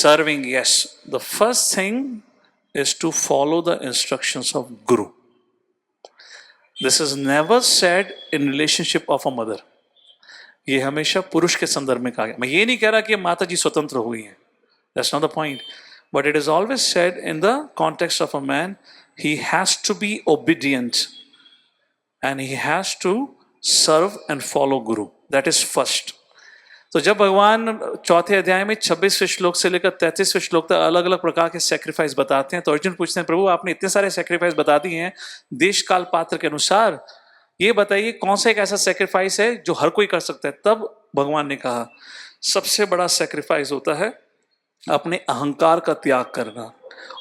Serving, yes. The first thing is to follow the instructions of Guru. This is never said in relationship of a mother. ये हमेशा पुरुष के संदर्भ में कहा गया। मैं ये नहीं कह रहा कि माता जी स्वतंत्र हुई हैं, that's not the point, but it is always said in the context of a man, he has to be obedient and he has to serve and follow Guru. That is first. तो जब भगवान चौथे अध्याय में 26वें श्लोक से लेकर 33वें श्लोक तक अलग अलग प्रकार के सेक्रीफाइस बताते हैं, तो अर्जुन पूछते हैं प्रभु आपने इतने सारे सेक्रीफाइस बता दिए हैं देश काल पात्र के अनुसार, ये बताइए कौन सा एक ऐसा सेक्रीफाइस है जो हर कोई कर सकता है? तब भगवान ने कहा सबसे बड़ा सेक्रीफाइस होता है अपने अहंकार का त्याग करना।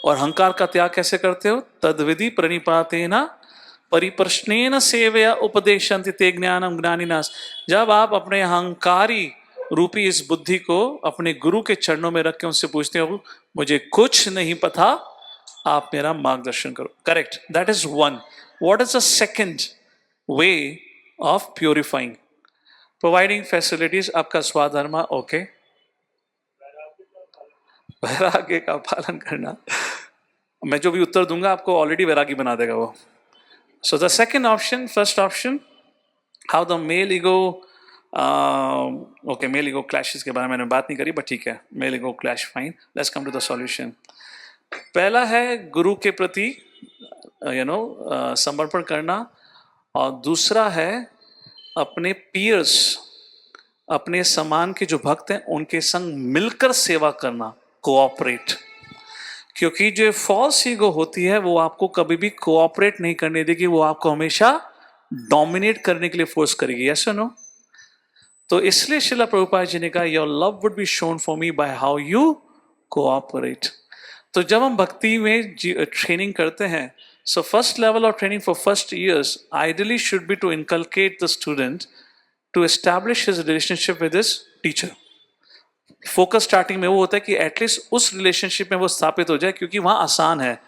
और अहंकार का त्याग कैसे करते हो? तद्विधि प्रणिपातेन परिप्रश्नेन सेवया उपदेशन्ति ते ज्ञानम ज्ञानिनास। जब आप अपने अहंकारी रूपी इस बुद्धि को अपने गुरु के चरणों में रख के उनसे पूछते हो मुझे कुछ नहीं पता, आप मेरा मार्गदर्शन करो। Correct, that is one. What is the second way of purifying? Providing facilities, आपका स्वाधर्मा, ओके। वैराग्य का पालन करना, मैं जो भी उत्तर दूंगा आपको ऑलरेडी वैरागी बना देगा वो. So the second option, first option, how the male ego, okay male ego clashes के बारे में मैंने बात नहीं करी, बट ठीक है, male ego clash fine. Let's come to the solution. पहला है गुरु के प्रति समर्पण करना, और दूसरा है अपने पीयर्स, अपने समान के जो भक्त हैं उनके संग मिलकर सेवा करना, कोऑपरेट. क्योंकि जो फॉल्स ईगो होती है वो आपको कभी भी कोऑपरेट नहीं करने देगी, वो आपको हमेशा डोमिनेट करने के लिए फोर्स करेगी. यस और नो? तो इसलिए श्रीला प्रभुपाद जी ने कहा your love would be shown for me bye how you cooperate. तो जब हम भक्ति में ट्रेनिंग करते हैं, so first level of training for first years ideally should be to inculcate the student to establish his relationship with his teacher. Focus starting में वो होता है कि एटलीस्ट उस रिलेशनशिप में वो स्थापित हो जाए, क्योंकि वहां आसान है.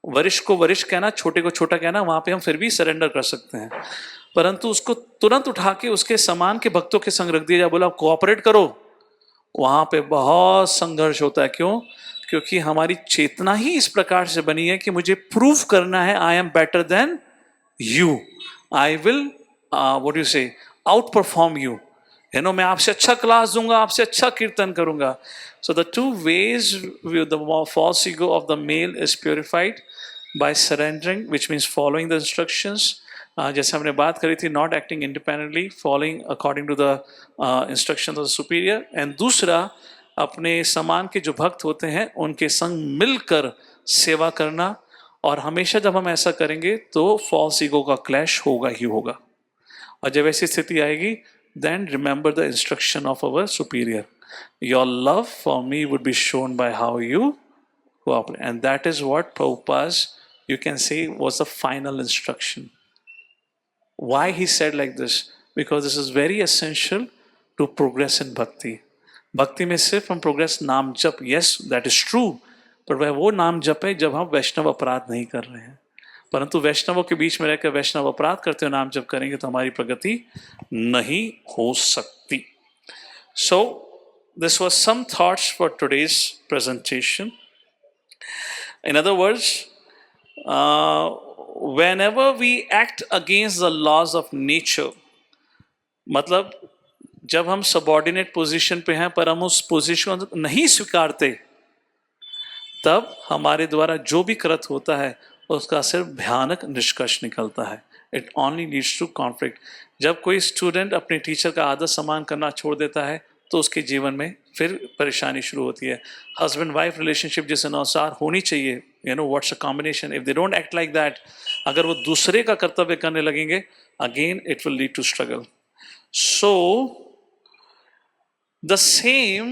वरिष्ठ को वरिष्ठ कहना, छोटे को छोटा कहना, वहां पे हम फिर भी सरेंडर कर सकते हैं. परंतु उसको तुरंत उठा के उसके समान के भक्तों के संग रख दिया जाए, बोला कोऑपरेट करो, वहां पे बहुत संघर्ष होता है. क्यों? क्योंकि हमारी चेतना ही इस प्रकार से बनी है कि मुझे प्रूव करना है I am better than you, I will what you say outperform you, मैं आपसे अच्छा क्लास दूंगा, आपसे अच्छा कीर्तन करूंगा. So the two ways the false ego of the male is purified by surrendering, which means following the instructions. जैसे हमने बात करी थी, not acting independently, following according to the instructions of the superior. And दूसरा, अपने समान के जो भक्त होते हैं उनके संग मिलकर सेवा करना. और हमेशा जब हम ऐसा करेंगे तो फॉल्स ईगो का क्लैश होगा ही होगा. और जब ऐसी स्थिति आएगी, then remember the instruction of our superior, your love for me would be shown by how you cooperate. And that is what Prabhupada, you can say, was the final instruction. Why he said like this? Because this is very essential to progress in bhakti. भक्ति में सिर्फ हम progress नाम जप, yes that is true, पर वह वो नाम जप है जब हम वैष्णव अपराध नहीं कर रहे हैं. परंतु वैष्णवों के बीच में रहकर वैष्णव अपराध करते हुए नाम जप करेंगे तो हमारी प्रगति नहीं हो सकती. So this was some thoughts for today's presentation. In other words, whenever we act against the laws of nature, मतलब जब हम सबॉर्डिनेट पोजीशन पे हैं पर हम उस पोजीशन को नहीं स्वीकारते, तब हमारे द्वारा जो भी कृत होता है उसका सिर्फ भयानक निष्कर्ष निकलता है. It only leads to conflict. जब कोई स्टूडेंट अपने टीचर का आदर सम्मान करना छोड़ देता है तो उसके जीवन में फिर परेशानी शुरू होती है. हस्बैंड वाइफ रिलेशनशिप जिस अनुसार होनी चाहिए, what's a combination, if they don't act like that, अगर वो दूसरे का कर्तव्य करने लगेंगे, again it will lead to struggle. So the same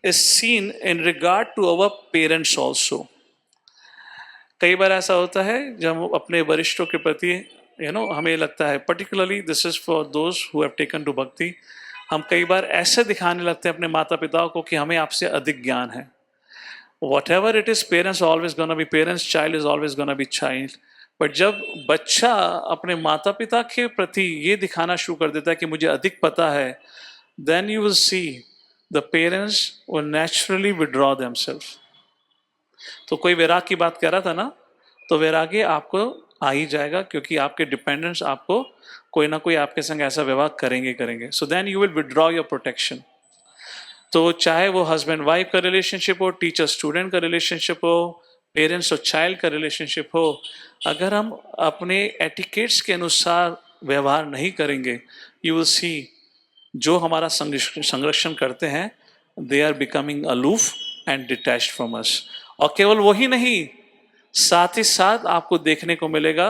is seen in regard to our parents also. कई बार ऐसा होता है जब हम अपने वरिष्ठों के प्रति हमें लगता है, particularly this is for those who have taken to bhakti, हम कई बार ऐसे दिखाने लगते हैं अपने माता पिताओं को कि हमें आपसे अधिक ज्ञान है. Whatever it is, parents are always gonna be parents, child is always gonna be child. But जब बच्चा अपने माता पिता के प्रति ये दिखाना शुरू कर देता है कि मुझे अधिक पता है, then you will see the parents will naturally withdraw themselves. तो कोई वैराग की बात कर रहा था ना, तो वैराग्य आपको आ ही जाएगा, क्योंकि आपके डिपेंडेंट्स आपको कोई ना कोई आपके संग ऐसा व्यवहार करेंगे. So then you will withdraw your protection. तो चाहे वो हस्बैंड वाइफ का रिलेशनशिप हो, टीचर स्टूडेंट का रिलेशनशिप हो, पेरेंट्स और चाइल्ड का रिलेशनशिप हो, अगर हम अपने एटिकेट्स के अनुसार व्यवहार नहीं करेंगे, यू विल सी जो हमारा संरक्षण करते हैं, they are becoming aloof and detached from us. और केवल वही नहीं, साथ ही साथ आपको देखने को मिलेगा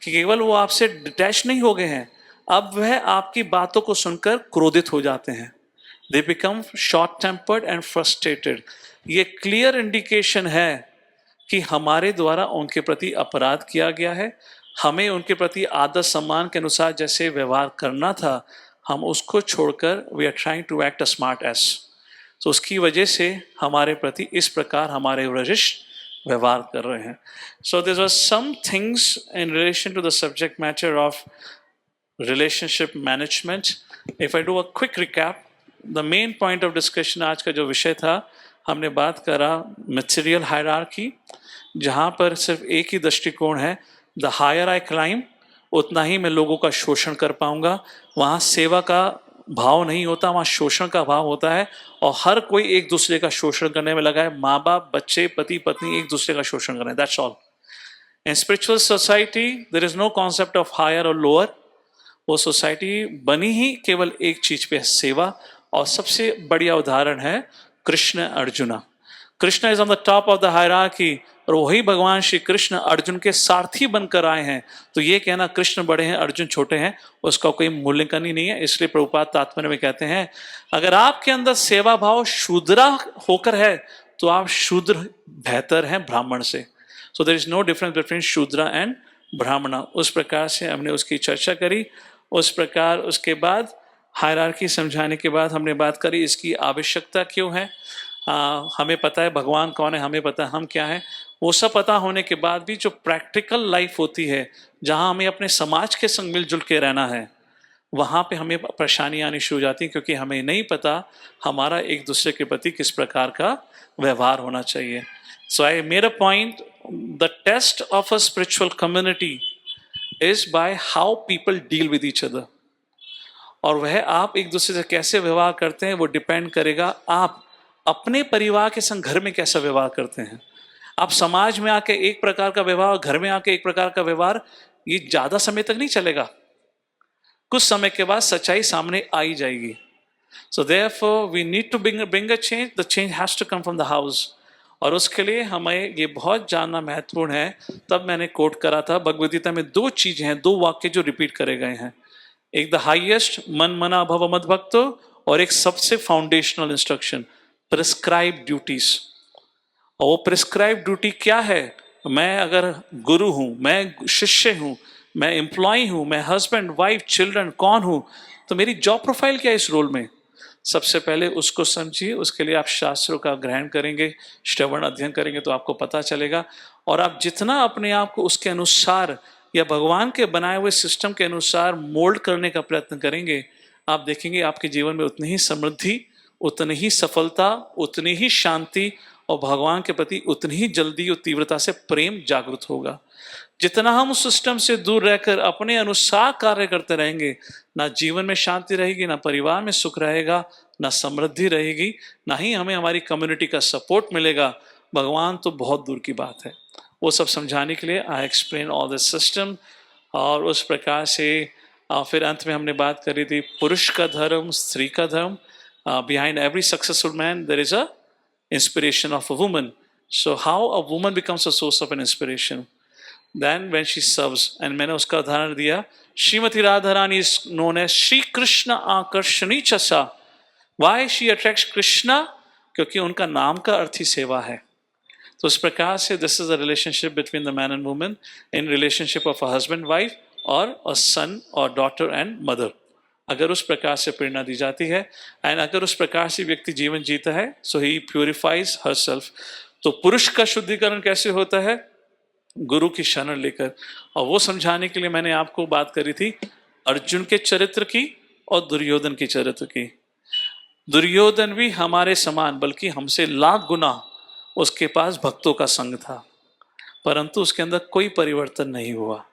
कि केवल वो आपसे डिटैच नहीं हो गए हैं, अब वह आपकी बातों को सुनकर क्रोधित हो जाते हैं. They become short tempered and frustrated. ये क्लियर इंडिकेशन है कि हमारे द्वारा उनके प्रति अपराध किया गया है. हमें उनके प्रति आदर सम्मान के अनुसार जैसे व्यवहार करना था, हम उसको छोड़कर we are trying to act a smart ass. तो उसकी वजह से हमारे प्रति इस प्रकार हमारे वरिष्ठ व्यवहार कर रहे हैं. So this was some things in relation to the subject matter of relationship management. If I do a quick recap, the main point of discussion आज का जो विषय था, हमने बात करा मटेरियल हायरार्की, जहाँ पर सिर्फ एक ही दृष्टिकोण है, द हायर आई क्लाइम उतना ही मैं लोगों का शोषण कर पाऊंगा। वहाँ सेवा का भाव नहीं होता, वहाँ शोषण का भाव होता है, और हर कोई एक दूसरे का शोषण करने में लगा है। माँ बाप, बच्चे, पति पत्नी एक दूसरे का शोषण कर रहे हैं, that's all. In spiritual society there is no concept of higher और लोअर। वो सोसाइटी बनी ही केवल एक चीज पे, सेवा। और सबसे बढ़िया उदाहरण है Krishna arjuna. Krishna is on the top of the hierarchy, और वही भगवान श्री कृष्ण अर्जुन के सारथी बनकर आए हैं। तो ये कहना कृष्ण बड़े हैं अर्जुन छोटे हैं, उसका कोई मूल्यांकन ही नहीं है। इसलिए प्रभुपाद तात्पर्य में कहते हैं, अगर आपके अंदर सेवा भाव शूद्रा होकर है तो आप शूद्र बेहतर हैं ब्राह्मण से। So there is no difference between shudra and brahmana. उस प्रकार से हमने उसकी चर्चा करी। उस प्रकार उसके बाद हायरार्की समझाने के बाद हमने बात करी इसकी आवश्यकता क्यों है। हमें पता है भगवान कौन है, हमें पता है हम क्या हैं। वो सब पता होने के बाद भी जो प्रैक्टिकल लाइफ होती है, जहाँ हमें अपने समाज के संग मिलजुल के रहना है, वहाँ पे हमें परेशानी आनी शुरू हो जाती है, क्योंकि हमें नहीं पता हमारा एक दूसरे के प्रति किस प्रकार का व्यवहार होना चाहिए। So I made a point, the test of a spiritual community is by how people deal with each other. और वह आप एक दूसरे से कैसे व्यवहार करते हैं वो डिपेंड करेगा आप अपने परिवार के संग घर में कैसा व्यवहार करते हैं। आप समाज में आके एक प्रकार का व्यवहार, घर में आके एक प्रकार का व्यवहार, ये ज्यादा समय तक नहीं चलेगा। कुछ समय के बाद सच्चाई सामने आ ही जाएगी। So therefore we need to bring a change, the change has to come from the house. और उसके लिए हमें ये बहुत जानना महत्वपूर्ण है। तब मैंने कोट करा था, भगवद गीता में दो चीजें हैं, दो वाक्य जो रिपीट करे गए हैं। एक द हाईएस्ट मन मना भव मद भक्तो, और एक सबसे फाउंडेशनल इंस्ट्रक्शन प्रिस्क्राइब ड्यूटीज। और वो प्रिस्क्राइब ड्यूटी क्या है? मैं अगर गुरु हूं, मैं शिष्य हूं, मैं एम्प्लॉय हूं, मैं हस्बैंड वाइफ चिल्ड्रन कौन हूं, तो मेरी जॉब प्रोफाइल क्या है इस रोल में। सबसे पहले उसको समझिए। उसके लिए आप शास्त्रों का ग्रहण करेंगे, श्रवण अध्ययन करेंगे तो आपको पता चलेगा। और आप जितना अपने आप को उसके अनुसार या भगवान के बनाए हुए सिस्टम के अनुसार मोल्ड करने का प्रयत्न करेंगे, आप देखेंगे आपके जीवन में उतनी ही समृद्धि, उतनी ही सफलता, उतनी ही शांति, और भगवान के प्रति उतनी ही जल्दी और तीव्रता से प्रेम जागृत होगा। जितना हम उस सिस्टम से दूर रहकर अपने अनुसार कार्य करते रहेंगे, ना जीवन में शांति रहेगी, ना परिवार में सुख रहेगा, ना समृद्धि रहेगी, ना ही हमें हमारी कम्युनिटी का सपोर्ट मिलेगा। भगवान तो बहुत दूर की बात है। वो सब समझाने के लिए I explain all this system. और उस प्रकार से फिर अंत में हमने बात करी थी पुरुष का धर्म, स्त्री का धर्म। Behind every successful man there is a inspiration of a woman. So how a woman becomes a source of an inspiration? Then when she serves, and मैंने उसका उदाहरण दिया, Shrimati Radha Rani is known as Shri Krishna आकर्षणी चसा। Why she attracts Krishna? क्योंकि उनका नाम का अर्थ ही सेवा है। तो इस प्रकार से this is a relationship between the man and woman, in relationship of a husband wife और a son or daughter and mother। अगर उस प्रकार से प्रेरणा दी जाती है एंड अगर उस प्रकार से व्यक्ति जीवन जीता है, सो ही प्यूरिफाइज हर सेल्फ। तो पुरुष का शुद्धिकरण कैसे होता है? गुरु की शरण लेकर। और वो समझाने के लिए मैंने आपको बात करी थी अर्जुन के चरित्र की और दुर्योधन के चरित्र की। दुर्योधन भी हमारे समान, बल्कि हमसे लाख गुना उसके पास भक्तों का संग था, परंतु उसके अंदर कोई परिवर्तन नहीं हुआ।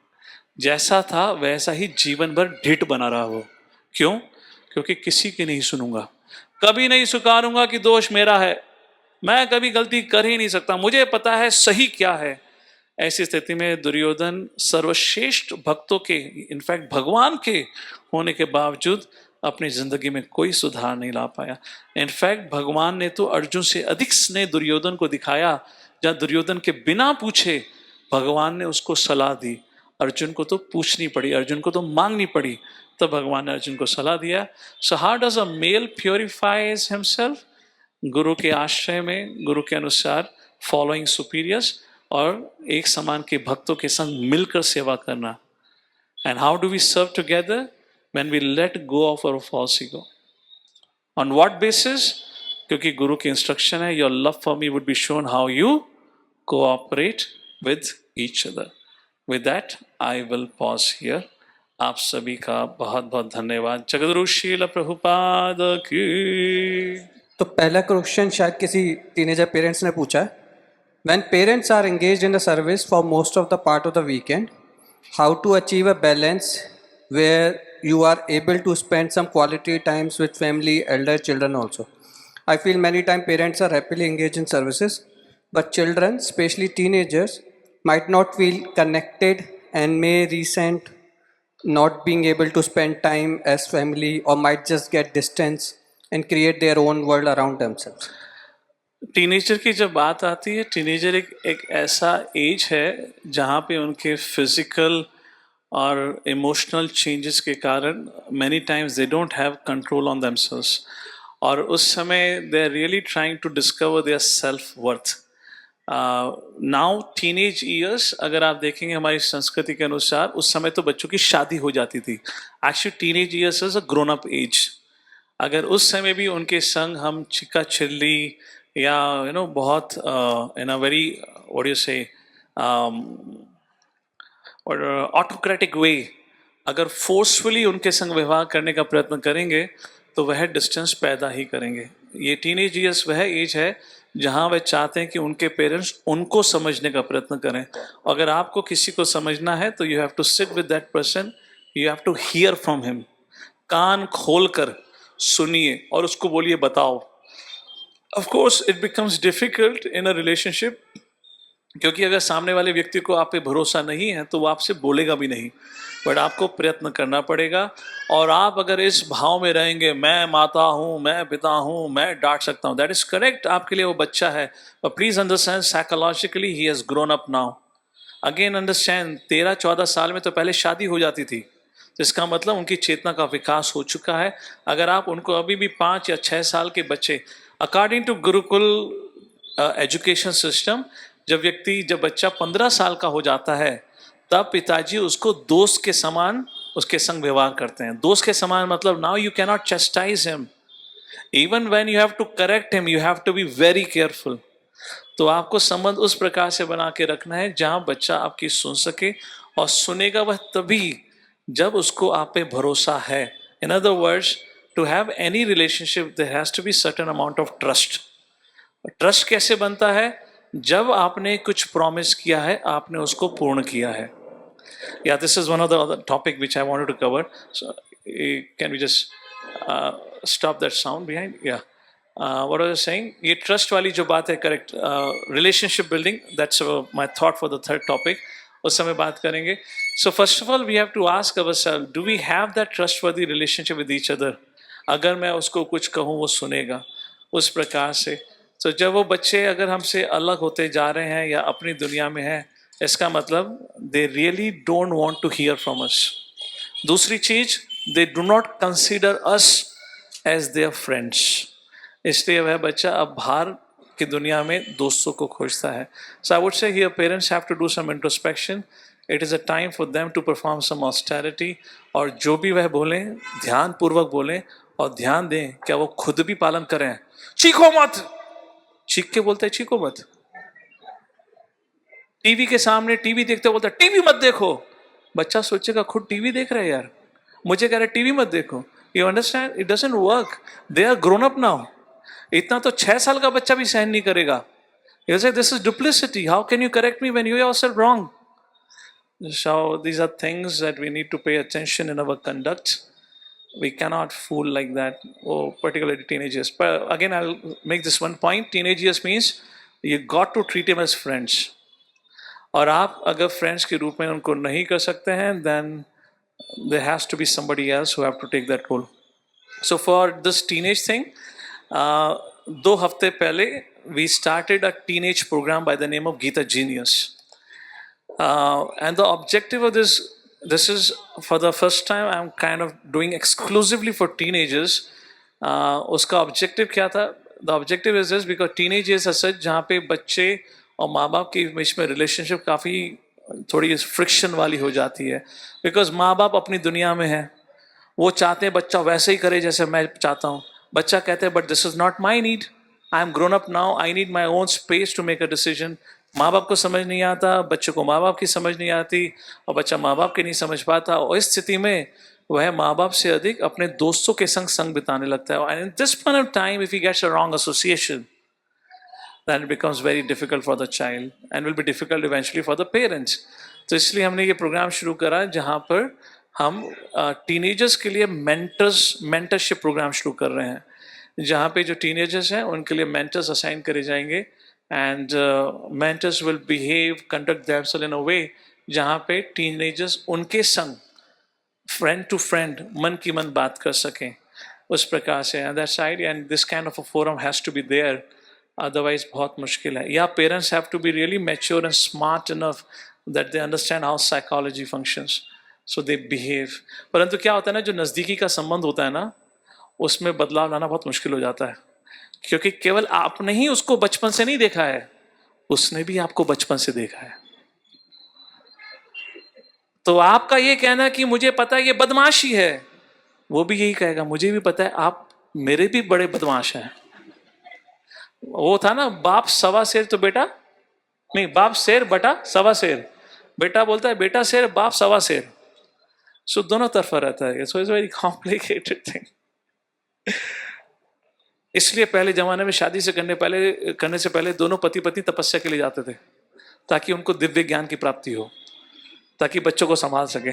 जैसा था वैसा ही जीवन भर ढीठ बना रहा वो। क्यों? क्योंकि किसी की नहीं सुनूंगा, कभी नहीं स्वीकारूंगा कि दोष मेरा है, मैं कभी गलती कर ही नहीं सकता, मुझे पता है सही क्या है। ऐसी स्थिति में दुर्योधन सर्वश्रेष्ठ भक्तों के, इनफैक्ट भगवान के होने के बावजूद अपनी जिंदगी में कोई सुधार नहीं ला पाया। इनफैक्ट भगवान ने तो अर्जुन से अधिक स्नेह दुर्योधन को दिखाया। जहाँ दुर्योधन के बिना पूछे भगवान ने उसको सलाह दी, अर्जुन को तो पूछनी पड़ी, अर्जुन को तो मांगनी पड़ी, तब भगवान ने अर्जुन को सलाह दिया। So how does a male purifies himself? गुरु के आश्रय में, गुरु के अनुसार, फॉलोइंग सुपीरियर्स, और एक समान के भक्तों के संग मिलकर सेवा करना। And how do we serve together? When we let go of our false ego. On what basis? क्योंकि गुरु की इंस्ट्रक्शन है, your love for me would be shown how you cooperate with each other. With that I will pause here. आप सभी का बहुत बहुत धन्यवाद। जगद्गुरु श्रील प्रभुपाद की तो पहला क्वेश्चन शायद किसी टीनेजर पेरेंट्स ने पूछा है. When parents are engaged in the service for most of the part of the weekend, how to achieve a balance where you are able to spend some quality times with family, elder children also. I feel many times parents are happily engaged in services, but children, especially teenagers, might not feel connected and may resent not being able to spend time as family, or might just get distance and create their own world around themselves. Teenager की जब बात आती है, teenager एक ऐसा as है जहाँ पे उनके फिजिकल और इमोशनल चेंजेस के कारण many times they don't have control on themselves, और उस समय they are really trying to discover their self worth. Now teenage years, अगर आप देखेंगे हमारी संस्कृति के अनुसार, उस समय तो बच्चों की शादी हो जाती थी. Actually teenage years is a grown up age. अगर उस समय भी उनके संग हम चिक्का चिल्ली या बहुत इन अ वेरी व्हाट यू से और ऑटोक्रेटिक वे अगर फोर्सफुली उनके संग व्यवहार करने का प्रयत्न करेंगे तो वह डिस्टेंस पैदा ही करेंगे. ये टीनेज ईयर्स वह एज है जहाँ वह चाहते हैं कि उनके पेरेंट्स उनको समझने का प्रयत्न करें. अगर आपको किसी को समझना है तो you have to sit with that person, you have to hear from him. कान खोल कर सुनिए और उसको बोलिए बताओ. Of course it becomes difficult in a relationship, क्योंकि अगर सामने वाले व्यक्ति को आप पे भरोसा नहीं है तो वो आपसे बोलेगा भी नहीं, बट आपको प्रयत्न करना पड़ेगा. और आप अगर इस भाव में रहेंगे, मैं माता हूँ, मैं पिता हूँ, मैं डांट सकता हूँ, दैट इज करेक्ट, आपके लिए वो बच्चा है, पर please understand psychologically he has grown up now. Again understand, 13-14 साल में तो पहले शादी हो जाती थी, जिसका मतलब उनकी चेतना का विकास हो चुका है. अगर आप उनको अभी भी 5 या 6 साल के बच्चे, according to gurukul education system, जब बच्चा 15 साल का हो जाता है तब पिताजी उसको दोस्त के समान उसके संग व्यवहार करते हैं. दोस्त के समान मतलब now you cannot chastise him, even when you have to correct him, you have to be very careful. तो आपको संबंध उस प्रकार से बना के रखना है जहां बच्चा आपकी सुन सके, और सुनेगा वह तभी जब उसको आप पे भरोसा है. In other words, to have any relationship there has to be certain amount of trust. Trust कैसे बनता है? जब आपने कुछ प्रॉमिस किया है, आपने उसको पूर्ण किया है. Yeah this is one of the topic which I wanted to cover. So can we just stop that sound behind? Yeah what I was saying, ये ट्रस्ट वाली जो बात है, correct, relationship building, that's my thought for the third topic. उस समय बात करेंगे. So first of all we have to ask ourself, do we have that trustworthy relationship with each other? अगर मैं उसको कुछ कहूँ वो सुनेगा, उस प्रकार से. तो जब वो बच्चे अगर हमसे अलग होते जा रहे हैं या अपनी दुनिया में हैं, इसका मतलब they really don't want to hear from us. दूसरी चीज, they do not consider us as their friends. इसलिए वह बच्चा अब बाहर की दुनिया में दोस्तों को खोजता है. So I would say here parents have to do some introspection. It is a time for them to perform some austerity. और जो भी वह बोलें ध्यान पूर्वक बोलें, और ध्यान दें क्या वो खुद भी पालन करें. चीखो मत, चीख के बोलते हैं चीखो मत. टीवी के सामने टीवी देखते बोलता है टीवी मत देखो. बच्चा सोचेगा खुद टीवी देख रहे हैं यार, मुझे कह रहे टीवी मत देखो. You understand, it doesn't work. They are grown up now. इतना तो 6 साल का बच्चा भी सहन नहीं करेगा. यू से this is duplicity, how can you correct me when you yourself wrong? So these are things that we need to pay attention in our conduct. We cannot fool like that. Oh, particularly teenagers. But again, I'll make this one point. Teenage years means you got to treat him as friends. और आप अगर friends के रूप में उनको नहीं कर सकते हैं, then there has to be somebody else who have to take that role. So for this teenage thing, 2 हफ्ते पहले we started a teenage program by the name of Geeta Genius. And the objective of this is for the first time I'm kind of doing exclusively for teenagers. उसका objective क्या था? The objective is this, because teenage is such जहाँ पे बच्चे और माँ बाप के बीच में relationship काफ़ी थोड़ी friction वाली हो जाती है. Because माँ बाप अपनी दुनिया में है, वो चाहते हैं बच्चा वैसे ही करे जैसे मैं चाहता हूँ. बच्चा कहते हैं but this is not my need. I am grown up now. I need my own space to make a decision. माँ बाप को समझ नहीं आता, बच्चे को माँ बाप की समझ नहीं आती, और बच्चा माँ बाप की नहीं समझ पाता, और इस स्थिति में वह माँ बाप से अधिक अपने दोस्तों के संग संग बिताने लगता है. And in this point of time if he gets a wrong association, then it becomes very difficult for the child and will be difficult eventually for the parents. तो इसलिए हमने ये प्रोग्राम शुरू करा जहाँ पर हम टीनेजर्स के लिए मेंटरशिप प्रोग्राम शुरू कर रहे हैं, जहाँ पे जो टीनेजर्स हैं उनके लिए मेंटर्स असाइन करे जाएंगे, and mentors will behave conduct themselves in a way जहाँ पे टीनेजर्स उनके संग फ्रेंड टू फ्रेंड मन की मन बात कर सकें उस प्रकार से. And that side and this kind of a forum has to be there, otherwise बहुत मुश्किल है. Yeah parents have to be really mature and smart enough that they understand how psychology functions, so they behave. परंतु क्या होता है ना, जो नज़दीकी का संबंध होता है ना, उसमें बदलाव लाना बहुत मुश्किल हो जाता है, क्योंकि केवल आपने ही उसको बचपन से नहीं देखा है, उसने भी आपको बचपन से देखा है. तो आपका ये कहना कि मुझे पता है ये बदमाशी है, वो भी यही कहेगा मुझे भी पता है आप मेरे भी बड़े बदमाश हैं. वो था ना, बाप सवा शेर तो बेटा नहीं, बाप शेर बटा सवा शेर, बेटा बोलता है बेटा शेर बाप सवा शेर. सो दोनों तरफा रहता है. So it's very complicated thing. इसलिए पहले जमाने में शादी से करने से पहले दोनों पति पत्नी तपस्या के लिए जाते थे, ताकि उनको दिव्य ज्ञान की प्राप्ति हो, ताकि बच्चों को संभाल सके.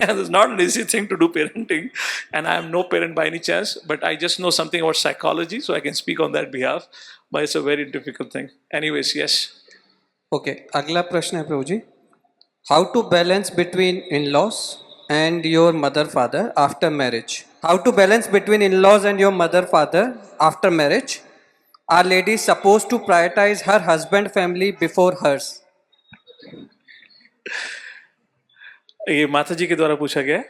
It's not an easy thing to do parenting, and I am no parent by any chance, but I just know something about psychology, so I can speak on that behalf. But it's a very difficult thing. Anyways, yes. Okay, अगला प्रश्न है Prabhu ji. How to balance between in laws and your mother father after marriage. How to balance between in laws and your mother father after marriage. Are ladies suppose to prioritise her husband family before hers. ये माता जी के द्वारा पूछा गया है.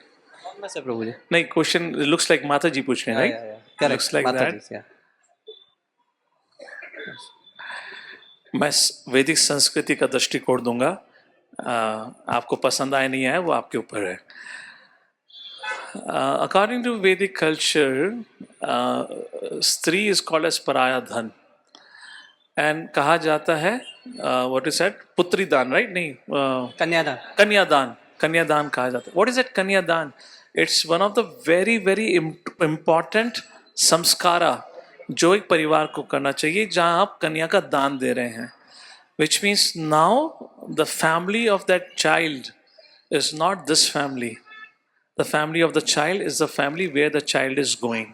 मैं से प्रभु जी. नहीं, क्वेश्चन लुक्स लाइक माता जी पूछ रहे हैं, राइट? Looks like that. मैं वैदिक संस्कृति का दृष्टिकोण दूंगा. आपको पसंद आए नहीं आए वो आपके ऊपर है. अकॉर्डिंग टू वैदिक कल्चर, स्त्री इज कॉल्ड एज पराया धन, एंड कहा जाता है व्हाट इज दैट, पुत्री दान, राइट? नहीं, कन्यादान. कन्यादान. कन्यादान कहा जाता है. What is that kanyadaan? It's one of the very very important sanskara जो एक परिवार को करना चाहिए, जहां आप कन्या का दान दे रहे हैं. Which means now the family of that child is not this family. The family of the child is the family where the child is going.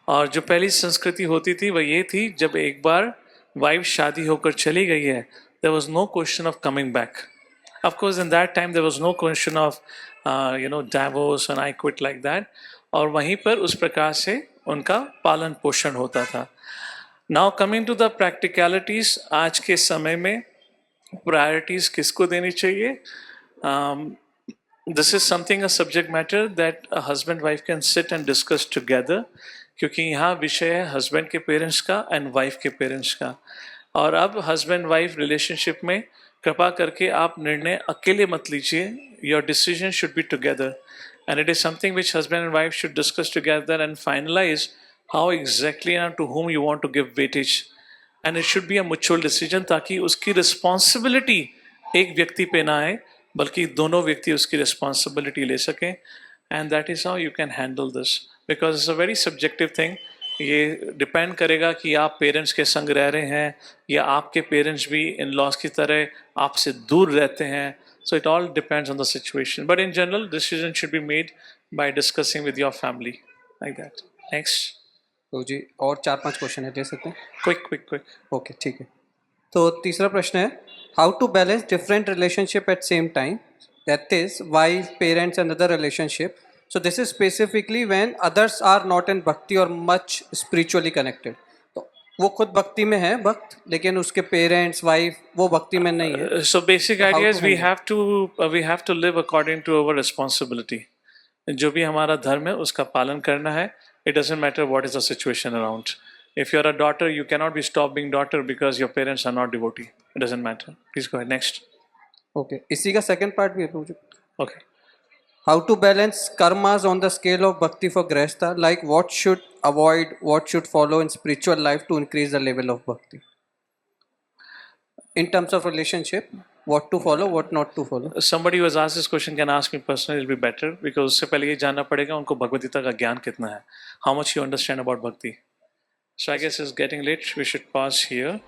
और जो पहली संस्कृति होती थी वह ये थी, जब एक बार वाइफ शादी होकर चली गई है, there was no question of coming back. Of course, in that time there was no question of divorce and I quit like that. और वहीं पर उस प्रकार से उनका पालन पोषण होता था. Now coming to the practicalities, आज के समय में priorities किसको देनी चाहिए? This is something, a subject matter that a husband wife can sit and discuss together, क्योंकि यहाँ विषय है husband के parents का and wife के parents का. और अब husband wife relationship में कृपा करके आप निर्णय अकेले मत लीजिए. Your decision should be together, and it is something which husband and wife should discuss together and finalise how exactly and to whom you want to give weightage, and it should be a mutual decision, ताकि उसकी responsibility एक व्यक्ति पे ना आए, बल्कि दोनों व्यक्ति उसकी रिस्पॉन्सिबिलिटी ले सकें. And that is how you can handle this, because it's a very subjective thing. ये डिपेंड करेगा कि आप पेरेंट्स के संग रह रहे हैं या आपके पेरेंट्स भी इन लॉज की तरह आपसे दूर रहते हैं. So it all depends on the situation, but in general decision should be made by discussing with your family, like that. Next. तो जी और 4-5 क्वेश्चन है, दे सकते हैं? क्विक. ओके, ठीक है. तो तीसरा प्रश्न है, how to balance different relationship at same time, that is wife, parents and other relationship. So this is specifically when others are not in bhakti or much spiritually connected. तो वो खुद भक्ति में है भक्त, लेकिन उसके पेरेंट्स, वाइफ वो भक्ति में नहीं है. So basic idea is we have to live according to our responsibility. जो भी हमारा धर्म है उसका पालन करना है. It doesn't matter what is the situation around. If you're a daughter, you cannot be stopped being daughter because your parents are not devotee. It doesn't matter. Please go ahead. Next. Okay. इसी का second part भी है प्रभु जी. Okay. How to balance karmas on the scale of bhakti for grihastha, like what should avoid, what should follow in spiritual life to increase the level of bhakti. in terms of relationship, what to follow, what not to follow. Somebody who has asked this question can ask me personally, it'll be better because उससे पहले ये जानना पड़ेगा उनको भगवद गीता का ज्ञान कितना है. How much you understand about bhakti. So I guess it's getting late. We should pause here.